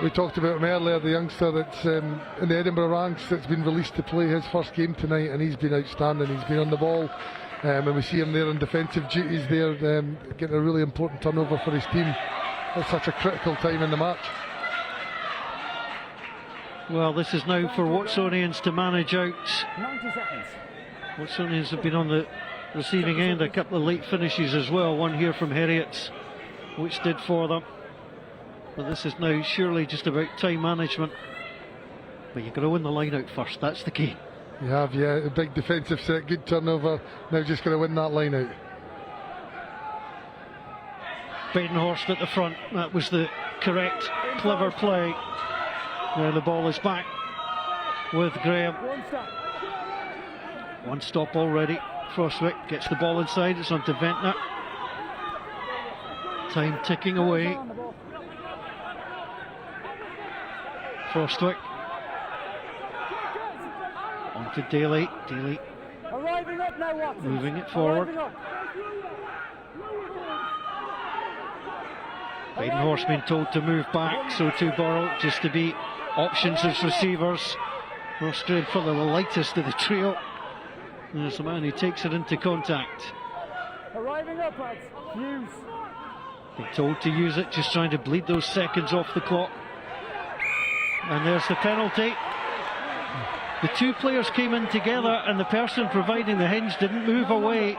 We talked about him earlier, the youngster that's in the Edinburgh ranks that's been released to play his first game tonight, and he's been outstanding. He's been on the ball, and we see him there in defensive duties there, getting a really important turnover for his team at such a critical time in the match. Well, this is now for Watsonians to manage out. 90 seconds. Watsonians have been on the receiving end, a couple of late finishes as well, one here from Heriots, which did for them. But this is now surely just about time management. But you've got to win the line out first, that's the key. You have, yeah, a big defensive set, good turnover, now just got to win that line out. Badenhorst at the front, that was the correct, clever play. Now the ball is back with Graham. One stop already. Frostwick gets the ball inside, it's on to Ventnor. Time ticking away. Frostwick. On to Daly. Daly moving it forward. Badenhorst being told to move back, so too Burrell, just to be options as receivers. Ross Graham probably the lightest of the trio. There's the man who takes it into contact. Arriving up, lads. Hughes. Being told to use it, just trying to bleed those seconds off the clock. And there's the penalty. The two players came in together, and the person providing the hinge didn't move away.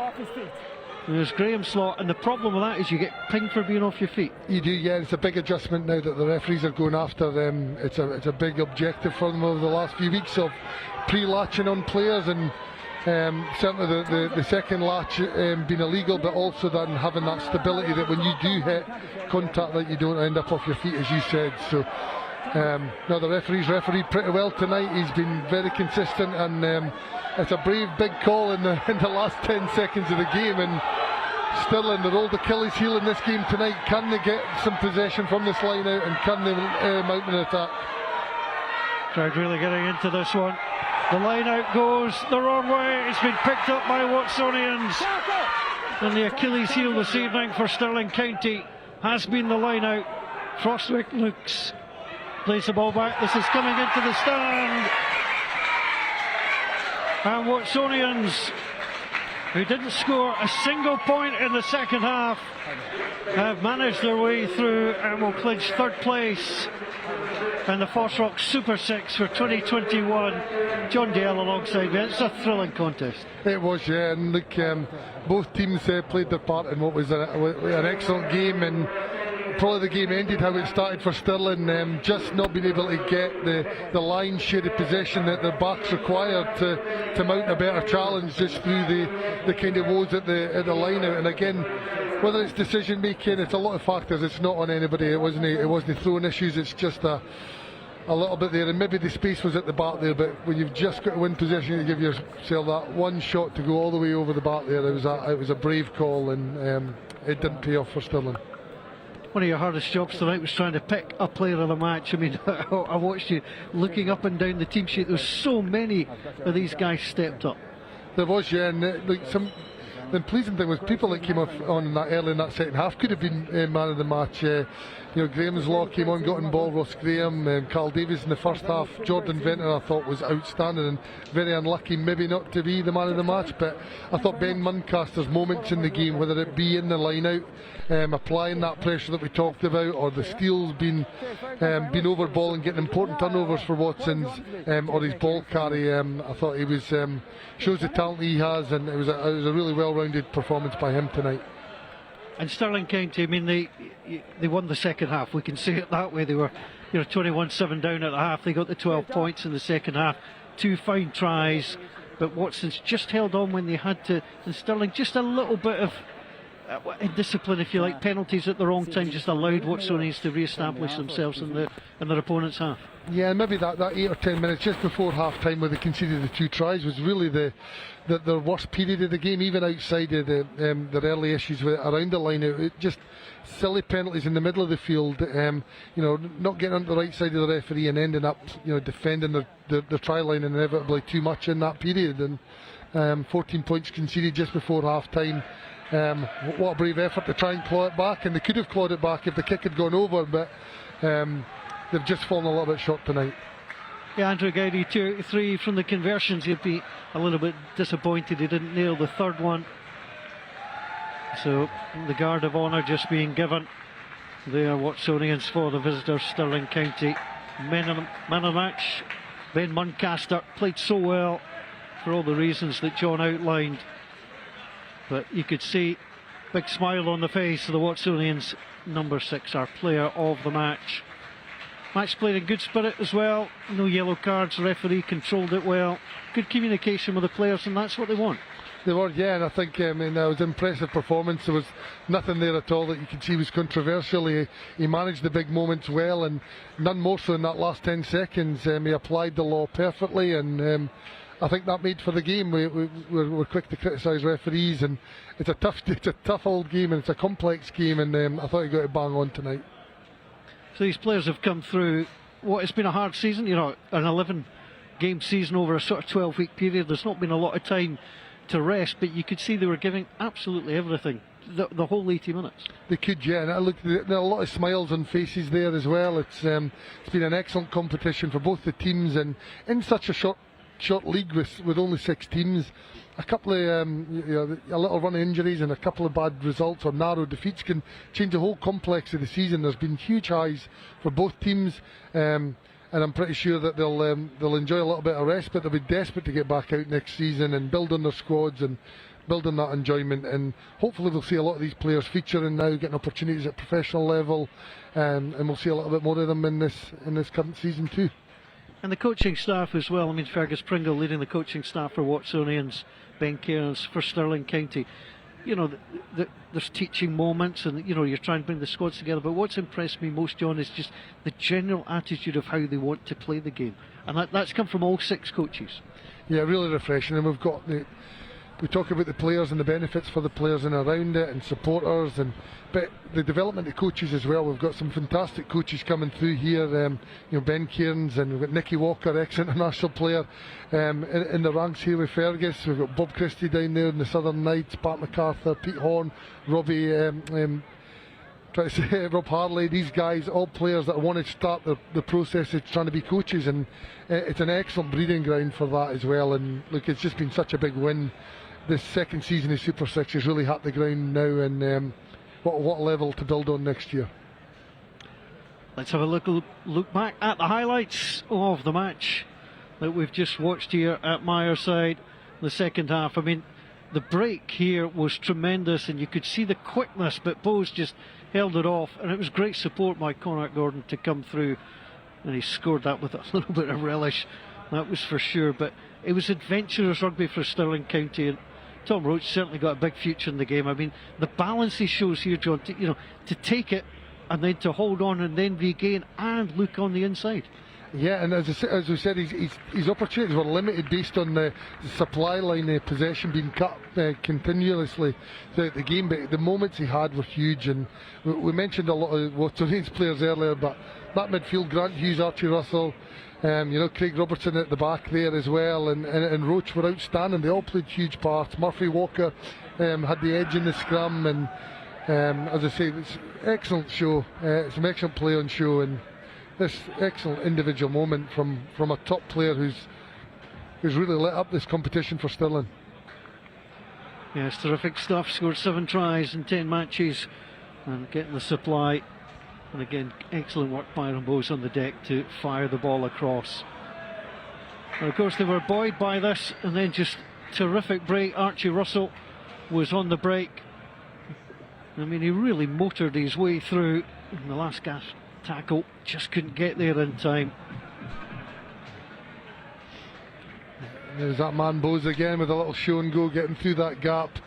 There's Graham's slot, and the problem with that is you get pinged for being off your feet. You do, yeah. It's a big adjustment now that the referees are going after them. It's a big objective for them over the last few weeks of pre-latching on players, and certainly the second latch being illegal, but also then having that stability that when you do hit contact that you don't end up off your feet, as you said. So no, the referee's refereed pretty well tonight. He's been very consistent, and it's a brave big call in the last 10 seconds of the game. And Stirling, their old Achilles heel in this game tonight, can they get some possession from this line out, and can they mount an attack? Crowd really getting into this one. The line out goes the wrong way. It's been picked up by Watsonians. And the Achilles heel this evening for Stirling County has been the line out. Frostwick looks, plays the ball back. This is coming into the stand. And Watsonians, who didn't score a single point in the second half, have managed their way through and will clinch third place in the FOSROC Super 6 for 2021. John Dale alongside me. It's a thrilling contest. It was, yeah, and look, both teams played their part in what was an excellent game, and probably the game ended how it started for Stirling, just not being able to get the lion's share of possession that their backs required to mount a better challenge just through the kind of woes at the line out. And again, whether it's decision making, it's a lot of factors. It's not on anybody. It wasn't throwing issues. It's just a little bit there, and maybe the space was at the back there. But when you've just got to win possession, you give yourself that one shot to go all the way over the back there. It was a brave call, and it didn't pay off for Stirling. One of your hardest jobs tonight was trying to pick a player of the match. I mean, I watched you looking up and down the team sheet. There was so many of these guys stepped up. There was, yeah, and the pleasing thing was people that came off on that early in that second half could have been man of the match. Graham's Law came on, got in ball. Ross Graham, Carl Davies in the first half. Jordan Ventnor I thought was outstanding, and very unlucky maybe not to be the man of the match. But I thought Ben Muncaster's moments in the game, whether it be in the line out, applying that pressure that we talked about, or the steals being over ball and getting important turnovers for Watsons, or his ball carry, I thought he was shows the talent he has, and it was a really well-rounded performance by him tonight. And Stirling County, I mean, they won the second half. We can say it that way. They were 21-7 down at the half. They got the 12 points in the second half. Two fine tries, but Watson's just held on when they had to. And Stirling just a little bit of indiscipline, if you like, penalties at the wrong time just allowed Watsonians to re-establish themselves in their opponent's half. Yeah, maybe that 8 or 10 minutes just before half time where they conceded the 2 tries was really the worst period of the game, even outside of the early issues around the line. It just silly penalties in the middle of the field, not getting on the right side of the referee and ending up defending the try line inevitably too much in that period, and 14 points conceded just before half time. What a brave effort to try and claw it back, and they could have clawed it back if the kick had gone over, but they've just fallen a little bit short tonight. Yeah, Andrew Gowdy, 2-3 from the conversions. He'd be a little bit disappointed he didn't nail the third one. So the guard of honour just being given. They are Watsonians for the visitors, Stirling County. Man of the match, Ben Muncaster, played so well for all the reasons that John outlined. But you could see big smile on the face of the Watsonians. Number 6, our player of the match. Match played in good spirit as well. No yellow cards. The referee controlled it well. Good communication with the players, and that's what they want. They were, yeah, and I think that was an impressive performance. There was nothing there at all that you could see was controversial. He managed the big moments well, and none more so in that last 10 seconds. He applied the law perfectly, and I think that made for the game. We're quick to criticise referees, and it's a tough old game, and it's a complex game, and I thought he got it bang on tonight. So these players have come through what has been a hard season, an 11-game season over a sort of 12-week period. There's not been a lot of time to rest, but you could see they were giving absolutely everything the whole 80 minutes. They could, yeah, and there are a lot of smiles on faces there as well. It's been an excellent competition for both the teams, and in such a short league with only 6 teams, a couple of a little run of injuries and a couple of bad results or narrow defeats can change the whole complex of the season. There's been huge highs for both teams, and I'm pretty sure that they'll enjoy a little bit of rest, but they'll be desperate to get back out next season and build on their squads and build on that enjoyment. And hopefully we'll see a lot of these players featuring now, getting opportunities at professional level, and we'll see a little bit more of them in this current season too. And the coaching staff as well. I mean, Fergus Pringle leading the coaching staff for Watsonians, Ben Cairns for Stirling County. There's teaching moments, and you're trying to bring the squads together, but what's impressed me most, John, is just the general attitude of how they want to play the game, and that's come from all 6 coaches. Yeah, really refreshing. And we talk about the players and the benefits for the players and around it, and supporters, but the development of coaches as well. We've got some fantastic coaches coming through here. Ben Cairns, and we've got Nicky Walker, ex-international player, in the ranks here with Fergus. We've got Bob Christie down there in the Southern Knights, Pat MacArthur, Pete Horn, Robbie, Rob Harley. These guys, all players that want to start the process of trying to be coaches, and it's an excellent breeding ground for that as well. And look, it's just been such a big win. This second season of Super 6 has really hit the ground now, and what level to build on next year. Let's have a look back at the highlights of the match that we've just watched here at Myerside. The second half, I mean, the break here was tremendous, and you could see the quickness, but Bose just held it off, and it was great support by Connacht Gordon to come through, and he scored that with a little bit of relish, that was for sure. But it was adventurous rugby for Stirling County, and Tom Roach certainly got a big future in the game. I mean, the balance he shows here, John, to take it and then to hold on and then regain and look on the inside. Yeah, and as we said, his opportunities were limited based on the supply line possession being cut continuously throughout the game, but the moments he had were huge. And we mentioned a lot of Watsonians players earlier, but that midfield, Grant Hughes, Archie Russell, Craig Robertson at the back there as well, and Roach were outstanding. They all played huge parts. Murphy Walker had the edge in the scrum, and as I say, it's an excellent show, some excellent play on show, and this excellent individual moment from a top player who's really lit up this competition for Stirling. Yes, terrific stuff. Scored 7 tries in 10 matches and getting the supply. And again, excellent work by Byron Bose on the deck to fire the ball across. And of course they were buoyed by this, and then just terrific break. Archie Russell was on the break. I mean, he really motored his way through in the last gasp tackle, just couldn't get there in time. There's that man Bose again with a little show and go, getting through that gap.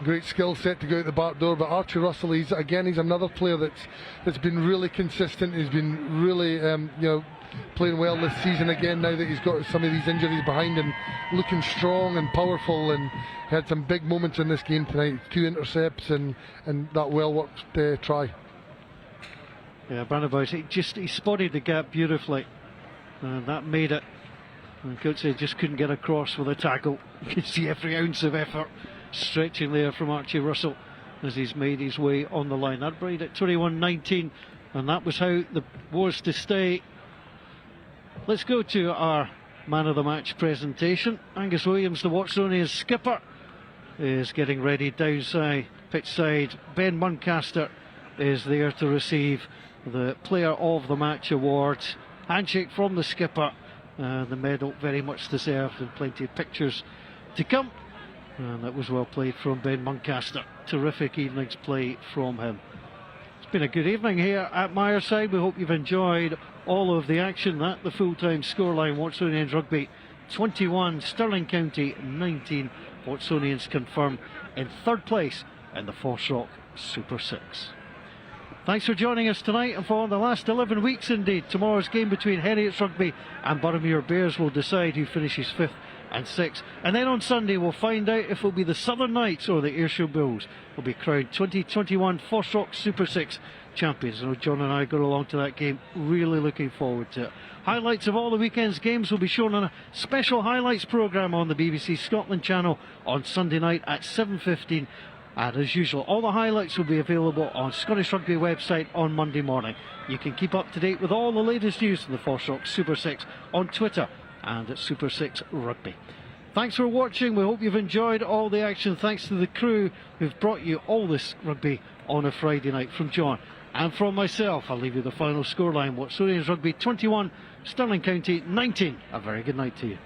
great skill set to go out the back door. But Archie Russell, he's another player that's been really consistent. He's been really playing well this season again, now that he's got some of these injuries behind him, looking strong and powerful, and had some big moments in this game tonight. 2 intercepts and that well-worked try. Yeah, Branabout, he spotted the gap beautifully, and that made it. And Coatsy just couldn't get across with a tackle. You can see every ounce of effort stretching there from Archie Russell as he's made his way on the line. That brought at 21-19, and that was how the was to stay. Let's go to our man of the match presentation. Angus Williams, the Watsonians skipper, is getting ready downside, pitch side. Ben Muncaster is there to receive the Player of the Match award. Handshake from the skipper. The medal very much deserved, and plenty of pictures to come. And that was well played from Ben Muncaster. Terrific evening's play from him. It's been a good evening here at Myerside. We hope you've enjoyed all of the action. That the full-time scoreline: Watsonians Rugby 21, Stirling County 19. Watsonians confirmed in third place in the FOSROC Super 6. Thanks for joining us tonight, and for the last 11 weeks indeed. Tomorrow's game between Heriots Rugby and Boroughmuir Bears will decide who finishes 5th and 6th. And then on Sunday we'll find out if it'll be the Southern Knights or the Ayrshire Bulls will be crowned 2021 FOSROC Super 6 champions. I know John and I got along to that game, really looking forward to it. Highlights of all the weekend's games will be shown on a special highlights programme on the BBC Scotland channel on Sunday night at 7:15. And as usual, all the highlights will be available on Scottish Rugby website on Monday morning. You can keep up to date with all the latest news from the FOSROC Super 6 on Twitter and at Super 6 Rugby. Thanks for watching. We hope you've enjoyed all the action. Thanks to the crew who've brought you all this rugby on a Friday night. From John and from myself, I'll leave you the final scoreline: Watsonians Rugby 21, Stirling County 19. A very good night to you.